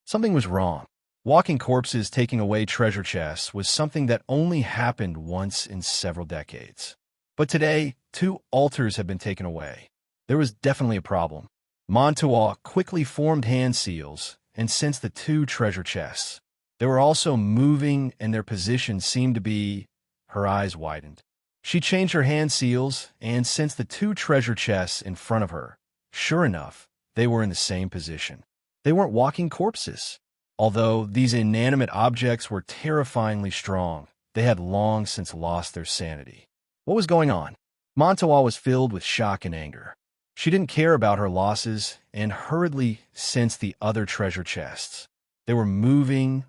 Something was wrong. Walking corpses taking away treasure chests was something that only happened once in several decades. But today, 2 altars had been taken away. There was definitely a problem. Montois quickly formed hand seals and sensed the 2 treasure chests. They were also moving, and their position seemed to be... Her eyes widened. She changed her hand seals and sensed the 2 treasure chests in front of her. Sure enough, they were in the same position. They weren't walking corpses. Although these inanimate objects were terrifyingly strong, they had long since lost their sanity. What was going on? Montois was filled with shock and anger. She didn't care about her losses and hurriedly sensed the other treasure chests. They were moving,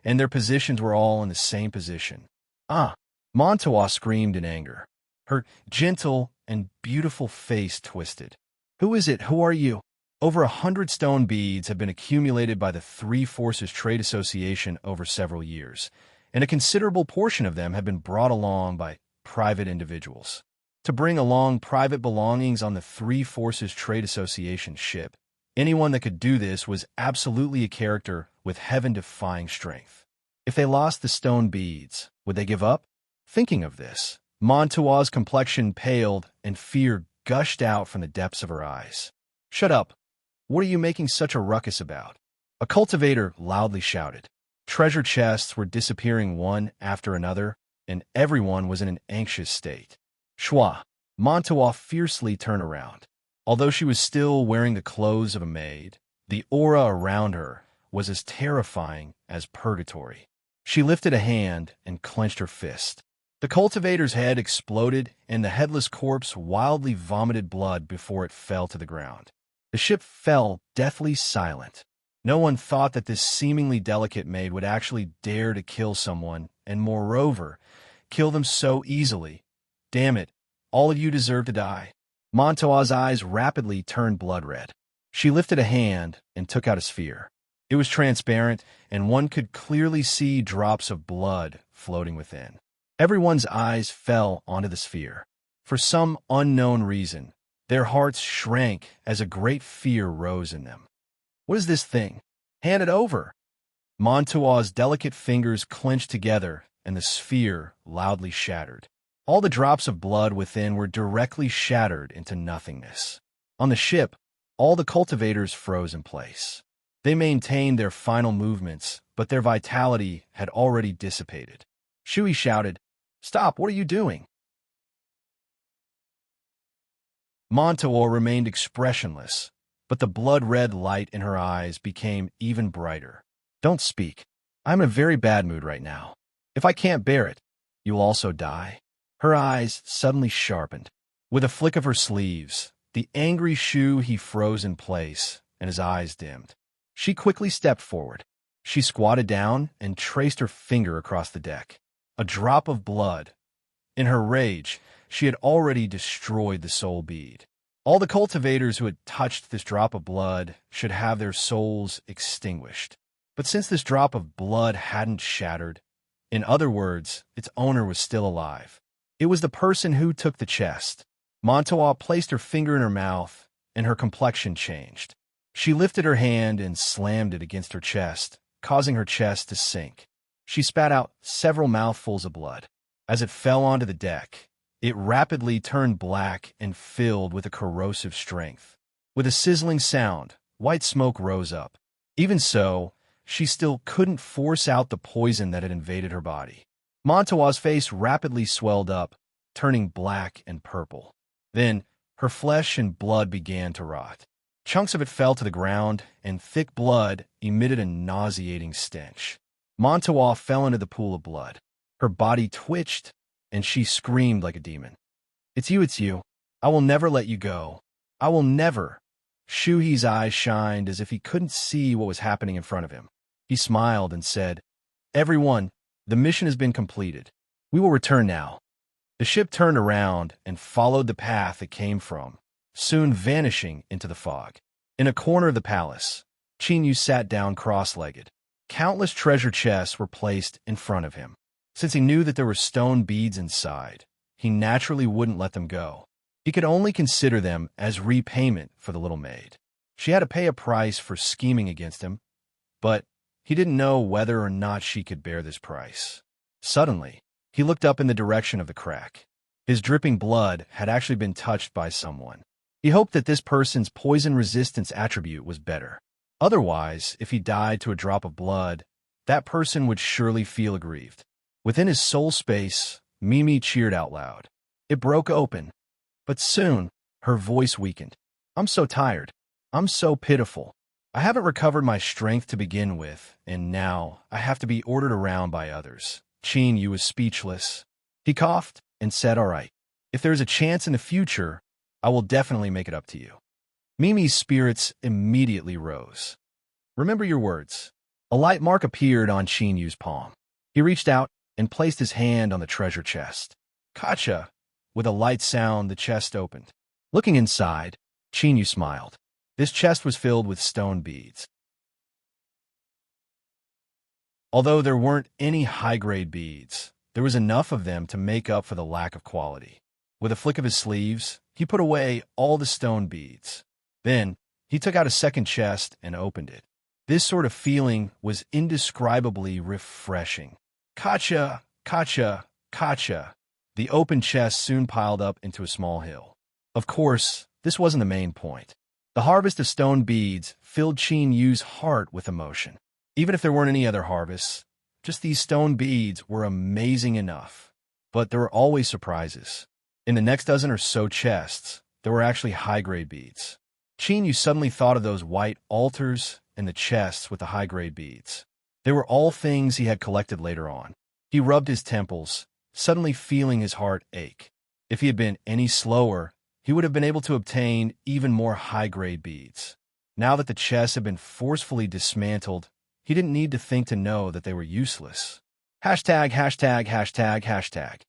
and their positions were all in the same position. "Ah!" Montois screamed in anger. Her gentle and beautiful face twisted. "Who is it? Who are you?" Over 100 stone beads have been accumulated by the 3 Forces Trade Association over several years, and a considerable portion of them have been brought along by private individuals. to bring along private belongings on the Three Forces Trade Association ship. Anyone that could do this was absolutely a character with heaven-defying strength. If they lost the stone beads, would they give up? Thinking of this, Montua's complexion paled and fear gushed out from the depths of her eyes. "Shut up! What are you making such a ruckus about?" A cultivator loudly shouted. Treasure chests were disappearing one after another, and everyone was in an anxious state. Schwa! Montua fiercely turned around. Although she was still wearing the clothes of a maid, the aura around her was as terrifying as purgatory. She lifted a hand and clenched her fist. The cultivator's head exploded, and the headless corpse wildly vomited blood before it fell to the ground. The ship fell deathly silent. No one thought that this seemingly delicate maid would actually dare to kill someone, and moreover, kill them so easily. "Damn it, all of you deserve to die." Montua's eyes rapidly turned blood red. She lifted a hand and took out a sphere. It was transparent, and one could clearly see drops of blood floating within. Everyone's eyes fell onto the sphere. For some unknown reason, their hearts shrank as a great fear rose in them. "What is this thing? Hand it over!" Montua's delicate fingers clenched together, and the sphere loudly shattered. All the drops of blood within were directly shattered into nothingness. On the ship, all the cultivators froze in place. They maintained their final movements, but their vitality had already dissipated. Shui shouted, "Stop, what are you doing?" Montua remained expressionless, but the blood-red light in her eyes became even brighter. "Don't speak. I'm in a very bad mood right now. If I can't bear it, you'll also die." Her eyes suddenly sharpened. With a flick of her sleeves, the angry Shu he froze in place, and his eyes dimmed. She quickly stepped forward. She squatted down and traced her finger across the deck. A drop of blood. In her rage, she had already destroyed the soul bead. All the cultivators who had touched this drop of blood should have their souls extinguished. But since this drop of blood hadn't shattered, in other words, its owner was still alive. It was the person who took the chest. Montua placed her finger in her mouth, and her complexion changed. She lifted her hand and slammed it against her chest, causing her chest to sink. She spat out several mouthfuls of blood. As it fell onto the deck, it rapidly turned black and filled with a corrosive strength. With a sizzling sound, white smoke rose up. Even so, she still couldn't force out the poison that had invaded her body. Montua's face rapidly swelled up, turning black and purple. Then, her flesh and blood began to rot. Chunks of it fell to the ground, and thick blood emitted a nauseating stench. Montua fell into the pool of blood. Her body twitched, and she screamed like a demon. It's you. I will never let you go. I will never." Shui's eyes shined as if he couldn't see what was happening in front of him. He smiled and said, "Everyone, the mission has been completed. We will return now." The ship turned around and followed the path it came from, soon vanishing into the fog. In a corner of the palace, Chinyu sat down cross-legged. Countless treasure chests were placed in front of him. Since he knew that there were stone beads inside, he naturally wouldn't let them go. He could only consider them as repayment for the little maid. She had to pay a price for scheming against him, but he didn't know whether or not she could bear this price. Suddenly, he looked up in the direction of the crack. His dripping blood had actually been touched by someone. He hoped that this person's poison resistance attribute was better. Otherwise, if he died to a drop of blood, that person would surely feel aggrieved. Within his soul space, Mimi cheered out loud. It broke open, but soon her voice weakened. "I'm so tired. I'm so pitiful. I haven't recovered my strength to begin with, and now I have to be ordered around by others." Chinyu was speechless. He coughed and said, "All right. If there's a chance in the future, I will definitely make it up to you." Mimi's spirits immediately rose. "Remember your words." A light mark appeared on Chinyu's palm. He reached out and placed his hand on the treasure chest. "Kacha!" With a light sound, the chest opened. Looking inside, Chinyu smiled. This chest was filled with stone beads. Although there weren't any high-grade beads, there was enough of them to make up for the lack of quality. With a flick of his sleeves, he put away all the stone beads. Then, he took out a second chest and opened it. This sort of feeling was indescribably refreshing. Kacha, kacha, kacha. The open chest soon piled up into a small hill. Of course, this wasn't the main point. The harvest of stone beads filled Qin Yu's heart with emotion. Even if there weren't any other harvests, just these stone beads were amazing enough. But there were always surprises. In the next dozen or so chests, there were actually high-grade beads. Qin Yu suddenly thought of those white altars and the chests with the high-grade beads. They were all things he had collected later on. He rubbed his temples, suddenly feeling his heart ache. If he had been any slower, he would have been able to obtain even more high-grade beads. Now that the chests had been forcefully dismantled, he didn't need to think to know that they were useless. Hashtag, hashtag, hashtag, hashtag.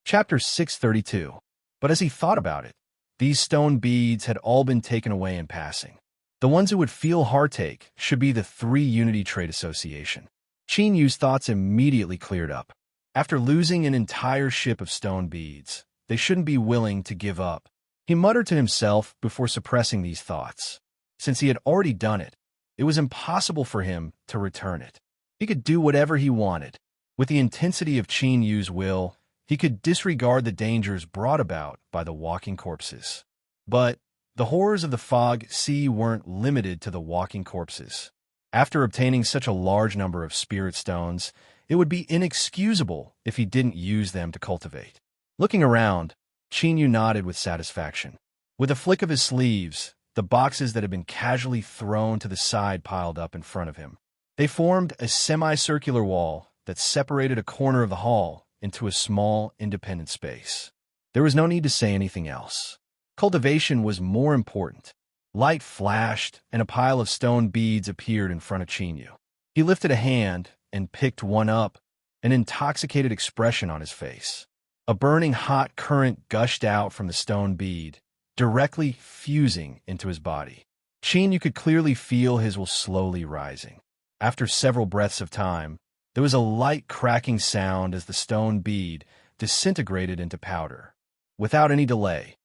Chapter 632. But as he thought about it, these stone beads had all been taken away in passing. The ones who would feel heartache should be the 3 Unity Trade Association. Qin Yu's thoughts immediately cleared up. After losing an entire ship of stone beads, they shouldn't be willing to give up. He muttered to himself before suppressing these thoughts. Since he had already done it, it was impossible for him to return it. He could do whatever he wanted. With the intensity of Qin Yu's will, he could disregard the dangers brought about by the walking corpses. But the horrors of the fog sea weren't limited to the walking corpses. After obtaining such a large number of spirit stones, it would be inexcusable if he didn't use them to cultivate. Looking around, Qin Yu nodded with satisfaction. With a flick of his sleeves, the boxes that had been casually thrown to the side piled up in front of him. They formed a semicircular wall that separated a corner of the hall into a small, independent space. There was no need to say anything else. Cultivation was more important. Light flashed, and a pile of stone beads appeared in front of Qin Yu. He lifted a hand and picked one up, an intoxicated expression on his face. A burning hot current gushed out from the stone bead, directly fusing into his body. Qin Yu could clearly feel his will slowly rising. After several breaths of time, there was a light cracking sound as the stone bead disintegrated into powder. Without any delay,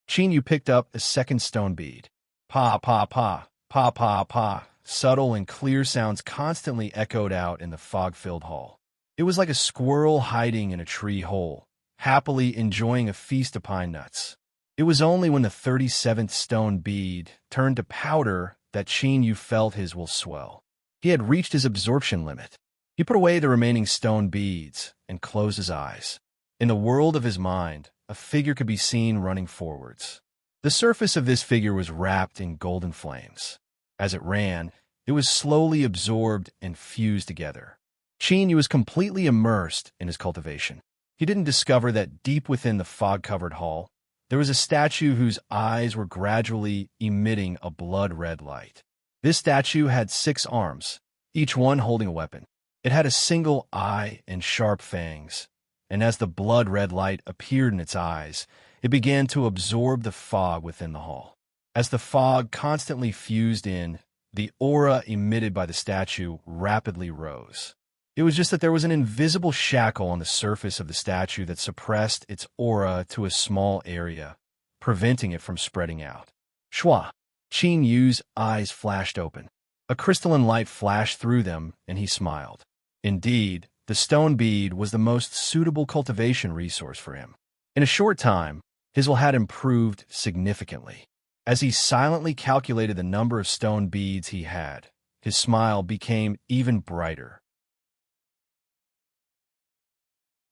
Qin Yu picked up a second stone bead. Pa, pa, pa, pa, pa, pa. Subtle and clear sounds constantly echoed out in the fog-filled hall. It was like a squirrel hiding in a tree hole, happily enjoying a feast of pine nuts. It was only when the 37th stone bead turned to powder that Qin Yu felt his will swell. He had reached his absorption limit. He put away the remaining stone beads and closed his eyes. In the world of his mind, a figure could be seen running forwards. The surface of this figure was wrapped in golden flames. As it ran, it was slowly absorbed and fused together. Qin Yu was completely immersed in his cultivation. He didn't discover that deep within the fog-covered hall, there was a statue whose eyes were gradually emitting a blood-red light. This statue had 6 arms, each one holding a weapon. It had a single eye and sharp fangs, and as the blood-red light appeared in its eyes, it began to absorb the fog within the hall. As the fog constantly fused in, the aura emitted by the statue rapidly rose. It was just that there was an invisible shackle on the surface of the statue that suppressed its aura to a small area, preventing it from spreading out. Shwa! Qin Yu's eyes flashed open. A crystalline light flashed through them, and he smiled. Indeed, the stone bead was the most suitable cultivation resource for him. In a short time, his will had improved significantly. As he silently calculated the number of stone beads he had, his smile became even brighter.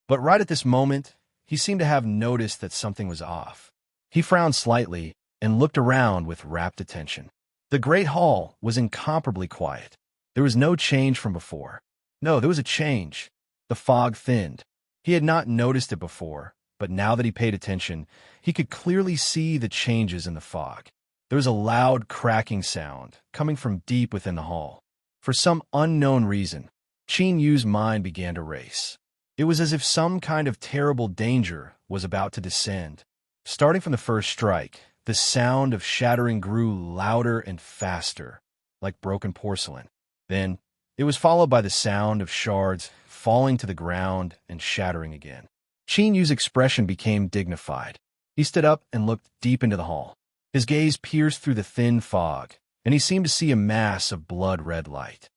But right at this moment, he seemed to have noticed that something was off. He frowned slightly and looked around with rapt attention. The great hall was incomparably quiet. There was no change from before. No, there was a change. The fog thinned. He had not noticed it before, but now that he paid attention, he could clearly see the changes in the fog. There was a loud cracking sound coming from deep within the hall. For some unknown reason, Qin Yu's mind began to race. It was as if some kind of terrible danger was about to descend. Starting from the first strike, the sound of shattering grew louder and faster, like broken porcelain. Then, It was followed by the sound of shards falling to the ground and shattering again. Qin Yu's expression became dignified. He stood up and looked deep into the hall. His gaze pierced through the thin fog, and he seemed to see a mass of blood-red light.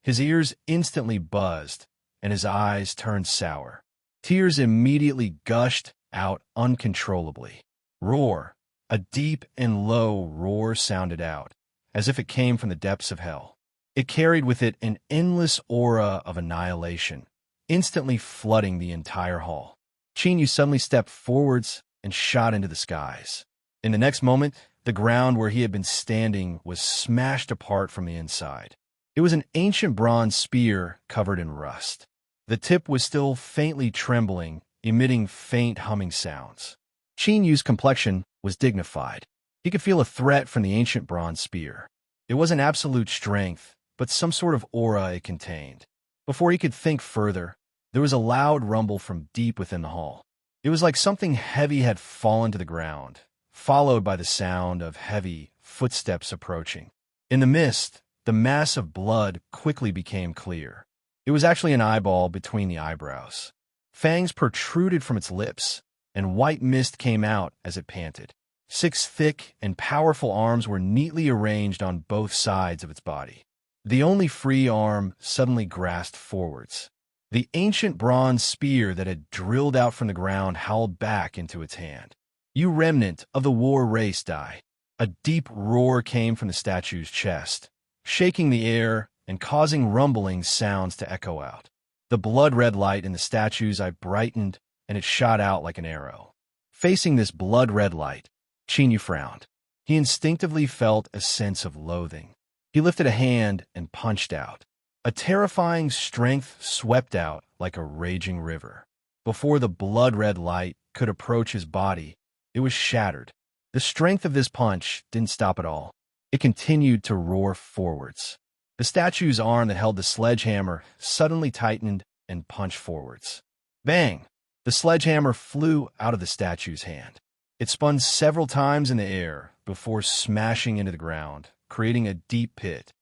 His ears instantly buzzed, and his eyes turned sour. Tears immediately gushed out uncontrollably. Roar! A deep and low roar sounded out, as if it came from the depths of hell. It carried with it an endless aura of annihilation, instantly flooding the entire hall. Qin Yu suddenly stepped forwards and shot into the skies. In the next moment, the ground where he had been standing was smashed apart from the inside. It was an ancient bronze spear covered in rust. The tip was still faintly trembling, emitting faint humming sounds. Qin Yu's complexion was dignified. He could feel a threat from the ancient bronze spear. It wasn't absolute strength, but some sort of aura it contained. Before he could think further, there was a loud rumble from deep within the hall. It was like something heavy had fallen to the ground, followed by the sound of heavy footsteps approaching. In the mist, the mass of blood quickly became clear. It was actually an eyeball between the eyebrows. Fangs protruded from its lips, and white mist came out as it panted. 6 thick and powerful arms were neatly arranged on both sides of its body. The only free arm suddenly grasped forwards. The ancient bronze spear that had drilled out from the ground howled back into its hand. "You remnant of the war race die." A deep roar came from the statue's chest, shaking the air and causing rumbling sounds to echo out. The blood-red light in the statue's eye brightened, and it shot out like an arrow. Facing this blood-red light, Qin Yu frowned. He instinctively felt a sense of loathing. He lifted a hand and punched out. A terrifying strength swept out like a raging river. Before the blood-red light could approach his body, it was shattered. The strength of this punch didn't stop at all. It continued to roar forwards. The statue's arm that held the sledgehammer suddenly tightened and punched forwards. Bang! The sledgehammer flew out of the statue's hand. It spun several times in the air before smashing into the ground, creating a deep pit.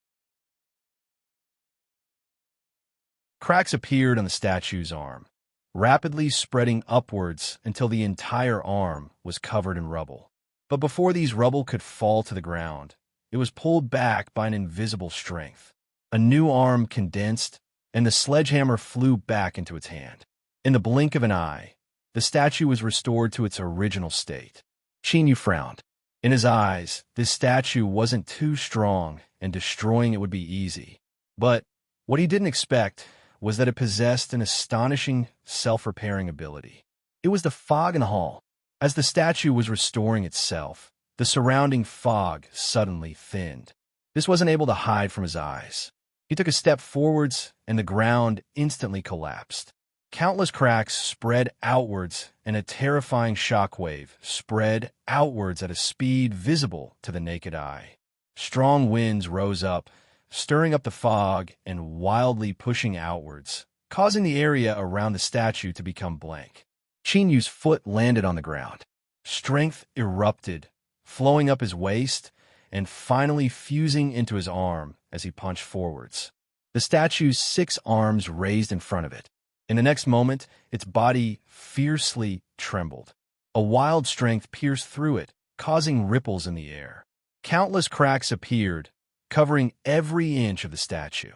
Cracks appeared on the statue's arm, rapidly spreading upwards until the entire arm was covered in rubble. But before these rubble could fall to the ground, it was pulled back by an invisible strength. A new arm condensed, and the sledgehammer flew back into its hand. In the blink of an eye, the statue was restored to its original state. Qin Yu frowned. In his eyes, this statue wasn't too strong, and destroying it would be easy. But what he didn't expect was that it possessed an astonishing self-repairing ability. It was the fog in the hall. As the statue was restoring itself, the surrounding fog suddenly thinned. This wasn't able to hide from his eyes. He took a step forwards, and the ground instantly collapsed. Countless cracks spread outwards, and a terrifying shockwave spread outwards at a speed visible to the naked eye. Strong winds rose up, stirring up the fog and wildly pushing outwards, causing the area around the statue to become blank. Qin Yu's foot landed on the ground. Strength erupted, flowing up his waist and finally fusing into his arm as he punched forwards. The statue's 6 arms raised in front of it. In the next moment, its body fiercely trembled. A wild strength pierced through it, causing ripples in the air. Countless cracks appeared, covering every inch of the statue.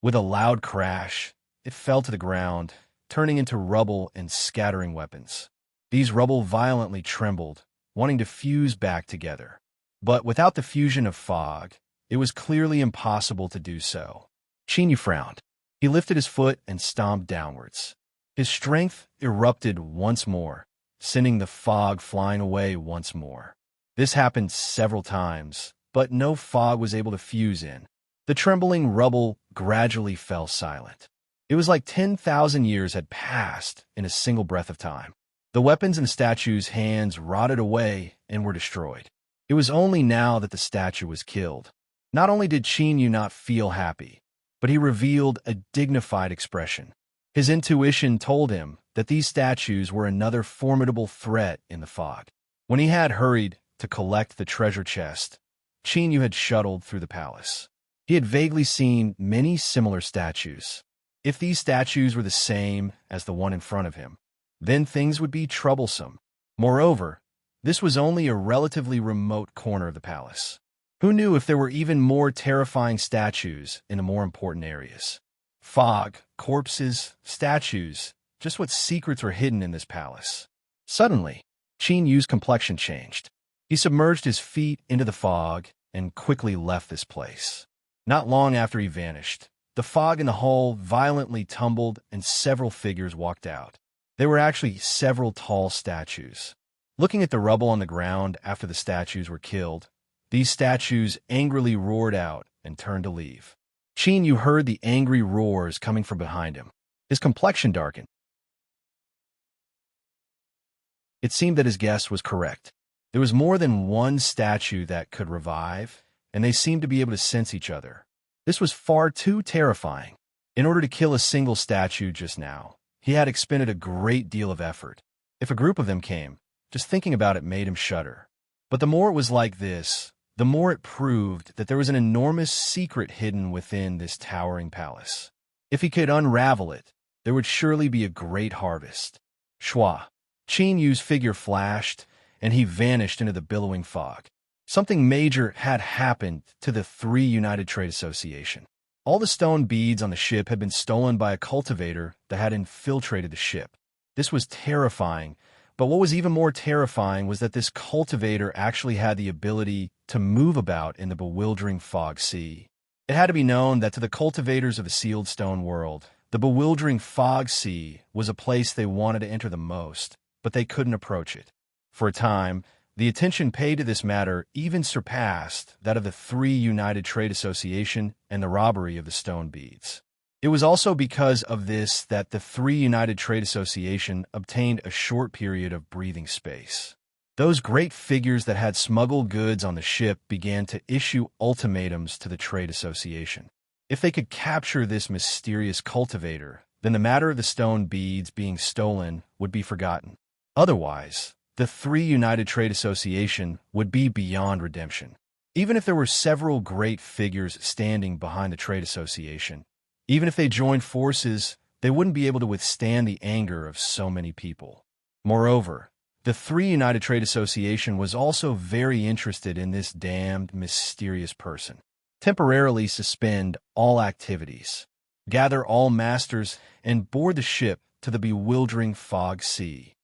With a loud crash, it fell to the ground, turning into rubble and scattering weapons. These rubble violently trembled, wanting to fuse back together. But without the fusion of fog, it was clearly impossible to do so. Qin Yu frowned. He lifted his foot and stomped downwards. His strength erupted once more, sending the fog flying away once more. This happened several times, but no fog was able to fuse in. The trembling rubble gradually fell silent. It was like 10,000 years had passed in a single breath of time. The weapons in the statue's hands rotted away and were destroyed. It was only now that the statue was killed. Not only did Qin Yu not feel happy, but he revealed a dignified expression. His intuition told him that these statues were another formidable threat in the fog. When he had hurried to collect the treasure chest, Qin Yu had shuttled through the palace. He had vaguely seen many similar statues. If these statues were the same as the one in front of him, then things would be troublesome. Moreover, this was only a relatively remote corner of the palace. Who knew if there were even more terrifying statues in the more important areas? Fog, corpses, statues, just what secrets were hidden in this palace. Suddenly, Qin Yu's complexion changed. He submerged his feet into the fog and quickly left this place. Not long after he vanished, the fog in the hall violently tumbled and several figures walked out. There were actually several tall statues. Looking at the rubble on the ground after the statues were killed, these statues angrily roared out and turned to leave. Qin Yu heard the angry roars coming from behind him. His complexion darkened. It seemed that his guess was correct. There was more than one statue that could revive, and they seemed to be able to sense each other. This was far too terrifying. In order to kill a single statue just now, he had expended a great deal of effort. If a group of them came, just thinking about it made him shudder. But the more it was like this, the more it proved that there was an enormous secret hidden within this towering palace. If he could unravel it, there would surely be a great harvest. Shua. Qin Yu's figure flashed, and he vanished into the billowing fog. Something major had happened to the Three United Trade Association. All the stone beads on the ship had been stolen by a cultivator that had infiltrated the ship. This was terrifying, but what was even more terrifying was that this cultivator actually had the ability to move about in the bewildering fog sea. It had to be known that to the cultivators of the sealed stone world, the bewildering fog sea was a place they wanted to enter the most, but they couldn't approach it. For a time, the attention paid to this matter even surpassed that of the Three United Trade Association and the robbery of the stone beads. It was also because of this that the Three United Trade Association obtained a short period of breathing space. Those great figures that had smuggled goods on the ship began to issue ultimatums to the Trade Association. If they could capture this mysterious cultivator, then the matter of the stone beads being stolen would be forgotten. Otherwise, the Three United Trade Association would be beyond redemption. Even if there were several great figures standing behind the Trade Association, even if they joined forces, they wouldn't be able to withstand the anger of so many people. Moreover, the Three United Trade Association was also very interested in this damned mysterious person. Temporarily suspend all activities, gather all masters, and board the ship to the bewildering fog sea.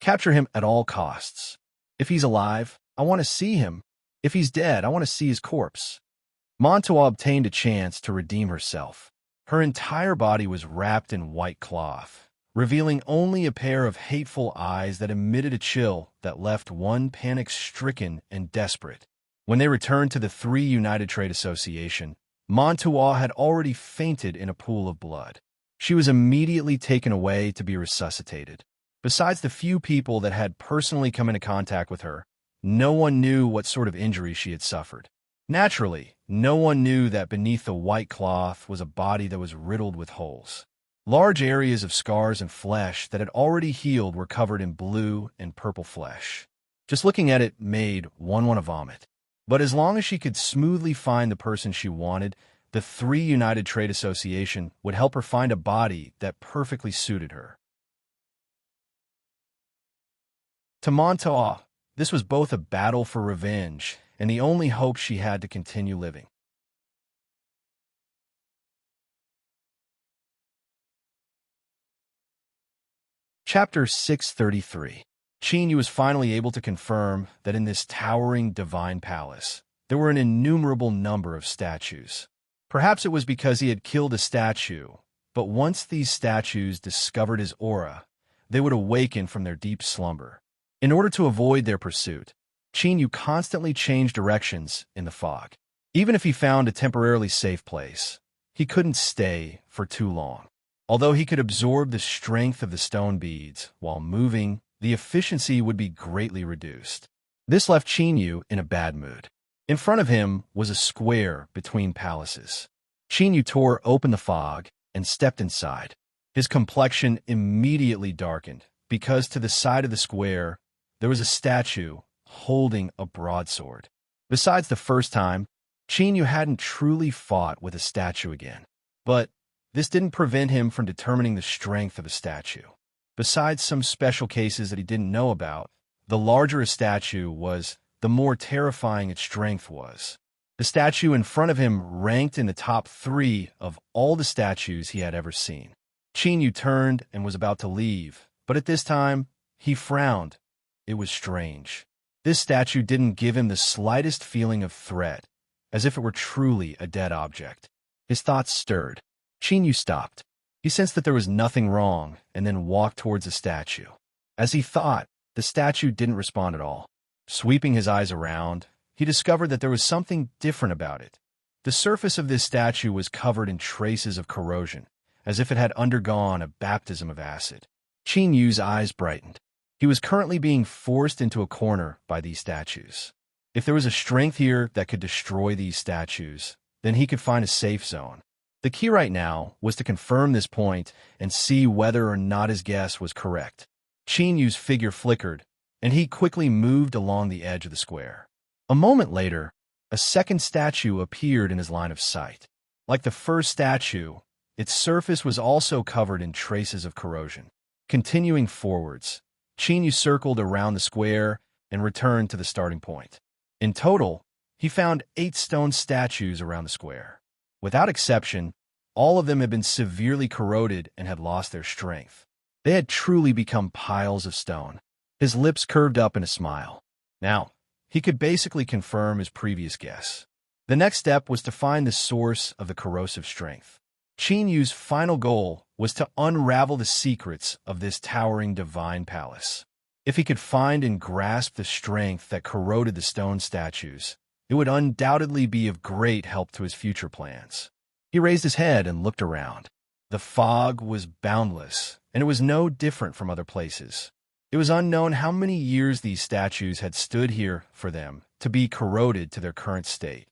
Capture him at all costs. If he's alive, I want to see him. If he's dead, I want to see his corpse. Montoya obtained a chance to redeem herself. Her entire body was wrapped in white cloth, revealing only a pair of hateful eyes that emitted a chill that left one panic-stricken and desperate. When they returned to the Three United Trade Association, Montoya had already fainted in a pool of blood. She was immediately taken away to be resuscitated. Besides the few people that had personally come into contact with her, no one knew what sort of injury she had suffered. Naturally, no one knew that beneath the white cloth was a body that was riddled with holes. Large areas of scars and flesh that had already healed were covered in blue and purple flesh. Just looking at it made one want to vomit. But as long as she could smoothly find the person she wanted, the Three United Trade Association would help her find a body that perfectly suited her. To Montoya, this was both a battle for revenge and the only hope she had to continue living. Chapter 633. Qin Yu was finally able to confirm that in this towering divine palace, there were an innumerable number of statues. Perhaps it was because he had killed a statue, but once these statues discovered his aura, they would awaken from their deep slumber. In order to avoid their pursuit, Qin Yu constantly changed directions in the fog. Even if he found a temporarily safe place, he couldn't stay for too long. Although he could absorb the strength of the stone beads while moving, the efficiency would be greatly reduced. This left Qin Yu in a bad mood. In front of him was a square between palaces. Qin Yu tore open the fog and stepped inside. His complexion immediately darkened because to the side of the square there was a statue holding a broadsword. Besides the first time, Yu hadn't truly fought with a statue again. But this didn't prevent him from determining the strength of a statue. Besides some special cases that he didn't know about, the larger a statue was, the more terrifying its strength was. The statue in front of him ranked in the top 3 of all the statues he had ever seen. Yu turned and was about to leave, but at this time, he frowned. It was strange. This statue didn't give him the slightest feeling of threat, as if it were truly a dead object. His thoughts stirred. Yu stopped. He sensed that there was nothing wrong, and then walked towards the statue. As he thought, the statue didn't respond at all. Sweeping his eyes around, he discovered that there was something different about it. The surface of this statue was covered in traces of corrosion, as if it had undergone a baptism of acid. Yu's eyes brightened. He was currently being forced into a corner by these statues. If there was a strength here that could destroy these statues, then he could find a safe zone. The key right now was to confirm this point and see whether or not his guess was correct. Yu's figure flickered, and he quickly moved along the edge of the square. A moment later, a second statue appeared in his line of sight. Like the first statue, its surface was also covered in traces of corrosion. Continuing forwards, Yu circled around the square and returned to the starting point. In total, he found 8 stone statues around the square. Without exception, all of them had been severely corroded and had lost their strength. They had truly become piles of stone. His lips curved up in a smile. Now, he could basically confirm his previous guess. The next step was to find the source of the corrosive strength. Yu's final goal was to unravel the secrets of this towering divine palace. If he could find and grasp the strength that corroded the stone statues, it would undoubtedly be of great help to his future plans. He raised his head and looked around. The fog was boundless, and it was no different from other places. It was unknown how many years these statues had stood here for them to be corroded to their current state.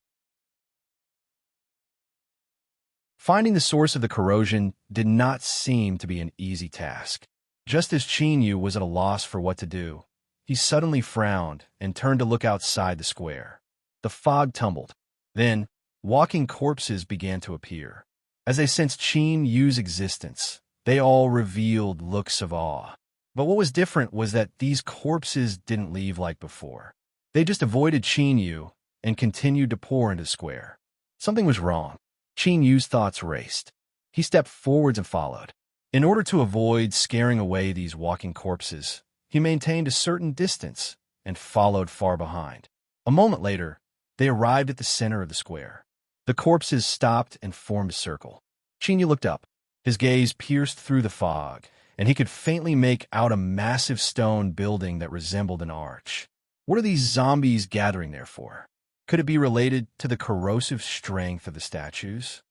Finding the source of the corrosion did not seem to be an easy task. Just as Yu was at a loss for what to do, he suddenly frowned and turned to look outside the square. The fog tumbled. Then, walking corpses began to appear. As they sensed Yu's existence, they all revealed looks of awe. But what was different was that these corpses didn't leave like before. They just avoided Yu and continued to pour into the square. Something was wrong. Yu's thoughts raced. He stepped forwards and followed. In order to avoid scaring away these walking corpses, he maintained a certain distance and followed far behind. A moment later, they arrived at the center of the square. The corpses stopped and formed a circle. Yu looked up. His gaze pierced through the fog, and he could faintly make out a massive stone building that resembled an arch. What are these zombies gathering there for? Could it be related to the corrosive strength of the statues?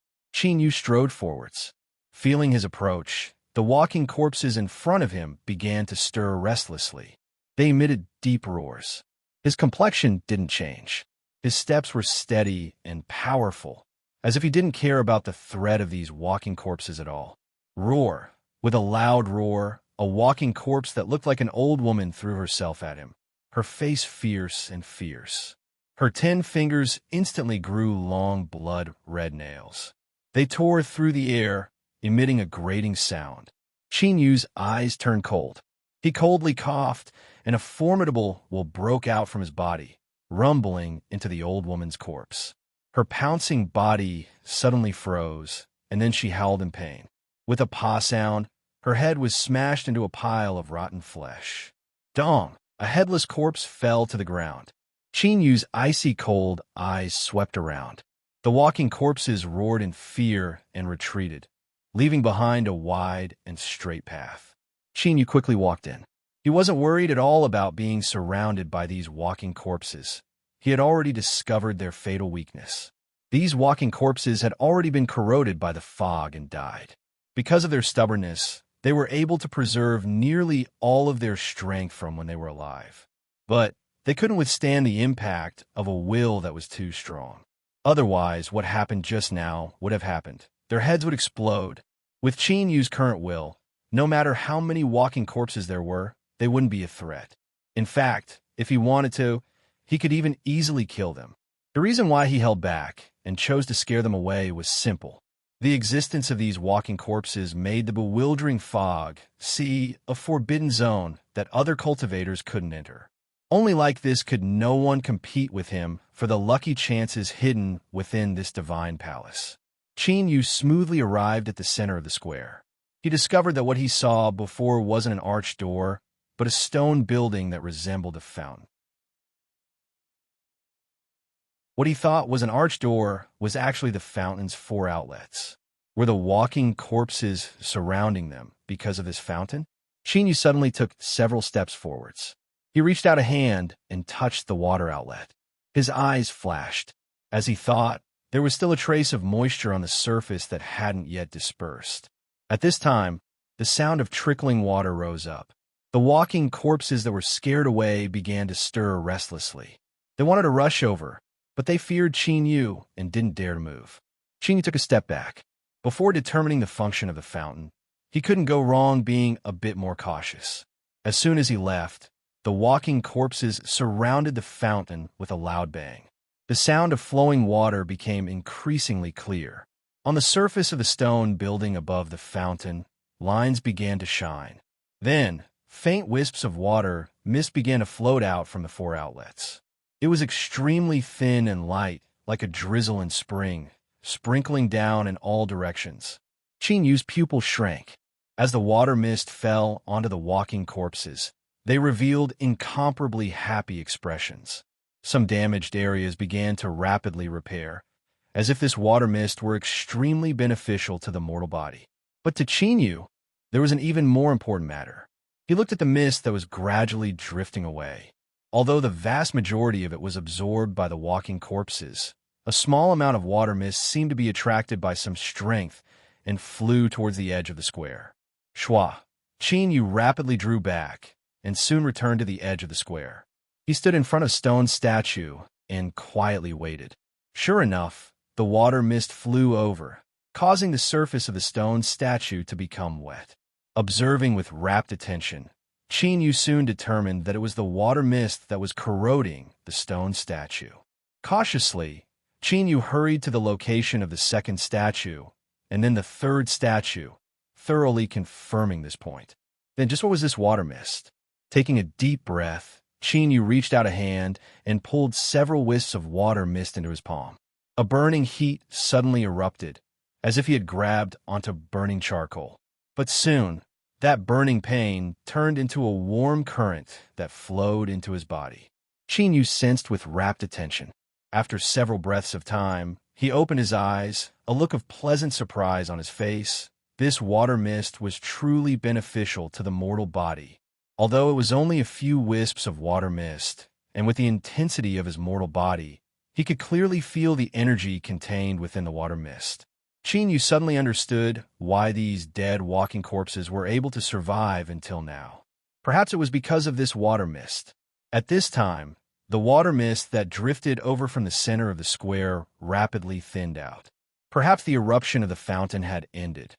Yu strode forwards. Feeling his approach, the walking corpses in front of him began to stir restlessly. They emitted deep roars. His complexion didn't change. His steps were steady and powerful, as if he didn't care about the threat of these walking corpses at all. Roar. With a loud roar, a walking corpse that looked like an old woman threw herself at him, her face fierce and fierce. Her 10 fingers instantly grew long blood-red nails. They tore through the air, emitting a grating sound. Yu's eyes turned cold. He coldly coughed, and a formidable will broke out from his body, rumbling into the old woman's corpse. Her pouncing body suddenly froze, and then she howled in pain. With a paw sound, her head was smashed into a pile of rotten flesh. Dong! A headless corpse fell to the ground. Yu's icy cold eyes swept around. The walking corpses roared in fear and retreated, leaving behind a wide and straight path. Yu quickly walked in. He wasn't worried at all about being surrounded by these walking corpses. He had already discovered their fatal weakness. These walking corpses had already been corroded by the fog and died. Because of their stubbornness, they were able to preserve nearly all of their strength from when they were alive. But they couldn't withstand the impact of a will that was too strong. Otherwise, what happened just now would have happened. Their heads would explode. With Yu's current will, no matter how many walking corpses there were, they wouldn't be a threat. In fact, if he wanted to, he could even easily kill them. The reason why he held back and chose to scare them away was simple. The existence of these walking corpses made the bewildering fog see a forbidden zone that other cultivators couldn't enter. Only like this could no one compete with him for the lucky chances hidden within this divine palace. Qin Yu smoothly arrived at the center of the square. He discovered that what he saw before wasn't an arched door, but a stone building that resembled a fountain. What he thought was an arched door was actually the fountain's 4 outlets. Were the walking corpses surrounding them because of this fountain? Qin Yu suddenly took several steps forwards. He reached out a hand and touched the water outlet. His eyes flashed. As he thought, there was still a trace of moisture on the surface that hadn't yet dispersed. At this time, the sound of trickling water rose up. The walking corpses that were scared away began to stir restlessly. They wanted to rush over, but they feared Qin Yu and didn't dare to move. Qin Yu took a step back. Before determining the function of the fountain, he couldn't go wrong being a bit more cautious. As soon as he left, the walking corpses surrounded the fountain with a loud bang. The sound of flowing water became increasingly clear. On the surface of the stone building above the fountain, lines began to shine. Then, faint wisps of water mist began to float out from the 4 outlets. It was extremely thin and light, like a drizzle in spring, sprinkling down in all directions. Qin Yu's pupils shrank. As the water mist fell onto the walking corpses, they revealed incomparably happy expressions. Some damaged areas began to rapidly repair, as if this water mist were extremely beneficial to the mortal body. But to Qin Yu, there was an even more important matter. He looked at the mist that was gradually drifting away. Although the vast majority of it was absorbed by the walking corpses, a small amount of water mist seemed to be attracted by some strength and flew towards the edge of the square. Shua! Qin Yu rapidly drew back and soon returned to the edge of the square. He stood in front of a stone statue and quietly waited. Sure enough, the water mist flew over, causing the surface of the stone statue to become wet. Observing with rapt attention, Qin Yu soon determined that it was the water mist that was corroding the stone statue. Cautiously, Qin Yu hurried to the location of the second statue, and then the third statue, thoroughly confirming this point. Then just what was this water mist? Taking a deep breath, Qin Yu reached out a hand and pulled several wisps of water mist into his palm. A burning heat suddenly erupted, as if he had grabbed onto burning charcoal. But soon, that burning pain turned into a warm current that flowed into his body. Qin Yu sensed with rapt attention. After several breaths of time, he opened his eyes, a look of pleasant surprise on his face. This water mist was truly beneficial to the mortal body. Although it was only a few wisps of water mist, and with the intensity of his mortal body, he could clearly feel the energy contained within the water mist. Qin Yu suddenly understood why these dead walking corpses were able to survive until now. Perhaps it was because of this water mist. At this time, the water mist that drifted over from the center of the square rapidly thinned out. Perhaps the eruption of the fountain had ended.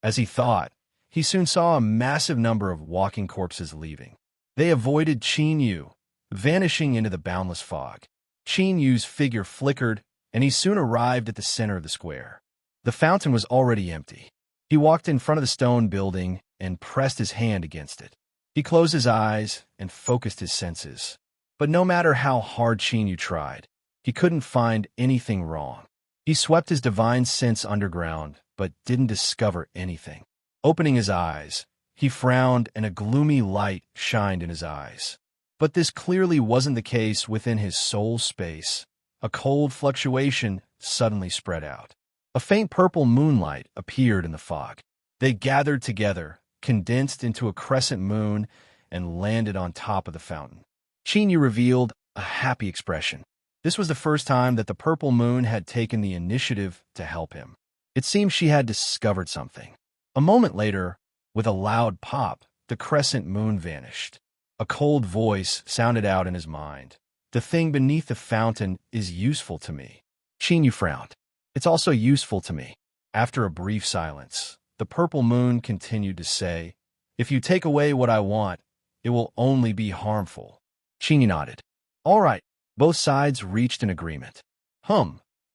As he thought, he soon saw a massive number of walking corpses leaving. They avoided Qin Yu, vanishing into the boundless fog. Qin Yu's figure flickered, and he soon arrived at the center of the square. The fountain was already empty. He walked in front of the stone building and pressed his hand against it. He closed his eyes and focused his senses. But no matter how hard Qin Yu tried, he couldn't find anything wrong. He swept his divine sense underground, but didn't discover anything. Opening his eyes, he frowned and a gloomy light shined in his eyes. But this clearly wasn't the case within his soul space. A cold fluctuation suddenly spread out. A faint purple moonlight appeared in the fog. They gathered together, condensed into a crescent moon, and landed on top of the fountain. Qin Yu revealed a happy expression. This was the first time that the purple moon had taken the initiative to help him. It seemed she had discovered something. A moment later, with a loud pop, the crescent moon vanished. A cold voice sounded out in his mind. The thing beneath the fountain is useful to me. Qin Yu frowned. It's also useful to me. After a brief silence, the purple moon continued to say, if you take away what I want, it will only be harmful. Qingyu nodded. All right. Both sides reached an agreement.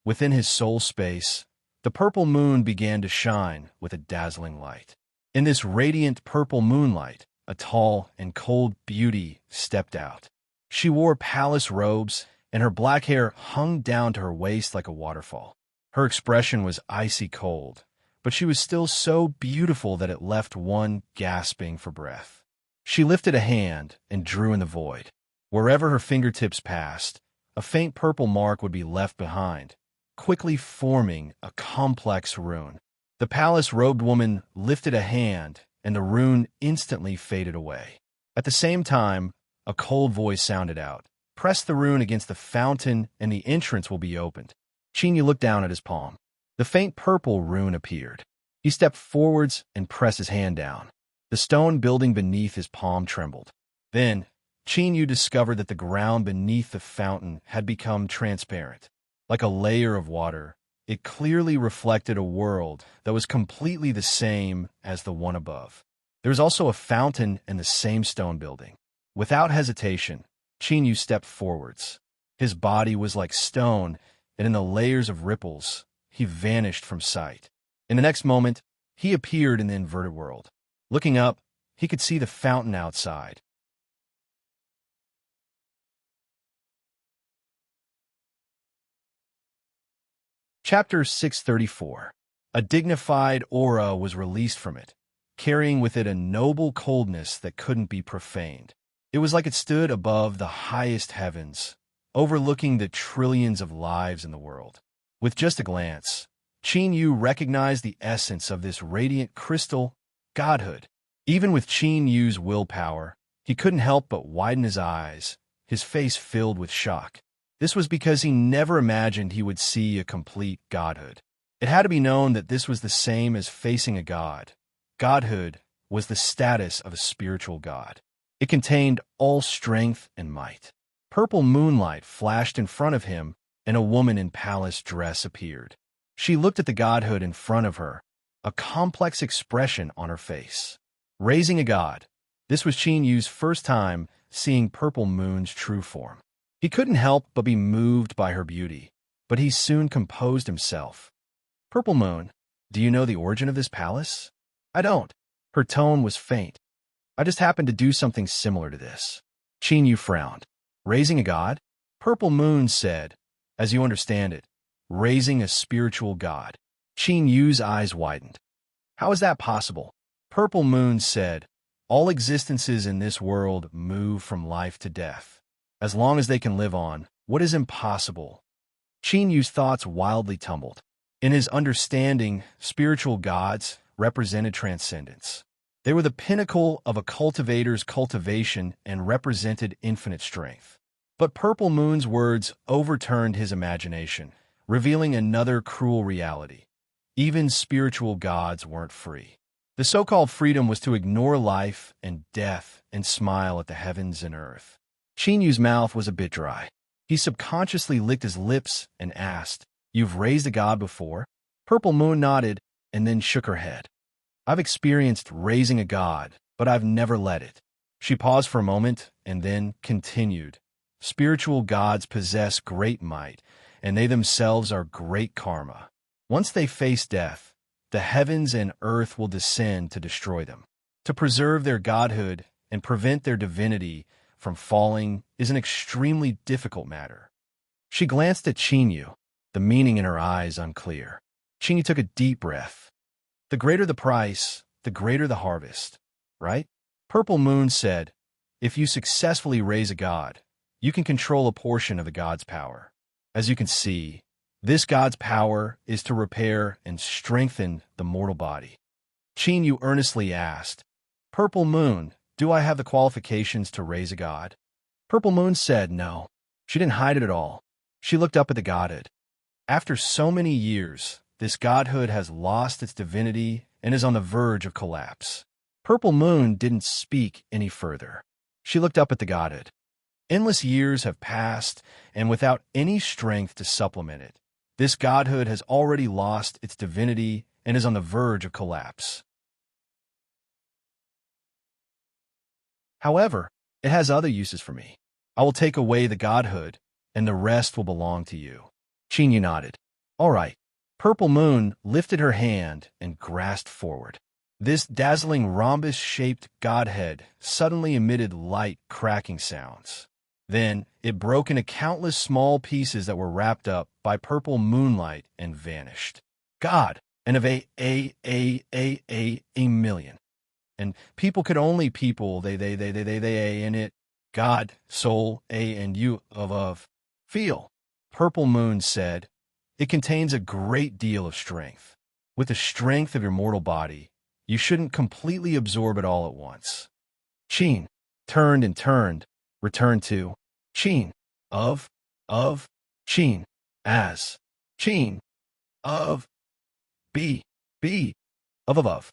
Within his soul space, the purple moon began to shine with a dazzling light. In this radiant purple moonlight, a tall and cold beauty stepped out. She wore palace robes, and her black hair hung down to her waist like a waterfall. Her expression was icy cold, but she was still so beautiful that it left one gasping for breath. She lifted a hand and drew in the void. Wherever her fingertips passed, a faint purple mark would be left behind, quickly forming a complex rune. The palace-robed woman lifted a hand, and the rune instantly faded away. At the same time, a cold voice sounded out. Press the rune against the fountain, and the entrance will be opened. Qingyu looked down at his palm. The faint purple rune appeared. He stepped forwards and pressed his hand down. The stone building beneath his palm trembled. Then, Qingyu discovered that the ground beneath the fountain had become transparent. Like a layer of water, it clearly reflected a world that was completely the same as the one above. There was also a fountain in the same stone building. Without hesitation, Qingyu stepped forwards. His body was like stone, and in the layers of ripples, he vanished from sight. In the next moment, he appeared in the inverted world. Looking up, he could see the fountain outside. Chapter 634. A dignified aura was released from it, carrying with it a noble coldness that couldn't be profaned. It was like it stood above the highest heavens, overlooking the trillions of lives in the world. With just a glance, Qingyu recognized the essence of this radiant crystal, godhood. Even with Qingyu's willpower, he couldn't help but widen his eyes, his face filled with shock. This was because he never imagined he would see a complete godhood. It had to be known that this was the same as facing a god. Godhood was the status of a spiritual god. It contained all strength and might. Purple moonlight flashed in front of him, and a woman in palace dress appeared. She looked at the godhood in front of her, a complex expression on her face. Raising a god, this was Qinyu's first time seeing Purple Moon's true form. He couldn't help but be moved by her beauty, but he soon composed himself. Purple Moon, do you know the origin of this palace? I don't. Her tone was faint. I just happened to do something similar to this. Qinyu frowned. Raising a god? Purple Moon said, as you understand it, raising a spiritual god. Qinyu's eyes widened. How is that possible? Purple Moon said, all existences in this world move from life to death. As long as they can live on, what is impossible? Qinyu's thoughts wildly tumbled. In his understanding, spiritual gods represented transcendence. They were the pinnacle of a cultivator's cultivation and represented infinite strength. But Purple Moon's words overturned his imagination, revealing another cruel reality. Even spiritual gods weren't free. The so-called freedom was to ignore life and death and smile at the heavens and earth. Qinyu's mouth was a bit dry. He subconsciously licked his lips and asked, You've raised a god before? Purple Moon nodded and then shook her head. I've experienced raising a god, but I've never led it. She paused for a moment and then continued. Spiritual gods possess great might, and they themselves are great karma. Once they face death, the heavens and earth will descend to destroy them. To preserve their godhood and prevent their divinity from falling is an extremely difficult matter. She glanced at Qinyu, the meaning in her eyes unclear. Qinyu took a deep breath. The greater the price, the greater the harvest, right? Purple Moon said, if you successfully raise a god, you can control a portion of the god's power. As you can see, this god's power is to repair and strengthen the mortal body. Qinyu earnestly asked, Purple Moon, do I have the qualifications to raise a god? Purple Moon said no. She didn't hide it at all. She looked up at the godhood. After so many years, this godhood has lost its divinity and is on the verge of collapse. Purple Moon didn't speak any further. She looked up at the godhood. Endless years have passed, and without any strength to supplement it, this godhood has already lost its divinity and is on the verge of collapse. However, it has other uses for me. I will take away the godhood, and the rest will belong to you. Qin nodded. All right. Purple Moon lifted her hand and grasped forward. This dazzling rhombus-shaped godhead suddenly emitted light cracking sounds. Then it broke into countless small pieces that were wrapped up by purple moonlight and vanished. God, and of a million. And people could only people, they, in it. God, soul, and you, of. Feel. Purple Moon said, it contains a great deal of strength. With the strength of your mortal body, you shouldn't completely absorb it all at once. Qin turned and turned, returned to Qin of Qin as Qin of B of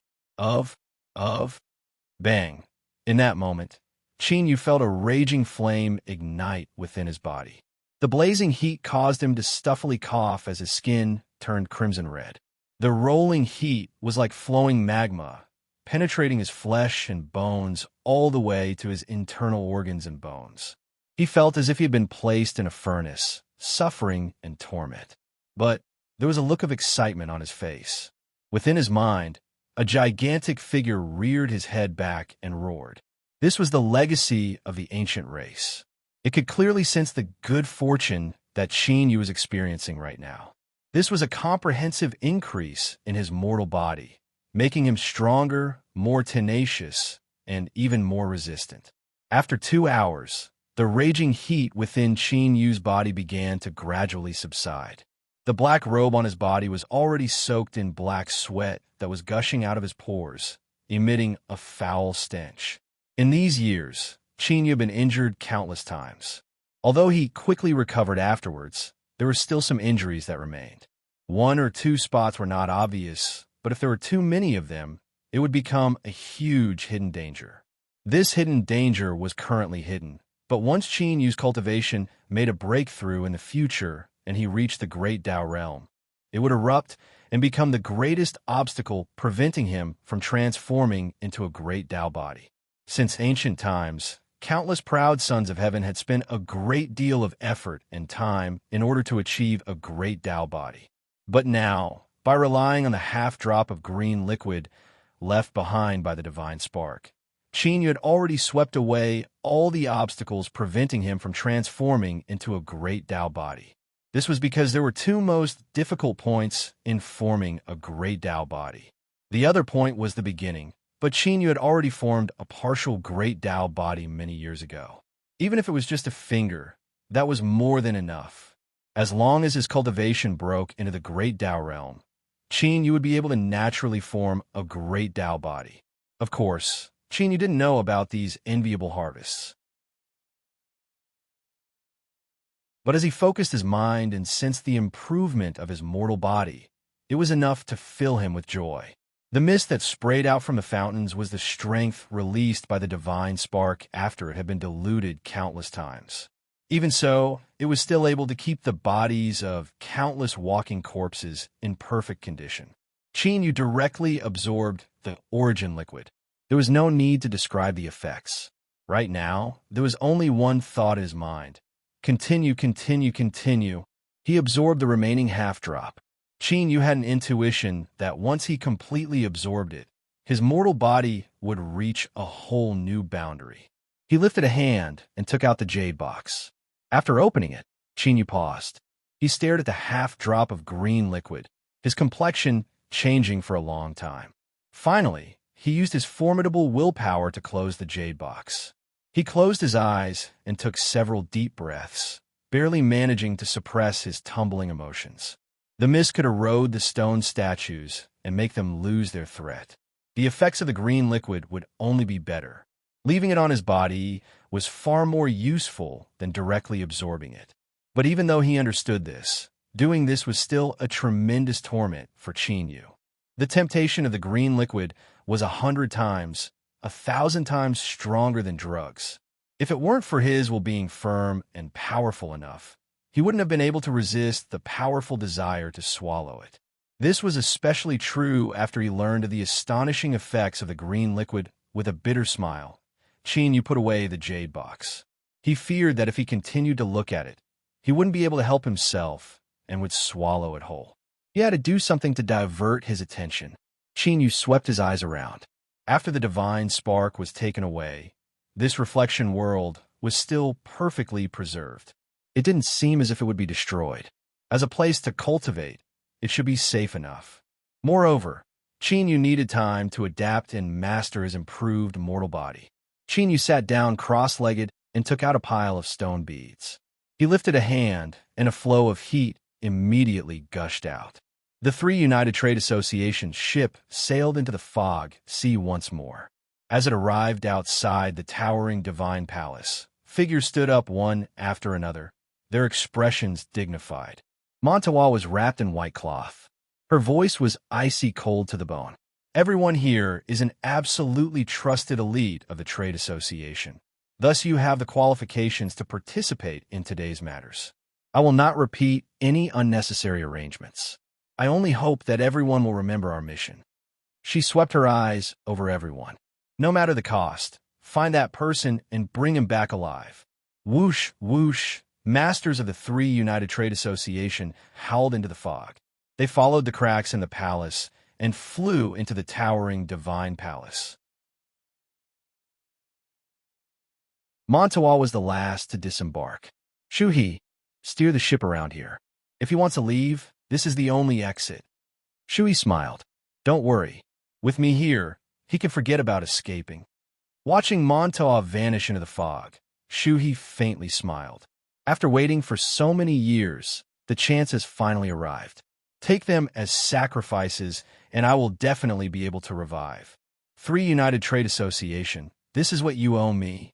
bang. In that moment, Qin Yu felt a raging flame ignite within his body. The blazing heat caused him to stuffily cough as his skin turned crimson red. The rolling heat was like flowing magma, penetrating his flesh and bones all the way to his internal organs and bones. He felt as if he had been placed in a furnace, suffering and torment. But there was a look of excitement on his face. Within his mind, a gigantic figure reared his head back and roared. This was the legacy of the ancient race. It could clearly sense the good fortune that Qin Yu was experiencing right now. This was a comprehensive increase in his mortal body, making him stronger, more tenacious, and even more resistant. After 2 hours, the raging heat within Qin Yu's body began to gradually subside. The black robe on his body was already soaked in black sweat that was gushing out of his pores, emitting a foul stench. In these years, Qin Yu had been injured countless times. Although he quickly recovered afterwards, there were still some injuries that remained. 1 or 2 spots were not obvious, but if there were too many of them, it would become a huge hidden danger. This hidden danger was currently hidden, but once Qin Yu's cultivation made a breakthrough in the future and he reached the Great Tao realm, it would erupt and become the greatest obstacle preventing him from transforming into a Great Tao body. Since ancient times, countless proud sons of heaven had spent a great deal of effort and time in order to achieve a Great Tao body. But now, by relying on the half-drop of green liquid left behind by the divine spark, Qin Yu had already swept away all the obstacles preventing him from transforming into a Great Tao body. This was because there were 2 most difficult points in forming a Great Tao body. The other point was the beginning, but Qin Yu had already formed a partial Great Tao body many years ago. Even if it was just a finger, that was more than enough. As long as his cultivation broke into the Great Tao realm, Qin Yu would be able to naturally form a Great Tao body. Of course, Qin Yu didn't know about these enviable harvests. But as he focused his mind and sensed the improvement of his mortal body, it was enough to fill him with joy. The mist that sprayed out from the fountains was the strength released by the divine spark after it had been diluted countless times. Even so, it was still able to keep the bodies of countless walking corpses in perfect condition. Qin Yu directly absorbed the origin liquid. There was no need to describe the effects. Right now, there was only one thought in his mind. Continue, continue, continue. He absorbed the remaining half-drop. Qin Yu had an intuition that once he completely absorbed it, his mortal body would reach a whole new boundary. He lifted a hand and took out the jade box. After opening it, Qin Yu paused. He stared at the half-drop of green liquid, his complexion changing for a long time. Finally, he used his formidable willpower to close the jade box. He closed his eyes and took several deep breaths, barely managing to suppress his tumbling emotions. The mist could erode the stone statues and make them lose their threat. The effects of the green liquid would only be better. Leaving it on his body was far more useful than directly absorbing it. But even though he understood this, doing this was still a tremendous torment for Qin Yu. The temptation of the green liquid was 100 times, 1,000 times stronger than drugs. If it weren't for his will being firm and powerful enough, he wouldn't have been able to resist the powerful desire to swallow it. This was especially true after he learned of the astonishing effects of the green liquid. With a bitter smile, Qin Yu put away the jade box. He feared that if he continued to look at it, he wouldn't be able to help himself and would swallow it whole. He had to do something to divert his attention. Chinyu swept his eyes around. After the divine spark was taken away, this reflection world was still perfectly preserved. It didn't seem as if it would be destroyed. As a place to cultivate, it should be safe enough. Moreover, Chinyu needed time to adapt and master his improved mortal body. Chinyu sat down cross-legged and took out a pile of stone beads. He lifted a hand, and a flow of heat immediately gushed out. The three United Trade Association ship sailed into the fog sea once more. As it arrived outside the towering divine palace, figures stood up one after another, their expressions dignified. Montawa was wrapped in white cloth. Her voice was icy cold to the bone. Everyone here is an absolutely trusted elite of the Trade Association. Thus you have the qualifications to participate in today's matters. I will not repeat any unnecessary arrangements. I only hope that everyone will remember our mission. She swept her eyes over everyone. No matter the cost, find that person and bring him back alive. Whoosh, whoosh. Masters of the three United Trade Association howled into the fog. They followed the cracks in the palace and flew into the towering divine palace. Montawa was the last to disembark. Shuhei, steer the ship around here. If he wants to leave, this is the only exit. Shuhei smiled. Don't worry. With me here, he can forget about escaping. Watching Montawa vanish into the fog, Shuhei faintly smiled. After waiting for so many years, the chance has finally arrived. Take them as sacrifices, and I will definitely be able to revive. Three United Trade Association, this is what you owe me.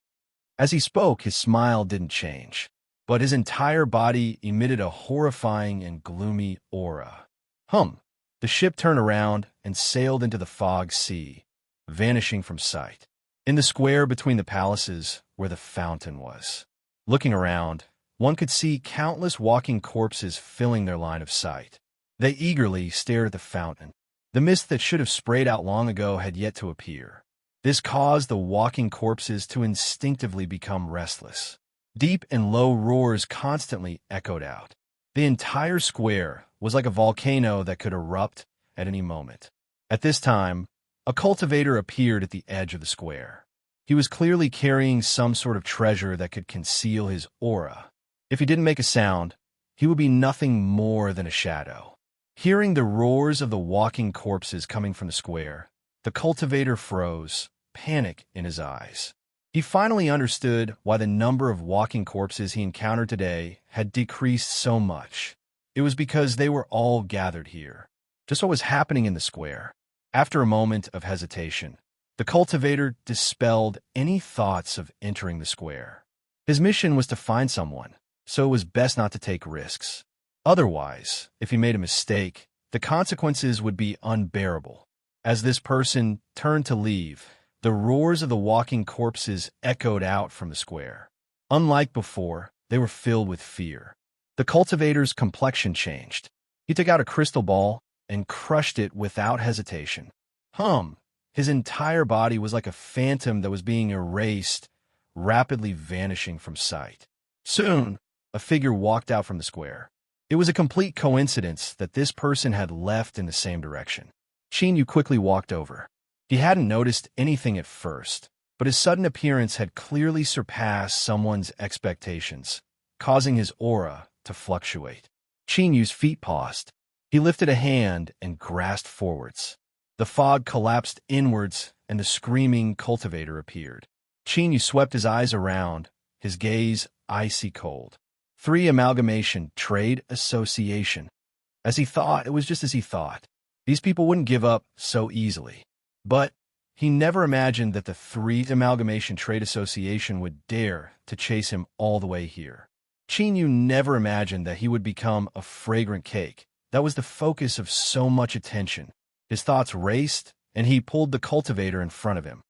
As he spoke, his smile didn't change, but his entire body emitted a horrifying and gloomy aura. The ship turned around and sailed into the fog sea, vanishing from sight. In the square between the palaces, where the fountain was. Looking around, one could see countless walking corpses filling their line of sight. They eagerly stared at the fountain. The mist that should have sprayed out long ago had yet to appear. This caused the walking corpses to instinctively become restless. Deep and low roars constantly echoed out. The entire square was like a volcano that could erupt at any moment. At this time, a cultivator appeared at the edge of the square. He was clearly carrying some sort of treasure that could conceal his aura. If he didn't make a sound, he would be nothing more than a shadow. Hearing the roars of the walking corpses coming from the square, the cultivator froze, panic in his eyes. He finally understood why the number of walking corpses he encountered today had decreased so much. It was because they were all gathered here. Just what was happening in the square. After a moment of hesitation, the cultivator dispelled any thoughts of entering the square. His mission was to find someone, so it was best not to take risks. Otherwise, if he made a mistake, the consequences would be unbearable. As this person turned to leave, the roars of the walking corpses echoed out from the square. Unlike before, they were filled with fear. The cultivator's complexion changed. He took out a crystal ball and crushed it without hesitation. His entire body was like a phantom that was being erased, rapidly vanishing from sight. Soon, a figure walked out from the square. It was a complete coincidence that this person had left in the same direction. Chinyu quickly walked over. He hadn't noticed anything at first, but his sudden appearance had clearly surpassed someone's expectations, causing his aura to fluctuate. Chinyu's feet paused. He lifted a hand and grasped forwards. The fog collapsed inwards, and the screaming cultivator appeared. Chinyu swept his eyes around, his gaze icy cold. Three Amalgamation Trade Association. As he thought, it was just as he thought. These people wouldn't give up so easily. But he never imagined that the Three Amalgamation Trade Association would dare to chase him all the way here. Chinyu never imagined that he would become a fragrant cake that was the focus of so much attention. His thoughts raced, and he pulled the cultivator in front of him.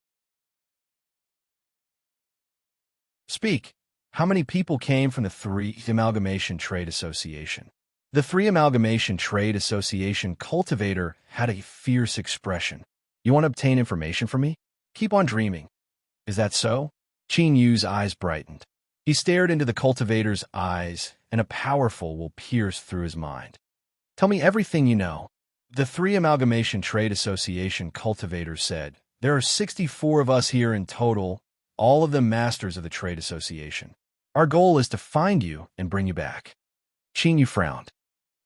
Speak. How many people came from the Three Amalgamation Trade Association? The Three Amalgamation Trade Association cultivator had a fierce expression. You want to obtain information from me? Keep on dreaming. Is that so? Chinyu's eyes brightened. He stared into the cultivator's eyes, and a powerful will pierce through his mind. Tell me everything you know. The Three Amalgamation Trade Association cultivator said, there are 64 of us here in total, all of them masters of the trade association. Our goal is to find you and bring you back. Yu frowned.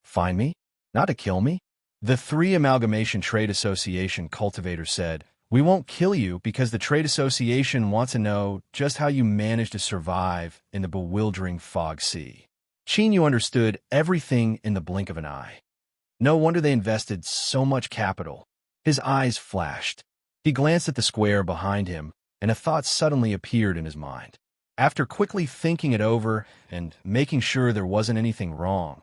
Find me? Not to kill me? The Three Amalgamation Trade Association cultivator said, we won't kill you because the trade association wants to know just how you managed to survive in the bewildering fog sea. Yu understood everything in the blink of an eye. No wonder they invested so much capital. His eyes flashed. He glanced at the square behind him, and a thought suddenly appeared in his mind. After quickly thinking it over and making sure there wasn't anything wrong,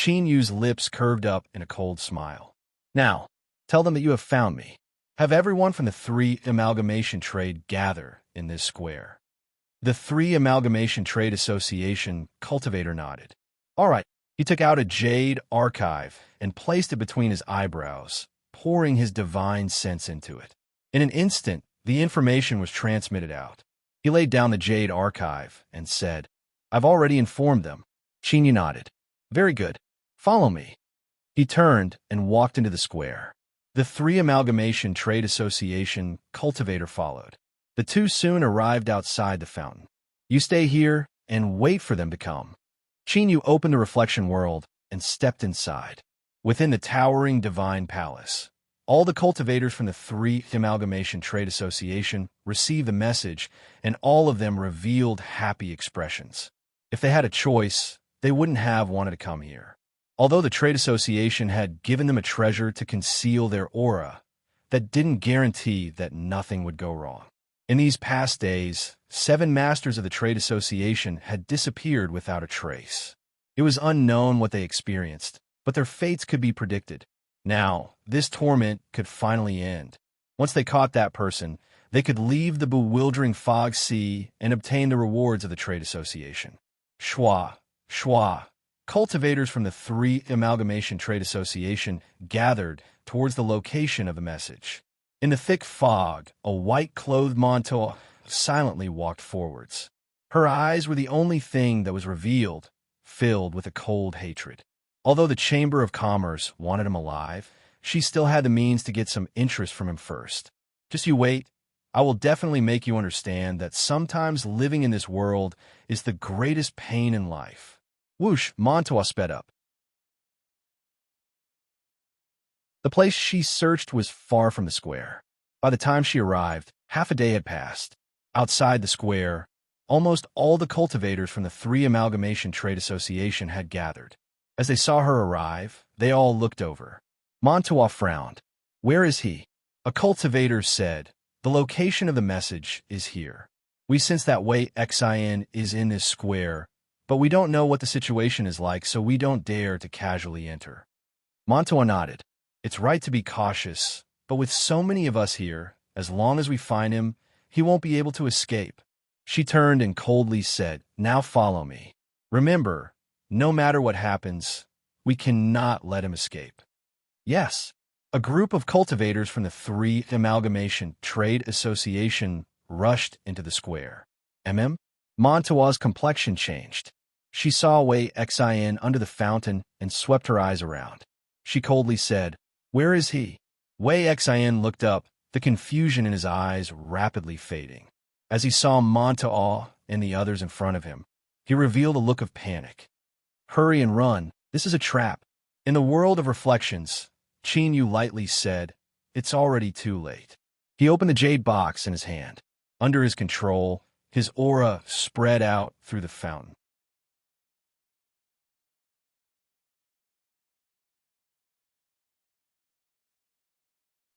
Yu's lips curved up in a cold smile. Now, tell them that you have found me. Have everyone from the Three Amalgamation Trade gather in this square. The Three Amalgamation Trade Association cultivator nodded. All right. He took out a jade archive and placed it between his eyebrows, pouring his divine sense into it. In an instant, the information was transmitted out. He laid down the jade archive and said, I've already informed them. Yu nodded. Very good. Follow me. He turned and walked into the square. The Three Amalgamation Trade Association cultivator followed. The two soon arrived outside the fountain. You stay here and wait for them to come. Yu opened the reflection world and stepped inside. Within the towering divine palace, all the cultivators from the Three Amalgamation Trade Association received the message, and all of them revealed happy expressions. If they had a choice, they wouldn't have wanted to come here. Although the trade association had given them a treasure to conceal their aura, that didn't guarantee that nothing would go wrong. In these past days, 7 masters of the trade association had disappeared without a trace. It was unknown what they experienced, but their fates could be predicted. Now, this torment could finally end. Once they caught that person, they could leave the bewildering fog sea and obtain the rewards of the trade association. Schwa, schwa. Cultivators from the Three Amalgamation Trade Association gathered towards the location of the message. In the thick fog, a white-clothed Montoya silently walked forwards. Her eyes were the only thing that was revealed, filled with a cold hatred. Although the Chamber of Commerce wanted him alive, she still had the means to get some interest from him first. Just you wait. I will definitely make you understand that sometimes living in this world is the greatest pain in life. Whoosh, Montoya sped up. The place she searched was far from the square. By the time she arrived, half a day had passed. Outside the square, almost all the cultivators from the Three Amalgamation Trade Association had gathered. As they saw her arrive, they all looked over. Montoya frowned. Where is he? A cultivator said, the location of the message is here. We sense that Wei Xin is in this square, but we don't know what the situation is like, so we don't dare to casually enter. Montoya nodded. It's right to be cautious, but with so many of us here, as long as we find him, he won't be able to escape. She turned and coldly said, now follow me. Remember, no matter what happens, we cannot let him escape. Yes. A group of cultivators from the Three Amalgamation Trade Association rushed into the square. Montoya's complexion changed. She saw Wei Xin under the fountain and swept her eyes around. She coldly said, where is he? Wei Xin looked up, the confusion in his eyes rapidly fading. As he saw Montoya and the others in front of him, he revealed a look of panic. Hurry and run, this is a trap. In the world of reflections, Yu lightly said, it's already too late. He opened the jade box in his hand. Under his control, his aura spread out through the fountain.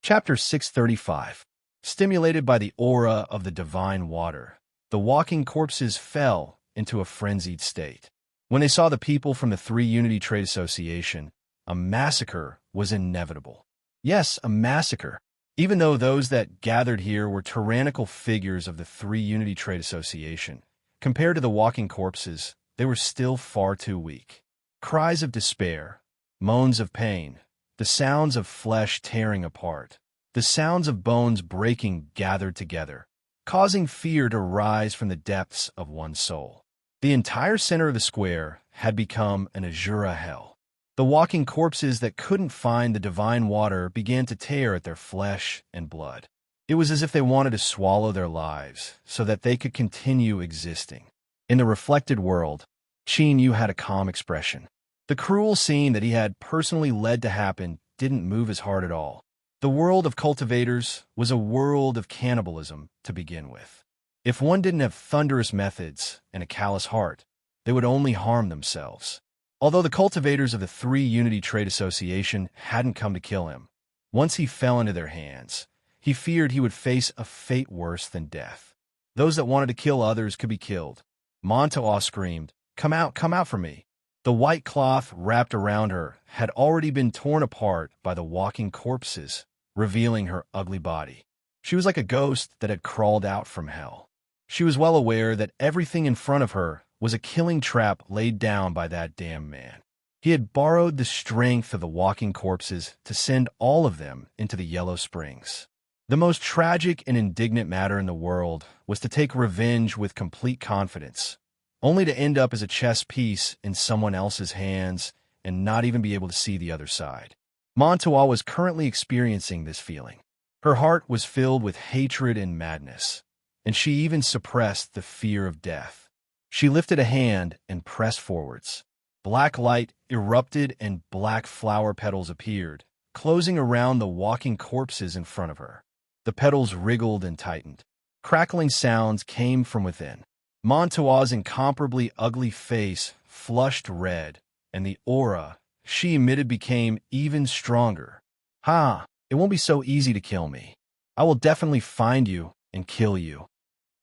Chapter 635. Stimulated by the aura of the divine water, the walking corpses fell into a frenzied state. When they saw the people from the Three Unity Trade Association, a massacre was inevitable. Yes, a massacre. Even though those that gathered here were tyrannical figures of the Three Unity Trade Association, compared to the walking corpses, they were still far too weak. Cries of despair, moans of pain, the sounds of flesh tearing apart, the sounds of bones breaking gathered together, causing fear to rise from the depths of one's soul. The entire center of the square had become an azura hell. The walking corpses that couldn't find the divine water began to tear at their flesh and blood. It was as if they wanted to swallow their lives so that they could continue existing. In the reflected world, Qin Yu had a calm expression. The cruel scene that he had personally led to happen didn't move his heart at all. The world of cultivators was a world of cannibalism to begin with. If one didn't have thunderous methods and a callous heart, they would only harm themselves. Although the cultivators of the Three Unity Trade Association hadn't come to kill him, once he fell into their hands, he feared he would face a fate worse than death. Those that wanted to kill others could be killed. Montoa screamed, come out for me." The white cloth wrapped around her had already been torn apart by the walking corpses, revealing her ugly body. She was like a ghost that had crawled out from hell. She was well aware that everything in front of her was a killing trap laid down by that damned man. He had borrowed the strength of the walking corpses to send all of them into the Yellow Springs. The most tragic and indignant matter in the world was to take revenge with complete confidence, only to end up as a chess piece in someone else's hands and not even be able to see the other side. Montoa was currently experiencing this feeling. Her heart was filled with hatred and madness, and she even suppressed the fear of death. She lifted a hand and pressed forwards. Black light erupted and black flower petals appeared, closing around the walking corpses in front of her. The petals wriggled and tightened. Crackling sounds came from within. Montoa's incomparably ugly face flushed red, and the aura she emitted became even stronger. "Ha! It won't be so easy to kill me. I will definitely find you and kill you."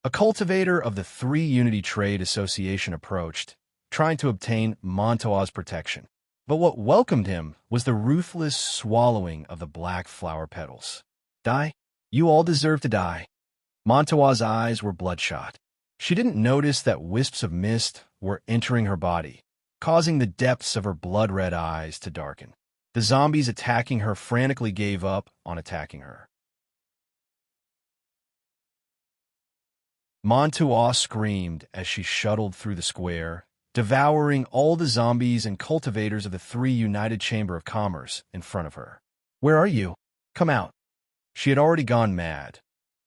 A cultivator of the Three Unity Trade Association approached, trying to obtain Montoa's protection. But what welcomed him was the ruthless swallowing of the black flower petals. "Die? You all deserve to die." Montoa's eyes were bloodshot. She didn't notice that wisps of mist were entering her body, causing the depths of her blood-red eyes to darken. The zombies attacking her frantically gave up on attacking her. Montoa screamed as she shuttled through the square, devouring all the zombies and cultivators of the Three United Chamber of Commerce in front of her. "Where are you? Come out." She had already gone mad.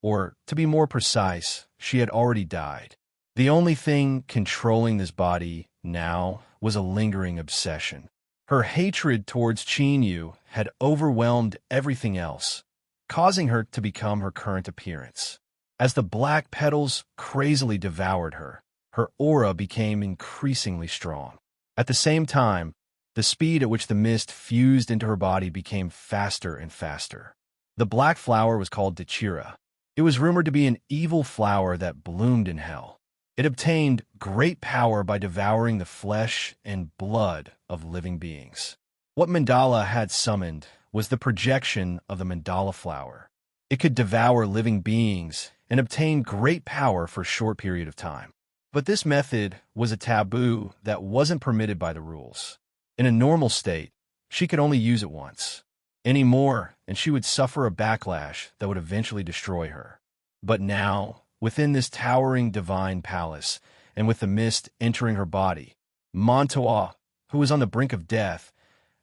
Or, to be more precise, she had already died. The only thing controlling this body now was a lingering obsession. Her hatred towards Qin Yu had overwhelmed everything else, causing her to become her current appearance. As the black petals crazily devoured her, her aura became increasingly strong. At the same time, the speed at which the mist fused into her body became faster and faster. The black flower was called Dachira. It was rumored to be an evil flower that bloomed in hell. It obtained great power by devouring the flesh and blood of living beings. What Mandala had summoned was the projection of the Mandala flower. It could devour living beings and obtain great power for a short period of time. But this method was a taboo that wasn't permitted by the rules. In a normal state, she could only use it once. Any more, and she would suffer a backlash that would eventually destroy her. But now, within this towering divine palace, and with the mist entering her body, Montoa, who was on the brink of death,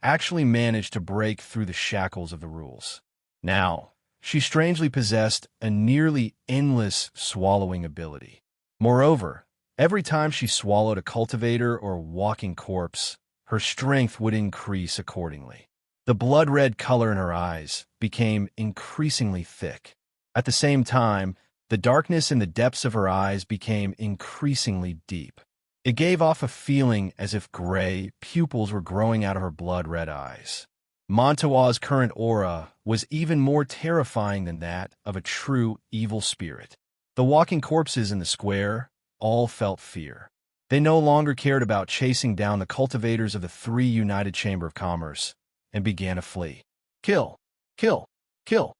actually managed to break through the shackles of the rules. Now, she strangely possessed a nearly endless swallowing ability. Moreover, every time she swallowed a cultivator or walking corpse, her strength would increase accordingly. The blood-red color in her eyes became increasingly thick. At the same time, the darkness in the depths of her eyes became increasingly deep. It gave off a feeling as if gray pupils were growing out of her blood-red eyes. Montoa's current aura was even more terrifying than that of a true evil spirit. The walking corpses in the square all felt fear. They no longer cared about chasing down the cultivators of the Three United Chamber of Commerce and began to flee. "Kill! Kill! Kill!"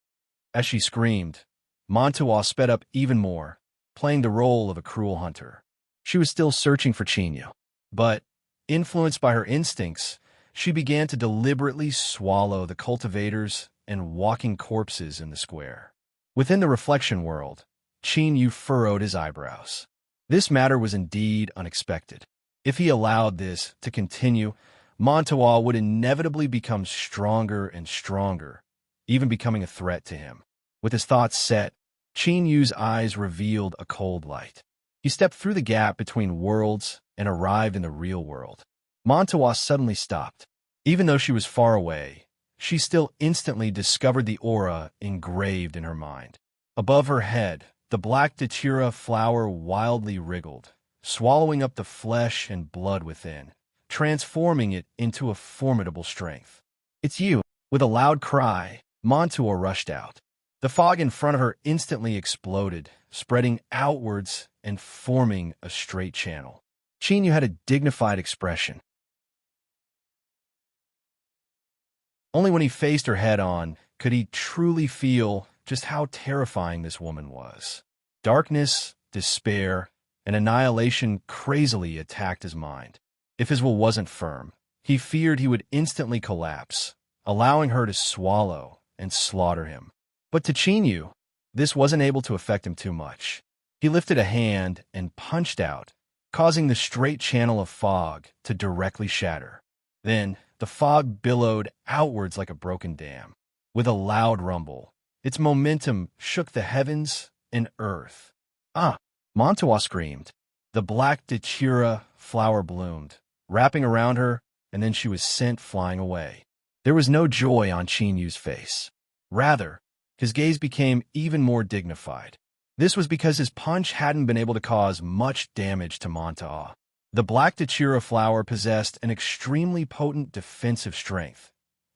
As she screamed, Montoa sped up even more, playing the role of a cruel hunter. She was still searching for Qin Yu, but, influenced by her instincts, she began to deliberately swallow the cultivators and walking corpses in the square. Within the reflection world, Qin Yu furrowed his eyebrows. This matter was indeed unexpected. If he allowed this to continue, Montois would inevitably become stronger and stronger, even becoming a threat to him. With his thoughts set, Qin Yu's eyes revealed a cold light. He stepped through the gap between worlds and arrived in the real world. Montois suddenly stopped. Even though she was far away, she still instantly discovered the aura engraved in her mind. Above her head, the black datura flower wildly wriggled, swallowing up the flesh and blood within, transforming it into a formidable strength. "It's you!" With a loud cry, Montois rushed out. The fog in front of her instantly exploded, spreading outwards and forming a straight channel. Qin Yu had a dignified expression. Only when he faced her head-on could he truly feel just how terrifying this woman was. Darkness, despair, and annihilation crazily attacked his mind. If his will wasn't firm, he feared he would instantly collapse, allowing her to swallow and slaughter him. But to Qin Yu, this wasn't able to affect him too much. He lifted a hand and punched out, causing the straight channel of fog to directly shatter. Then, the fog billowed outwards like a broken dam. With a loud rumble, its momentum shook the heavens and earth. "Ah!" Montois screamed. The black datura flower bloomed, wrapping around her, and then she was sent flying away. There was no joy on Qin Yu's face. Rather, his gaze became even more dignified. This was because his punch hadn't been able to cause much damage to Montois. The black datura flower possessed an extremely potent defensive strength,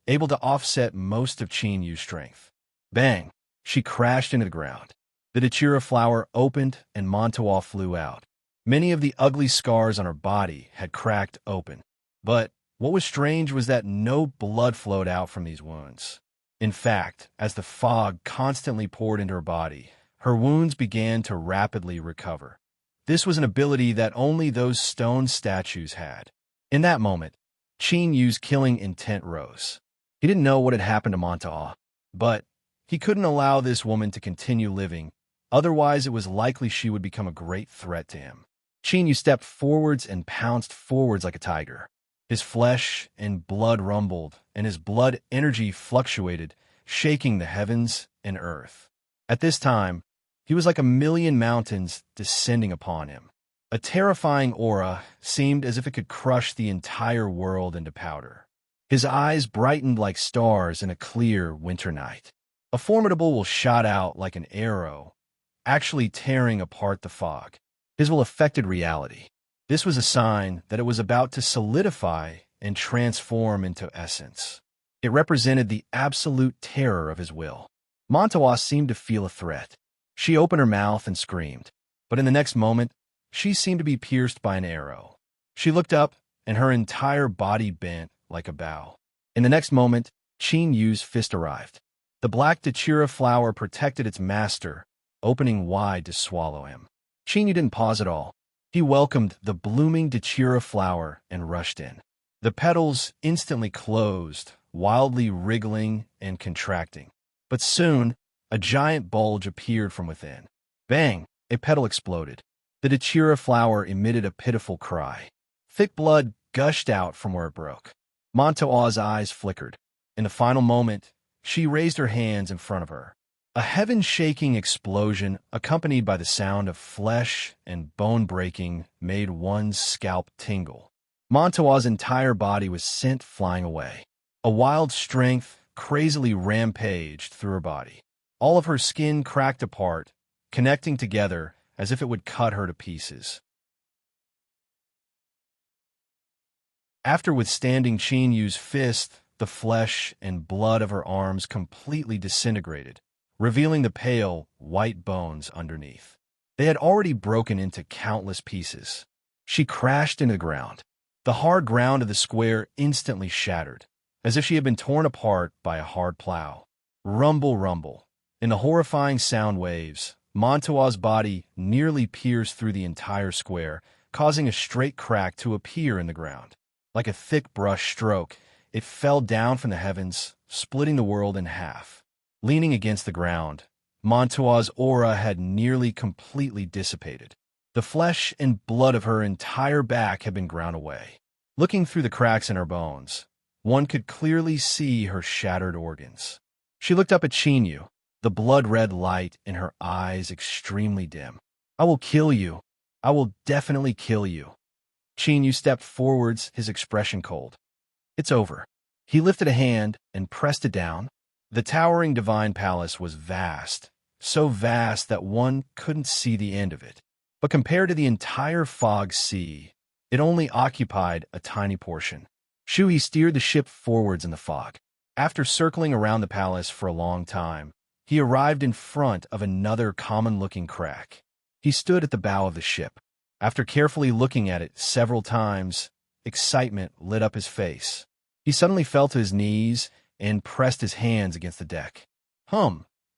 able to offset most of Qin Yu's strength. Bang! She crashed into the ground. The datura flower opened and Montois flew out. Many of the ugly scars on her body had cracked open. But what was strange was that no blood flowed out from these wounds. In fact, as the fog constantly poured into her body, her wounds began to rapidly recover. This was an ability that only those stone statues had. In that moment, Qin Yu's killing intent rose. He didn't know what had happened to Montois, but he couldn't allow this woman to continue living, otherwise it was likely she would become a great threat to him. Qin Yu stepped forwards and pounced forwards like a tiger. His flesh and blood rumbled, and his blood energy fluctuated, shaking the heavens and earth. At this time, he was like a million mountains descending upon him. A terrifying aura seemed as if it could crush the entire world into powder. His eyes brightened like stars in a clear winter night. A formidable will shot out like an arrow, actually tearing apart the fog. His will affected reality. This was a sign that it was about to solidify and transform into essence. It represented the absolute terror of his will. Montois seemed to feel a threat. She opened her mouth and screamed, but in the next moment, she seemed to be pierced by an arrow. She looked up, and her entire body bent like a bow. In the next moment, Qin Yu's fist arrived. The black datura flower protected its master, opening wide to swallow him. Qin Yu didn't pause at all. He welcomed the blooming datura flower and rushed in. The petals instantly closed, wildly wriggling and contracting. But soon, a giant bulge appeared from within. Bang! A petal exploded. The datura flower emitted a pitiful cry. Thick blood gushed out from where it broke. Montois' eyes flickered. In the final moment, she raised her hands in front of her. A heaven-shaking explosion, accompanied by the sound of flesh and bone breaking, made one's scalp tingle. Montois' entire body was sent flying away. A wild strength crazily rampaged through her body. All of her skin cracked apart, connecting together as if it would cut her to pieces. After withstanding Qin Yu's fist, the flesh and blood of her arms completely disintegrated, revealing the pale, white bones underneath. They had already broken into countless pieces. She crashed into the ground. The hard ground of the square instantly shattered, as if she had been torn apart by a hard plow. Rumble, rumble. In the horrifying sound waves, Montois' body nearly pierced through the entire square, causing a straight crack to appear in the ground. Like a thick brush stroke, it fell down from the heavens, splitting the world in half. Leaning against the ground, Montois' aura had nearly completely dissipated. The flesh and blood of her entire back had been ground away. Looking through the cracks in her bones, one could clearly see her shattered organs. She looked up at Chinyu, the blood-red light in her eyes extremely dim. "I will kill you. I will definitely kill you." Chinyu stepped forwards, his expression cold. "It's over." He lifted a hand and pressed it down. The towering divine palace was vast, so vast that one couldn't see the end of it. But compared to the entire fog sea, it only occupied a tiny portion. Shuhi steered the ship forwards in the fog. After circling around the palace for a long time, he arrived in front of another common-looking crack. He stood at the bow of the ship. After carefully looking at it several times, excitement lit up his face. He suddenly fell to his knees and pressed his hands against the deck.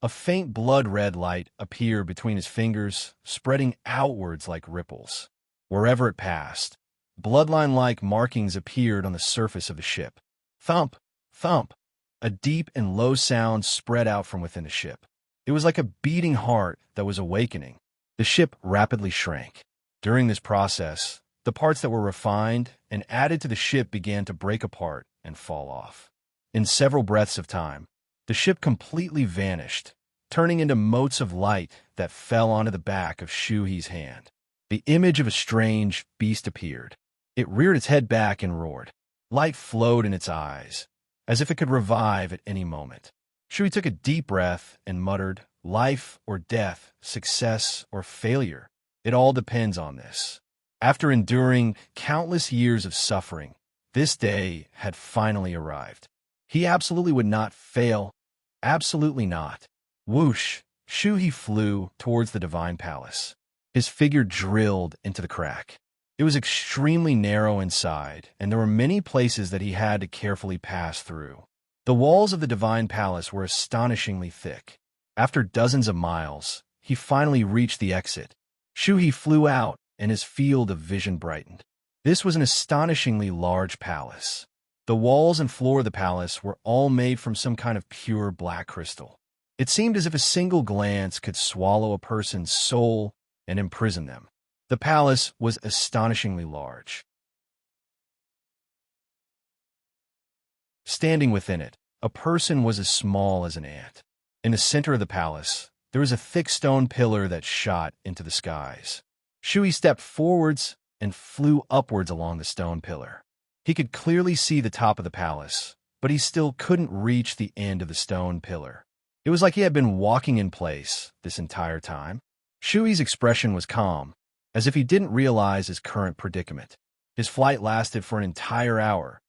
A faint blood-red light appeared between his fingers, spreading outwards like ripples. Wherever it passed, bloodline-like markings appeared on the surface of the ship. Thump, thump. A deep and low sound spread out from within the ship. It was like a beating heart that was awakening. The ship rapidly shrank. During this process, the parts that were refined and added to the ship began to break apart and fall off. In several breaths of time, the ship completely vanished, turning into motes of light that fell onto the back of Shuhi's hand. The image of a strange beast appeared. It reared its head back and roared. Light flowed in its eyes, as if it could revive at any moment. Shuhi took a deep breath and muttered, "Life or death, success or failure. It all depends on this." After enduring countless years of suffering, this day had finally arrived. He absolutely would not fail. Absolutely not. Whoosh! Shuhi flew towards the divine palace. His figure drilled into the crack. It was extremely narrow inside, and there were many places that he had to carefully pass through. The walls of the divine palace were astonishingly thick. After dozens of miles, he finally reached the exit. Shuhi flew out, and his field of vision brightened. This was an astonishingly large palace. The walls and floor of the palace were all made from some kind of pure black crystal. It seemed as if a single glance could swallow a person's soul and imprison them. The palace was astonishingly large. Standing within it, a person was as small as an ant. In the center of the palace, there was a thick stone pillar that shot into the skies. Shuhi stepped forwards and flew upwards along the stone pillar. He could clearly see the top of the palace, but he still couldn't reach the end of the stone pillar. It was like he had been walking in place this entire time. Shui's expression was calm, as if he didn't realize his current predicament. His flight lasted for an entire hour,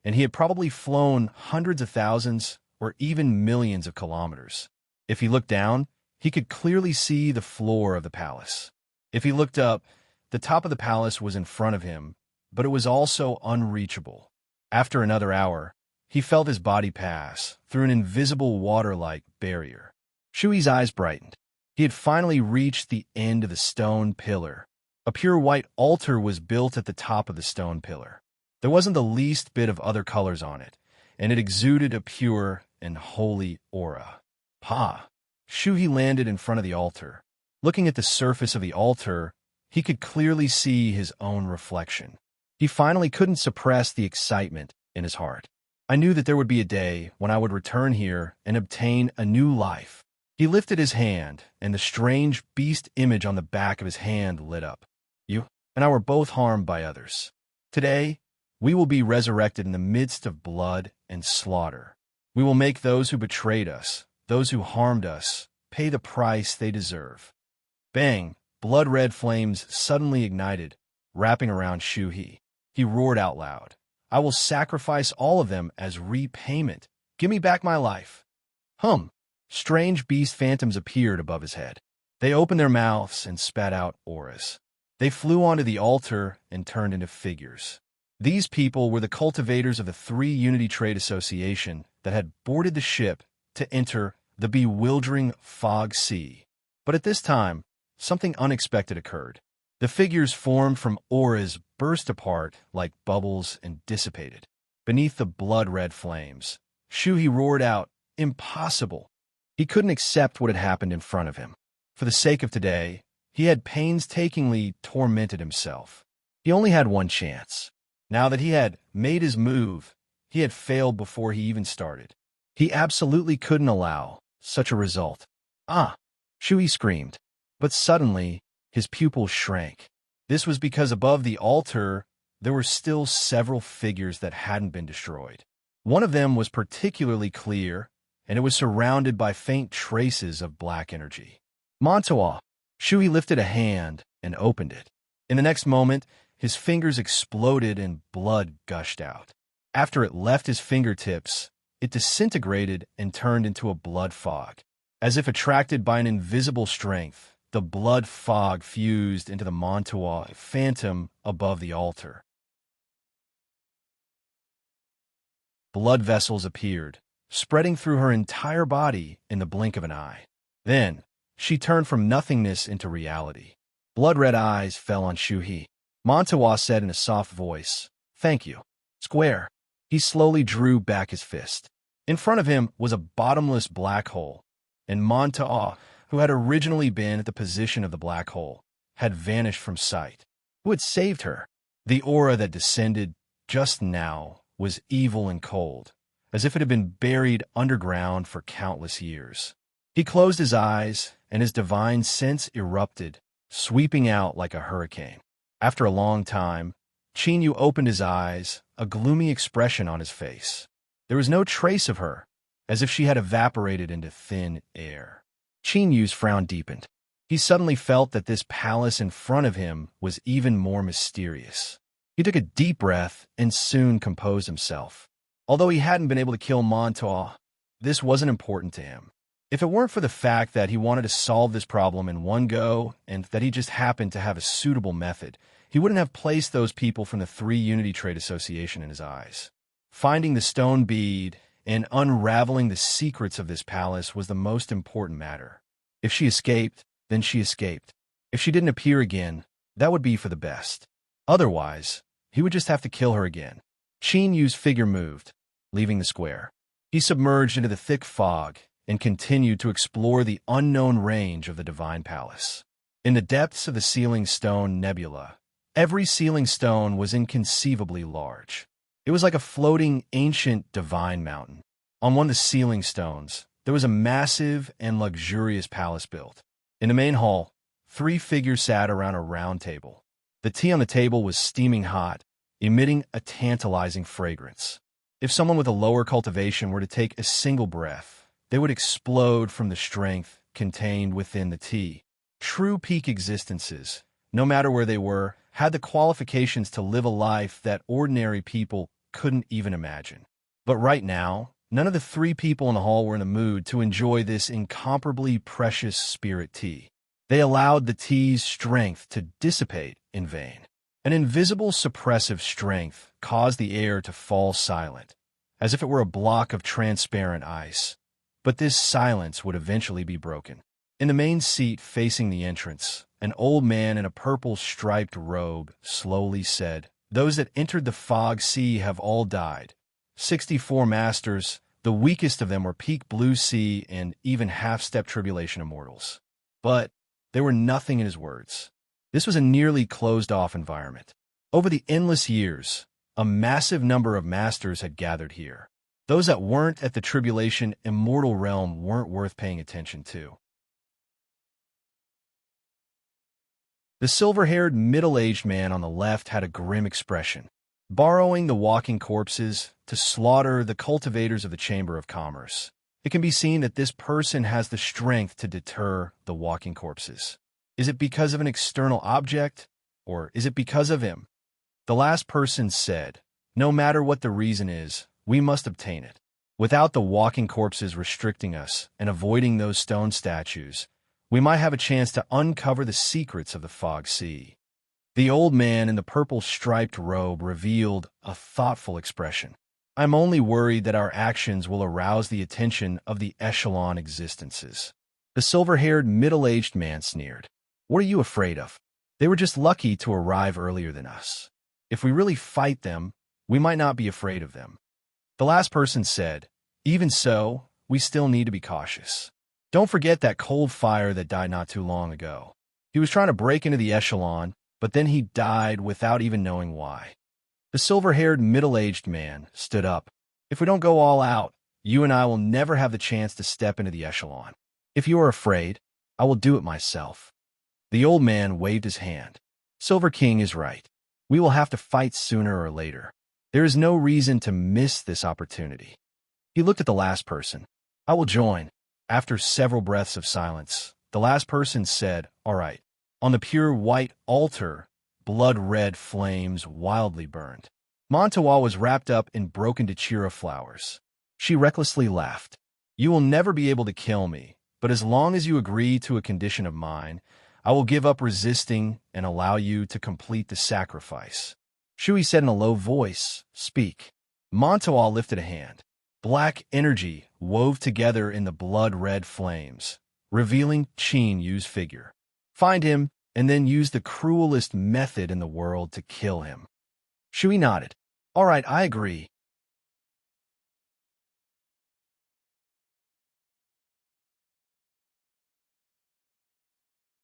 and he had probably flown hundreds of thousands or even millions of kilometers. If he looked down, he could clearly see the floor of the palace. If he looked up, the top of the palace was in front of him, but it was also unreachable. After another hour, he felt his body pass through an invisible water-like barrier. Shui's eyes brightened. He had finally reached the end of the stone pillar. A pure white altar was built at the top of the stone pillar. There wasn't the least bit of other colors on it, and it exuded a pure and holy aura. Shuhi landed in front of the altar. Looking at the surface of the altar, he could clearly see his own reflection. He finally couldn't suppress the excitement in his heart. "I knew that there would be a day when I would return here and obtain a new life." He lifted his hand, and the strange beast image on the back of his hand lit up. "You and I were both harmed by others. Today, we will be resurrected in the midst of blood and slaughter. We will make those who betrayed us, those who harmed us, pay the price they deserve." Bang! Blood-red flames suddenly ignited, wrapping around Shuhi. He roared out loud, "I will sacrifice all of them as repayment. Give me back my life." Strange beast phantoms appeared above his head. They opened their mouths and spat out auras. They flew onto the altar and turned into figures. These people were the cultivators of the 3 Unity Trade Association that had boarded the ship to enter the bewildering fog sea. But at this time, something unexpected occurred. The figures formed from auras burst apart like bubbles and dissipated. Beneath the blood-red flames, Shuhi roared out, "Impossible!" He couldn't accept what had happened in front of him. For the sake of today, He had painstakingly tormented himself. He only had one chance. Now that he had made his move, he had failed before he even started. He absolutely couldn't allow such a result. Ah! Shui screamed. But suddenly, his pupils shrank. This was because above the altar, there were still several figures that hadn't been destroyed. One of them was particularly clear, and it was surrounded by faint traces of black energy. Montois! Shui lifted a hand and opened it. In the next moment, his fingers exploded and blood gushed out. After it left his fingertips, it disintegrated and turned into a blood fog. As if attracted by an invisible strength, the blood fog fused into the Montois phantom above the altar. Blood vessels appeared, spreading through her entire body in the blink of an eye. Then, she turned from nothingness into reality. Blood-red eyes fell on Shui. Montois said in a soft voice, "Thank you." Square. He slowly drew back his fist. In front of him was a bottomless black hole, and Montois, who had originally been at the position of the black hole, had vanished from sight. Who had saved her? The aura that descended just now was evil and cold, as if it had been buried underground for countless years. He closed his eyes, and his divine sense erupted, sweeping out like a hurricane. After a long time, Qinyu opened his eyes, a gloomy expression on his face. There was no trace of her, as if she had evaporated into thin air. Qinyu's frown deepened. He suddenly felt that this palace in front of him was even more mysterious. He took a deep breath and soon composed himself. Although he hadn't been able to kill Montois, this wasn't important to him. If it weren't for the fact that he wanted to solve this problem in one go and that he just happened to have a suitable method, he wouldn't have placed those people from the 3 Unity Trade Association in his eyes. Finding the stone bead and unraveling the secrets of this palace was the most important matter. If she escaped, then she escaped. If she didn't appear again, that would be for the best. Otherwise, he would just have to kill her again. Qin Yu's figure moved, leaving the square. He submerged into the thick fog and continued to explore the unknown range of the Divine Palace. In the depths of the Sealing Stone Nebula, every sealing stone was inconceivably large. It was like a floating, ancient, divine mountain. On one of the sealing stones, there was a massive and luxurious palace built. In the main hall, 3 figures sat around a round table. The tea on the table was steaming hot, emitting a tantalizing fragrance. If someone with a lower cultivation were to take a single breath, they would explode from the strength contained within the tea. True peak existences, no matter where they were, had the qualifications to live a life that ordinary people couldn't even imagine. But right now, none of the 3 people in the hall were in the mood to enjoy this incomparably precious spirit tea. They allowed the tea's strength to dissipate in vain. An invisible suppressive strength caused the air to fall silent, as if it were a block of transparent ice. But this silence would eventually be broken. In the main seat facing the entrance, an old man in a purple striped robe slowly said, "Those that entered the fog sea have all died. 64 masters, the weakest of them were peak blue sea and even half-step tribulation immortals." But there were nothing in his words. This was a nearly closed-off environment. Over the endless years, a massive number of masters had gathered here. Those that weren't at the tribulation immortal realm weren't worth paying attention to. The silver-haired, middle-aged man on the left had a grim expression, borrowing the walking corpses to slaughter the cultivators of the Chamber of Commerce. It can be seen that this person has the strength to deter the walking corpses. Is it because of an external object, or is it because of him? The last person said, "No matter what the reason is, we must obtain it. Without the walking corpses restricting us and avoiding those stone statues, we might have a chance to uncover the secrets of the Fog Sea." The old man in the purple striped robe revealed a thoughtful expression. "I'm only worried that our actions will arouse the attention of the echelon existences." The silver-haired, middle-aged man sneered. "What are you afraid of? They were just lucky to arrive earlier than us. If we really fight them, we might not be afraid of them." The last person said, "Even so, we still need to be cautious. Don't forget that cold fire that died not too long ago. He was trying to break into the echelon, but then he died without even knowing why. The silver-haired, middle-aged man stood up. If we don't go all out, you and I will never have the chance to step into the echelon. If you are afraid, I will do it myself. The old man waved his hand. Silver King is right. We will have to fight sooner or later. There is no reason to miss this opportunity. He looked at the last person. I will join. After several breaths of silence, the last person said, all right. On the pure white altar, blood-red flames wildly burned. Montawa was wrapped up in broken dachira flowers. She recklessly laughed. You will never be able to kill me, but as long as you agree to a condition of mine, I will give up resisting and allow you to complete the sacrifice. Shui said in a low voice, speak. Montawa lifted a hand. Black energy wove together in the blood-red flames, revealing Qin Yu's figure. Find him, and then use the cruelest method in the world to kill him. Shui nodded. All right, I agree.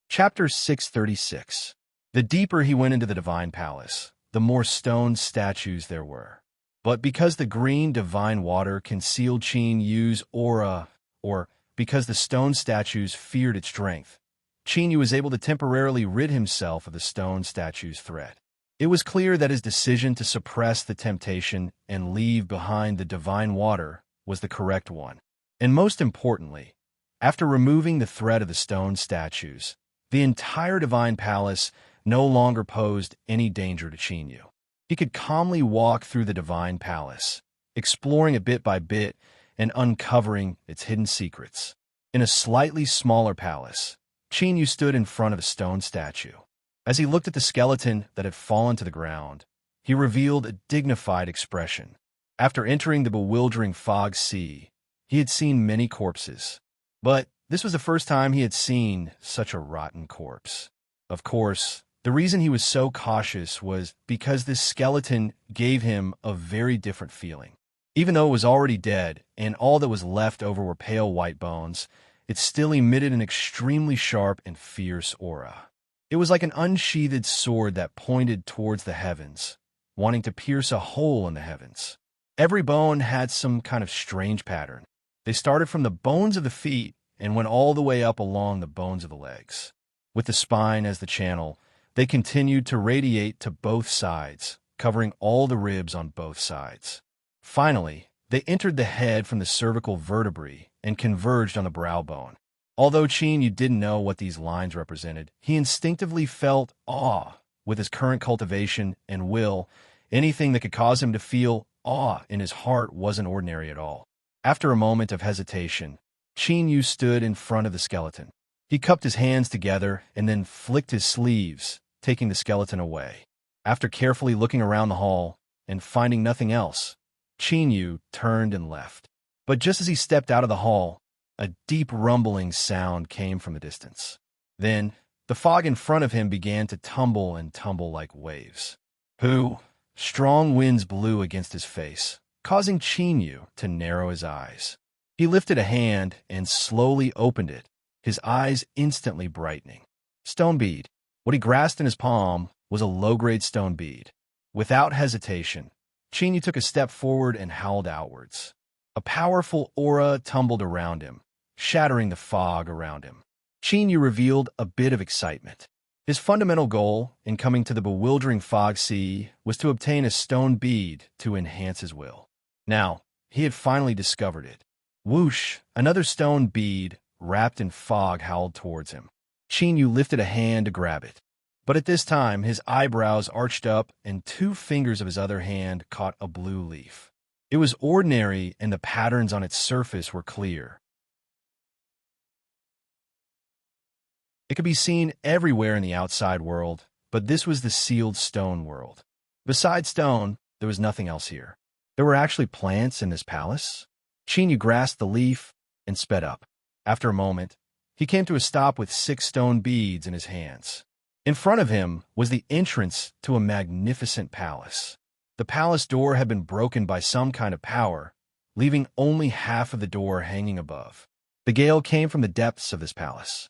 Chapter 636. The deeper he went into the divine palace, the more stone statues there were. But because the green divine water concealed Qin Yu's aura, or because the stone statues feared its strength, Qin Yu was able to temporarily rid himself of the stone statue's threat. It was clear that his decision to suppress the temptation and leave behind the divine water was the correct one. And most importantly, after removing the threat of the stone statues, the entire divine palace no longer posed any danger to Qin Yu. He could calmly walk through the divine palace, exploring it bit by bit and uncovering its hidden secrets. In a slightly smaller palace, Qin Yu stood in front of a stone statue. As he looked at the skeleton that had fallen to the ground, he revealed a dignified expression. After entering the bewildering fog sea, he had seen many corpses, but this was the first time he had seen such a rotten corpse. Of course, the reason he was so cautious was because this skeleton gave him a very different feeling. Even though it was already dead and all that was left over were pale white bones, it still emitted an extremely sharp and fierce aura. It was like an unsheathed sword that pointed towards the heavens, wanting to pierce a hole in the heavens. Every bone had some kind of strange pattern. They started from the bones of the feet and went all the way up along the bones of the legs. With the spine as the channel, they continued to radiate to both sides, covering all the ribs on both sides. Finally, they entered the head from the cervical vertebrae and converged on the brow bone. Although Qin Yu didn't know what these lines represented, he instinctively felt awe. With his current cultivation and will, anything that could cause him to feel awe in his heart wasn't ordinary at all. After a moment of hesitation, Qin Yu stood in front of the skeleton. He cupped his hands together and then flicked his sleeves, taking the skeleton away. After carefully looking around the hall and finding nothing else, Qin Yu turned and left. But just as he stepped out of the hall, a deep rumbling sound came from the distance. Then, the fog in front of him began to tumble and tumble like waves. Strong winds blew against his face, causing Qin Yu to narrow his eyes. He lifted a hand and slowly opened it, his eyes instantly brightening. Stone bead. What he grasped in his palm was a low-grade stone bead. Without hesitation, Qin Yu took a step forward and howled outwards. A powerful aura tumbled around him, shattering the fog around him. Qin Yu revealed a bit of excitement. His fundamental goal in coming to the bewildering fog sea was to obtain a stone bead to enhance his will. Now, he had finally discovered it. Whoosh! Another stone bead, wrapped in fog, howled towards him. Qin Yu lifted a hand to grab it. But at this time, his eyebrows arched up and 2 fingers of his other hand caught a blue leaf. It was ordinary and the patterns on its surface were clear. It could be seen everywhere in the outside world, but this was the sealed stone world. Besides stone, there was nothing else here. There were actually plants in this palace. Qin Yu grasped the leaf and sped up. After a moment, he came to a stop with 6 stone beads in his hands. In front of him was the entrance to a magnificent palace. The palace door had been broken by some kind of power, leaving only half of the door hanging above. The gale came from the depths of this palace.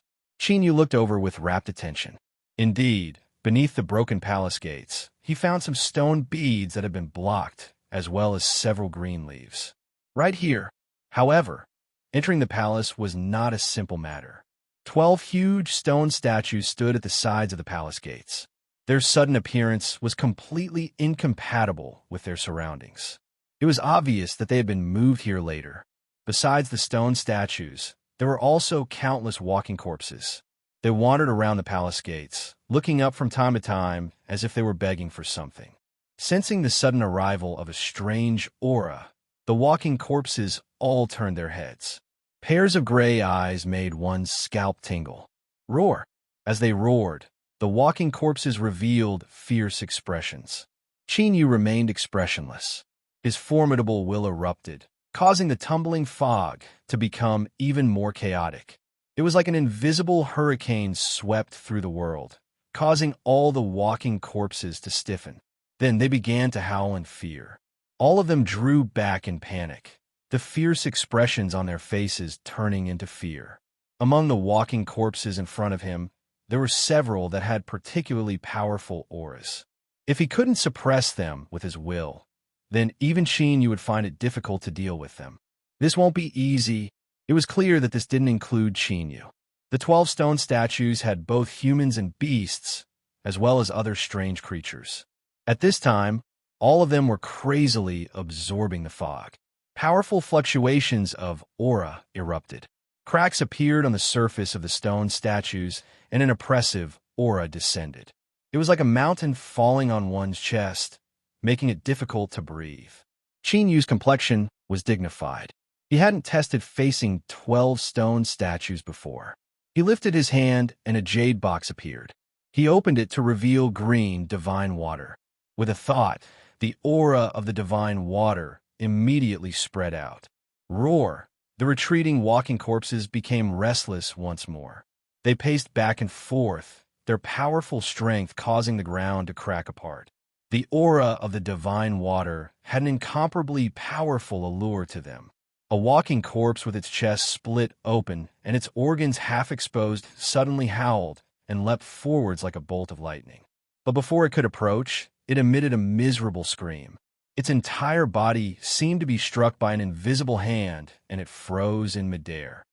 Yu looked over with rapt attention. Indeed, beneath the broken palace gates, he found some stone beads that had been blocked, as well as several green leaves. Right here, however, entering the palace was not a simple matter. 12 huge stone statues stood at the sides of the palace gates. Their sudden appearance was completely incompatible with their surroundings. It was obvious that they had been moved here later. Besides the stone statues, there were also countless walking corpses. They wandered around the palace gates, looking up from time to time as if they were begging for something. Sensing the sudden arrival of a strange aura, the walking corpses all turned their heads. Pairs of gray eyes made one's scalp tingle. Roar! As they roared, the walking corpses revealed fierce expressions. Yu remained expressionless. His formidable will erupted, causing the tumbling fog to become even more chaotic. It was like an invisible hurricane swept through the world, causing all the walking corpses to stiffen. Then they began to howl in fear. All of them drew back in panic, the fierce expressions on their faces turning into fear. Among the walking corpses in front of him, there were several that had particularly powerful auras. If he couldn't suppress them with his will, then even Yu would find it difficult to deal with them. This won't be easy. It was clear that this didn't include Yu. The 12 stone statues had both humans and beasts, as well as other strange creatures. At this time, all of them were crazily absorbing the fog. Powerful fluctuations of aura erupted. Cracks appeared on the surface of the stone statues, and an oppressive aura descended. It was like a mountain falling on one's chest, making it difficult to breathe. Yu's complexion was dignified. He hadn't tested facing 12 stone statues before. He lifted his hand and a jade box appeared. He opened it to reveal green divine water. With a thought, the aura of the divine water immediately spread out. Roar! The retreating walking corpses became restless once more. They paced back and forth, their powerful strength causing the ground to crack apart. The aura of the divine water had an incomparably powerful allure to them. A walking corpse with its chest split open and its organs half exposed suddenly howled and leapt forwards like a bolt of lightning. But before it could approach, it emitted a miserable scream. Its entire body seemed to be struck by an invisible hand, and it froze in midair.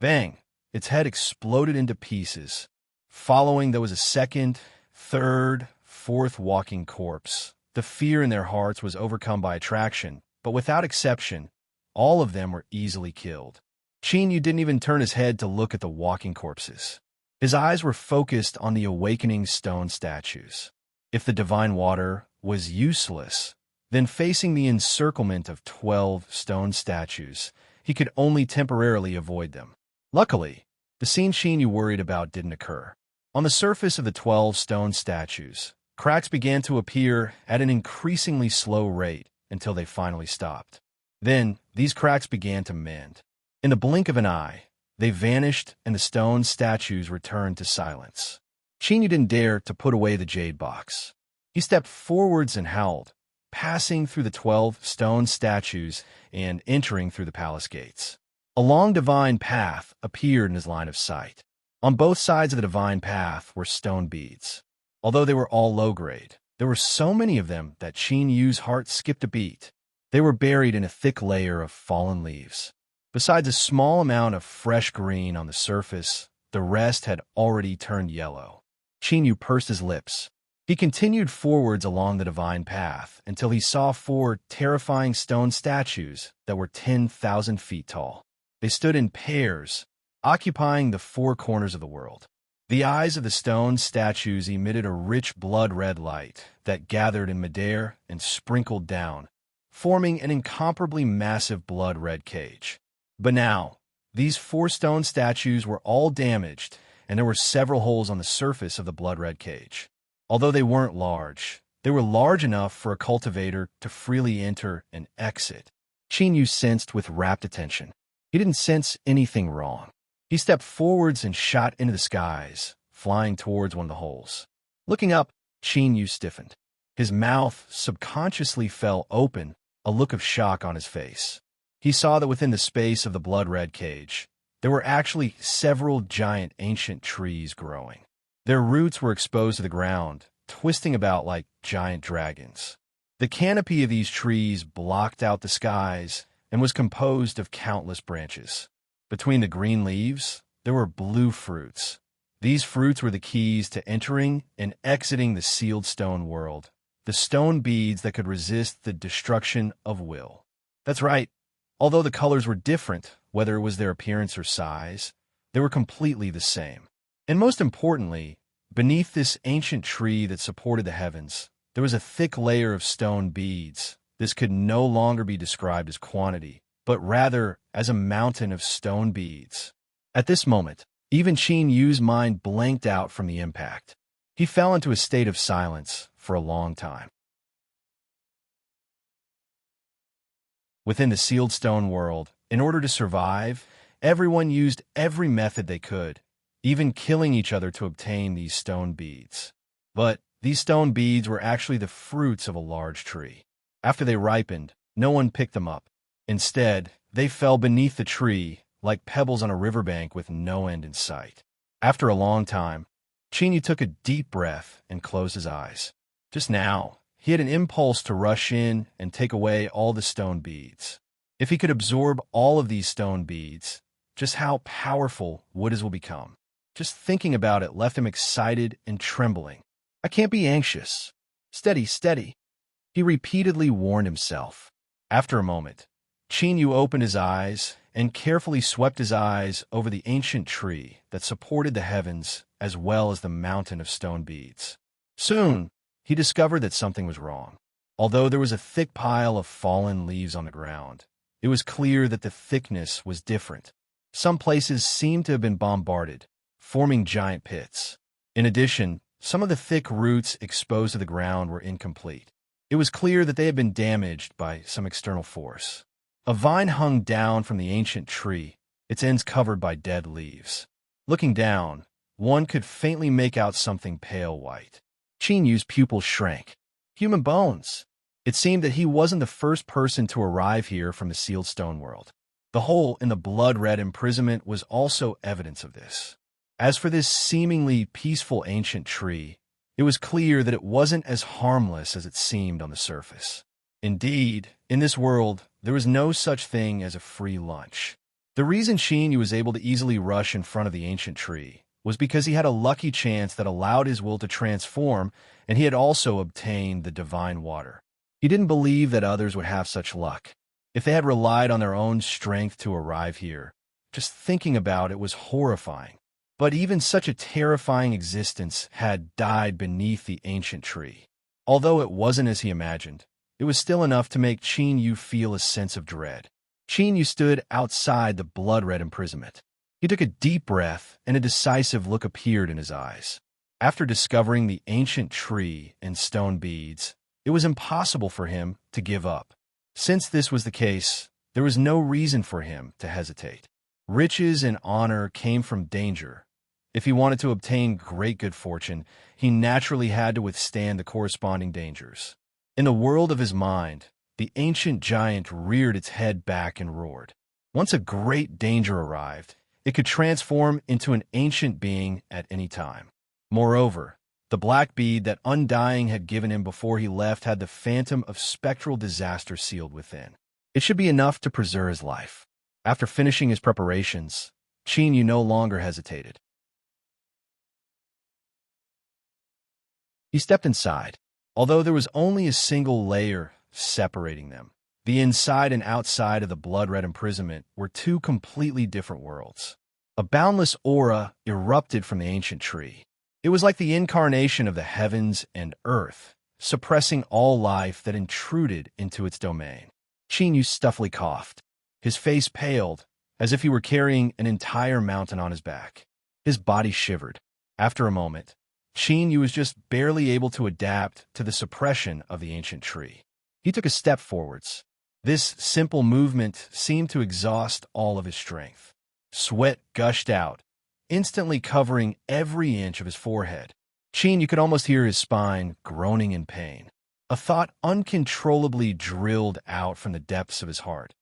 Bang! Its head exploded into pieces. Following, there was a second, third, fourth walking corpse. The fear in their hearts was overcome by attraction, but without exception, all of them were easily killed. Yu didn't even turn his head to look at the walking corpses. His eyes were focused on the awakening stone statues. If the divine water was useless, then facing the encirclement of 12 stone statues, he could only temporarily avoid them. Luckily, the scene Yu worried about didn't occur. On the surface of the 12 stone statues, cracks began to appear at an increasingly slow rate until they finally stopped. Then, these cracks began to mend. In the blink of an eye, they vanished and the stone statues returned to silence. Yu didn't dare to put away the jade box. He stepped forwards and howled, passing through the 12 stone statues and entering through the palace gates. A long divine path appeared in his line of sight. On both sides of the divine path were stone beads. Although they were all low-grade, there were so many of them that Yu's heart skipped a beat. They were buried in a thick layer of fallen leaves. Besides a small amount of fresh green on the surface, the rest had already turned yellow. Yu pursed his lips. He continued forwards along the divine path until he saw 4 terrifying stone statues that were 10,000 feet tall. They stood in pairs, occupying the 4 corners of the world. The eyes of the stone statues emitted a rich blood-red light that gathered in midair and sprinkled down, forming an incomparably massive blood-red cage. But now, these 4 stone statues were all damaged, and there were several holes on the surface of the blood-red cage. Although they weren't large, they were large enough for a cultivator to freely enter and exit. Yu sensed with rapt attention. He didn't sense anything wrong. He stepped forwards and shot into the skies, flying towards one of the holes. Looking up, Yu stiffened. His mouth subconsciously fell open, a look of shock on his face. He saw that within the space of the blood-red cage, there were actually several giant ancient trees growing. Their roots were exposed to the ground, twisting about like giant dragons. The canopy of these trees blocked out the skies and was composed of countless branches. Between the green leaves, there were blue fruits. These fruits were the keys to entering and exiting the sealed stone world, the stone beads that could resist the destruction of will. That's right. Although the colors were different, whether it was their appearance or size, they were completely the same. And most importantly, beneath this ancient tree that supported the heavens, there was a thick layer of stone beads. This could no longer be described as quantity, but rather as a mountain of stone beads. At this moment, even Qin Yu's mind blanked out from the impact. He fell into a state of silence for a long time. Within the sealed stone world, in order to survive, everyone used every method they could, even killing each other to obtain these stone beads. But these stone beads were actually the fruits of a large tree. After they ripened, no one picked them up. Instead, they fell beneath the tree like pebbles on a riverbank with no end in sight. After a long time, Qin Yu took a deep breath and closed his eyes. Just now, he had an impulse to rush in and take away all the stone beads. If he could absorb all of these stone beads, just how powerful would his will become? Just thinking about it left him excited and trembling. I can't be anxious. Steady, steady. He repeatedly warned himself. After a moment, Qin Yu opened his eyes and carefully swept his eyes over the ancient tree that supported the heavens as well as the mountain of stone beads. Soon, he discovered that something was wrong. Although there was a thick pile of fallen leaves on the ground, it was clear that the thickness was different. Some places seemed to have been bombarded, forming giant pits. In addition, some of the thick roots exposed to the ground were incomplete. It was clear that they had been damaged by some external force. A vine hung down from the ancient tree, its ends covered by dead leaves. Looking down, one could faintly make out something pale white. Qin Yu's pupils shrank. Human bones. It seemed that he wasn't the first person to arrive here from the sealed stone world. The hole in the blood-red imprisonment was also evidence of this. As for this seemingly peaceful ancient tree, it was clear that it wasn't as harmless as it seemed on the surface. Indeed, in this world, there was no such thing as a free lunch. The reason Qin Yu was able to easily rush in front of the ancient tree was because he had a lucky chance that allowed his will to transform, and he had also obtained the divine water. He didn't believe that others would have such luck. If they had relied on their own strength to arrive here, just thinking about it was horrifying. But even such a terrifying existence had died beneath the ancient tree. Although it wasn't as he imagined, it was still enough to make Qin Yu feel a sense of dread. Qin Yu stood outside the blood-red imprisonment. He took a deep breath, and a decisive look appeared in his eyes. After discovering the ancient tree and stone beads, it was impossible for him to give up. Since this was the case, there was no reason for him to hesitate. Riches and honor came from danger. If he wanted to obtain great good fortune, he naturally had to withstand the corresponding dangers. In the world of his mind, the ancient giant reared its head back and roared. Once a great danger arrived, it could transform into an ancient being at any time. Moreover, the black bead that Undying had given him before he left had the phantom of spectral disaster sealed within. It should be enough to preserve his life. After finishing his preparations, Qin Yu no longer hesitated. He stepped inside. Although there was only a single layer separating them, the inside and outside of the blood-red imprisonment were two completely different worlds. A boundless aura erupted from the ancient tree. It was like the incarnation of the heavens and earth, suppressing all life that intruded into its domain. Qin Yu stuffily coughed. His face paled, as if he were carrying an entire mountain on his back. His body shivered. After a moment, Qin Yu was just barely able to adapt to the suppression of the ancient tree. He took a step forwards. This simple movement seemed to exhaust all of his strength. Sweat gushed out, instantly covering every inch of his forehead. Qin Yu could almost hear his spine groaning in pain. A thought uncontrollably drilled out from the depths of his heart.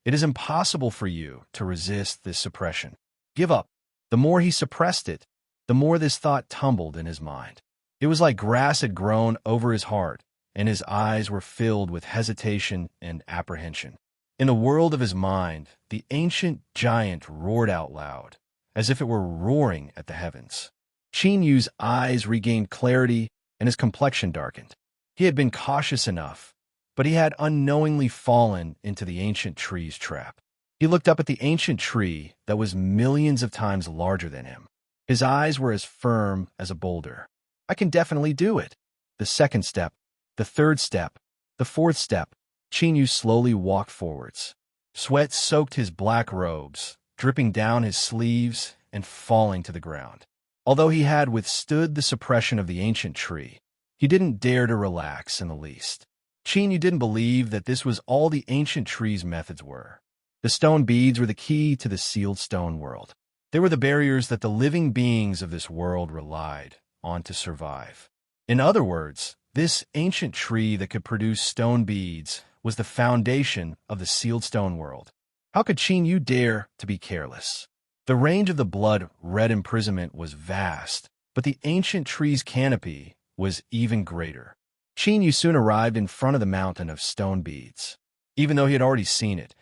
It is impossible for you to resist this suppression. Give up. The more he suppressed it, the more this thought tumbled in his mind. It was like grass had grown over his heart, and his eyes were filled with hesitation and apprehension. In the world of his mind, the ancient giant roared out loud, as if it were roaring at the heavens. Qin Yu's eyes regained clarity, and his complexion darkened. He had been cautious enough, but he had unknowingly fallen into the ancient tree's trap. He looked up at the ancient tree that was millions of times larger than him. His eyes were as firm as a boulder. I can definitely do it. The second step, the third step, the fourth step. Qin Yu slowly walked forwards. Sweat soaked his black robes, dripping down his sleeves and falling to the ground. Although he had withstood the suppression of the ancient tree, he didn't dare to relax in the least. Qin Yu didn't believe that this was all the ancient tree's methods were. The stone beads were the key to the sealed stone world. They were the barriers that the living beings of this world relied on to survive. In other words, this ancient tree that could produce stone beads was the foundation of the sealed stone world. How could Qin Yu dare to be careless? The range of the blood-red imprisonment was vast, but the ancient tree's canopy was even greater. Qin Yu soon arrived in front of the mountain of stone beads. Even though he had already seen it,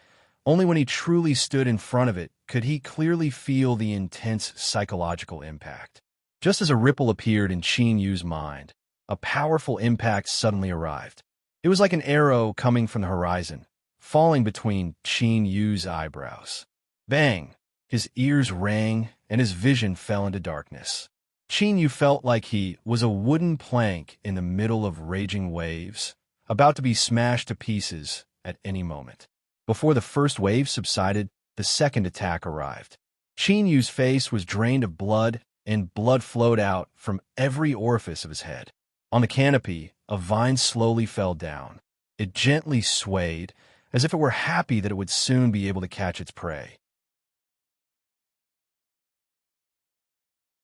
only when he truly stood in front of it could he clearly feel the intense psychological impact. Just as a ripple appeared in Qin Yu's mind, a powerful impact suddenly arrived. It was like an arrow coming from the horizon, falling between Qin Yu's eyebrows. Bang! His ears rang, and his vision fell into darkness. Qin Yu felt like he was a wooden plank in the middle of raging waves, about to be smashed to pieces at any moment. Before the first wave subsided, the second attack arrived. Qin Yu's face was drained of blood, and blood flowed out from every orifice of his head. On the canopy, a vine slowly fell down. It gently swayed, as if it were happy that it would soon be able to catch its prey.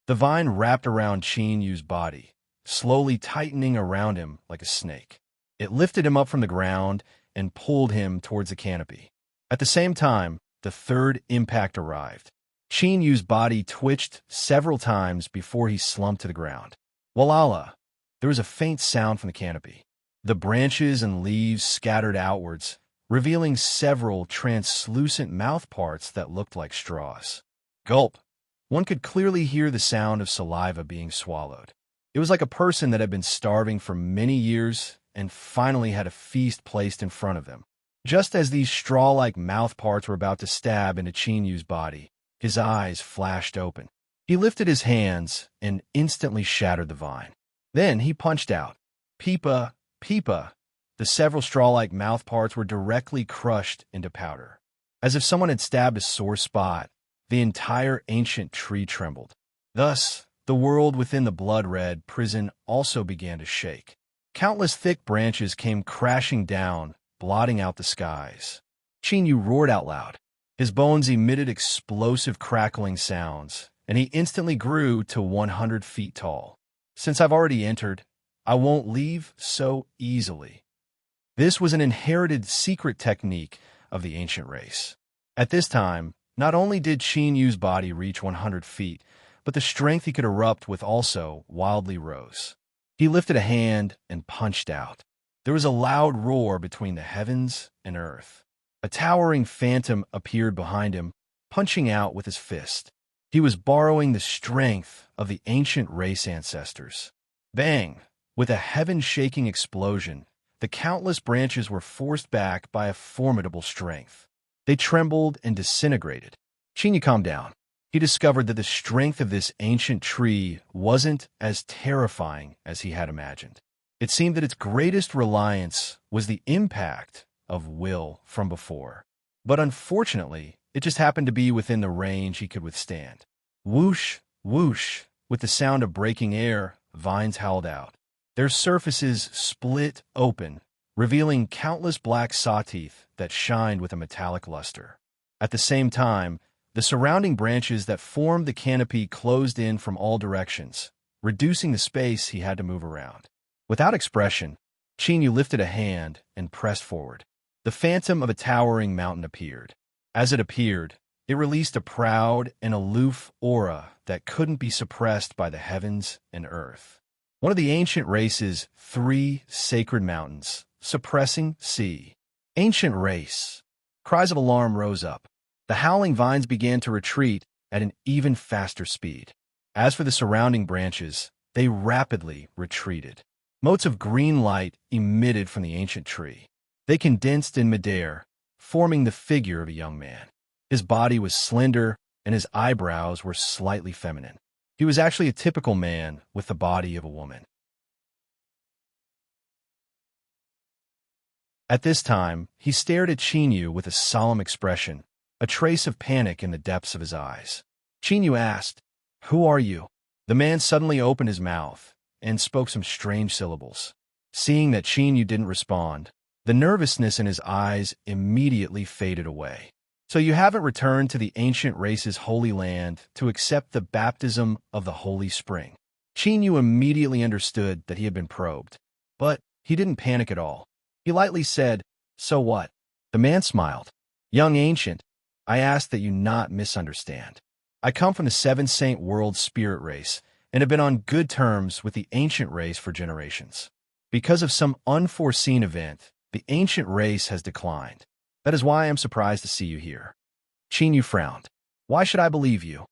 The vine wrapped around Qin Yu's body, slowly tightening around him like a snake. It lifted him up from the ground and pulled him towards the canopy. At the same time, the third impact arrived. Qin Yu's body twitched several times before he slumped to the ground. Walala! There was a faint sound from the canopy. The branches and leaves scattered outwards, revealing several translucent mouthparts that looked like straws. Gulp! One could clearly hear the sound of saliva being swallowed. It was like a person that had been starving for many years and finally had a feast placed in front of them. Just as these straw-like mouthparts were about to stab into Qin Yu's body, his eyes flashed open. He lifted his hands and instantly shattered the vine. Then he punched out. Peepa, peepa. The several straw-like mouthparts were directly crushed into powder. As if someone had stabbed a sore spot, the entire ancient tree trembled. Thus, the world within the blood-red prison also began to shake. Countless thick branches came crashing down, blotting out the skies. Qin Yu roared out loud. His bones emitted explosive crackling sounds, and he instantly grew to 100 feet tall. Since I've already entered, I won't leave so easily. This was an inherited secret technique of the ancient race. At this time, not only did Qin Yu's body reach 100 feet, but the strength he could erupt with also wildly rose. He lifted a hand and punched out. There was a loud roar between the heavens and earth. A towering phantom appeared behind him, punching out with his fist. He was borrowing the strength of the ancient race ancestors. Bang! With a heaven-shaking explosion, the countless branches were forced back by a formidable strength. They trembled and disintegrated. Qin Yu calmed down. He discovered that the strength of this ancient tree wasn't as terrifying as he had imagined. It seemed that its greatest reliance was the impact of will from before. But unfortunately, it just happened to be within the range he could withstand. Whoosh, whoosh, with the sound of breaking air, vines howled out. Their surfaces split open, revealing countless black saw-teeth that shined with a metallic luster. At the same time, the surrounding branches that formed the canopy closed in from all directions, reducing the space he had to move around. Without expression, Qin Yu lifted a hand and pressed forward. The phantom of a towering mountain appeared. As it appeared, it released a proud and aloof aura that couldn't be suppressed by the heavens and earth. One of the ancient race's 3 sacred mountains, suppressing sea. Ancient race. Cries of alarm rose up. The howling vines began to retreat at an even faster speed. As for the surrounding branches, they rapidly retreated. Motes of green light emitted from the ancient tree. They condensed in midair, forming the figure of a young man. His body was slender, and his eyebrows were slightly feminine. He was actually a typical man with the body of a woman. At this time, he stared at Chinyu with a solemn expression, a trace of panic in the depths of his eyes. Chinyu asked, "Who are you?" The man suddenly opened his mouth and spoke some strange syllables. Seeing that Chinyu didn't respond, the nervousness in his eyes immediately faded away. "So you haven't returned to the ancient race's holy land to accept the baptism of the Holy Spring." Chinyu immediately understood that he had been probed, but he didn't panic at all. He lightly said, "So what?" The man smiled. "Young ancient, I ask that you not misunderstand. I come from the 7 Saint World Spirit race and have been on good terms with the ancient race for generations. Because of some unforeseen event, the ancient race has declined. That is why I am surprised to see you here." Chinyu frowned. "Why should I believe you?"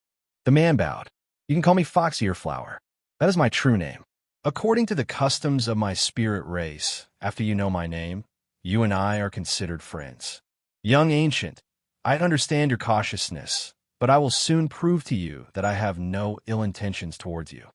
The man bowed. "You can call me Fox Earflower. That is my true name. According to the customs of my spirit race, after you know my name, you and I are considered friends. Young ancient, I understand your cautiousness, but I will soon prove to you that I have no ill intentions towards you."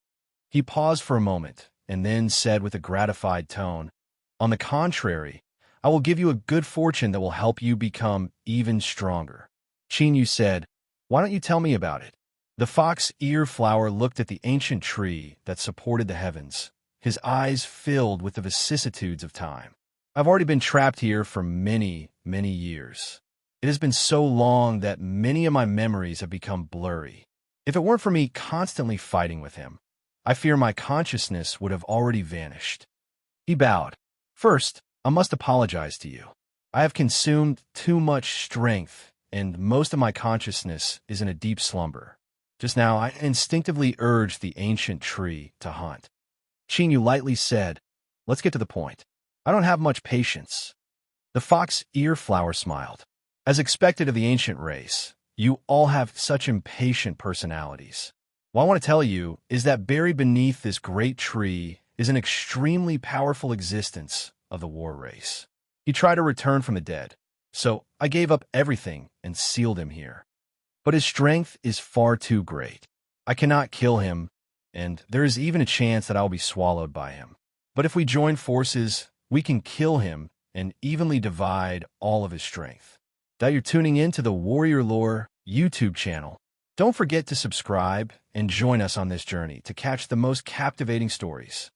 He paused for a moment and then said with a gratified tone, "On the contrary, I will give you a good fortune that will help you become even stronger." Chinyu said, "Why don't you tell me about it?" The fox ear-flower looked at the ancient tree that supported the heavens, his eyes filled with the vicissitudes of time. "I've already been trapped here for many, many years. It has been so long that many of my memories have become blurry. If it weren't for me constantly fighting with him, I fear my consciousness would have already vanished." He bowed. "First, I must apologize to you. I have consumed too much strength, and most of my consciousness is in a deep slumber. Just now, I instinctively urged the ancient tree to hunt." Chinyu lightly said, "Let's get to the point. I don't have much patience." The fox ear-flower smiled. "As expected of the ancient race, you all have such impatient personalities. What I want to tell you is that buried beneath this great tree is an extremely powerful existence of the war race. He tried to return from the dead, so I gave up everything and sealed him here. But his strength is far too great. I cannot kill him, and there is even a chance that I will be swallowed by him. But if we join forces, we can kill him and evenly divide all of his strength." That you're tuning in to the Warrior Lore YouTube channel. Don't forget to subscribe and join us on this journey to catch the most captivating stories.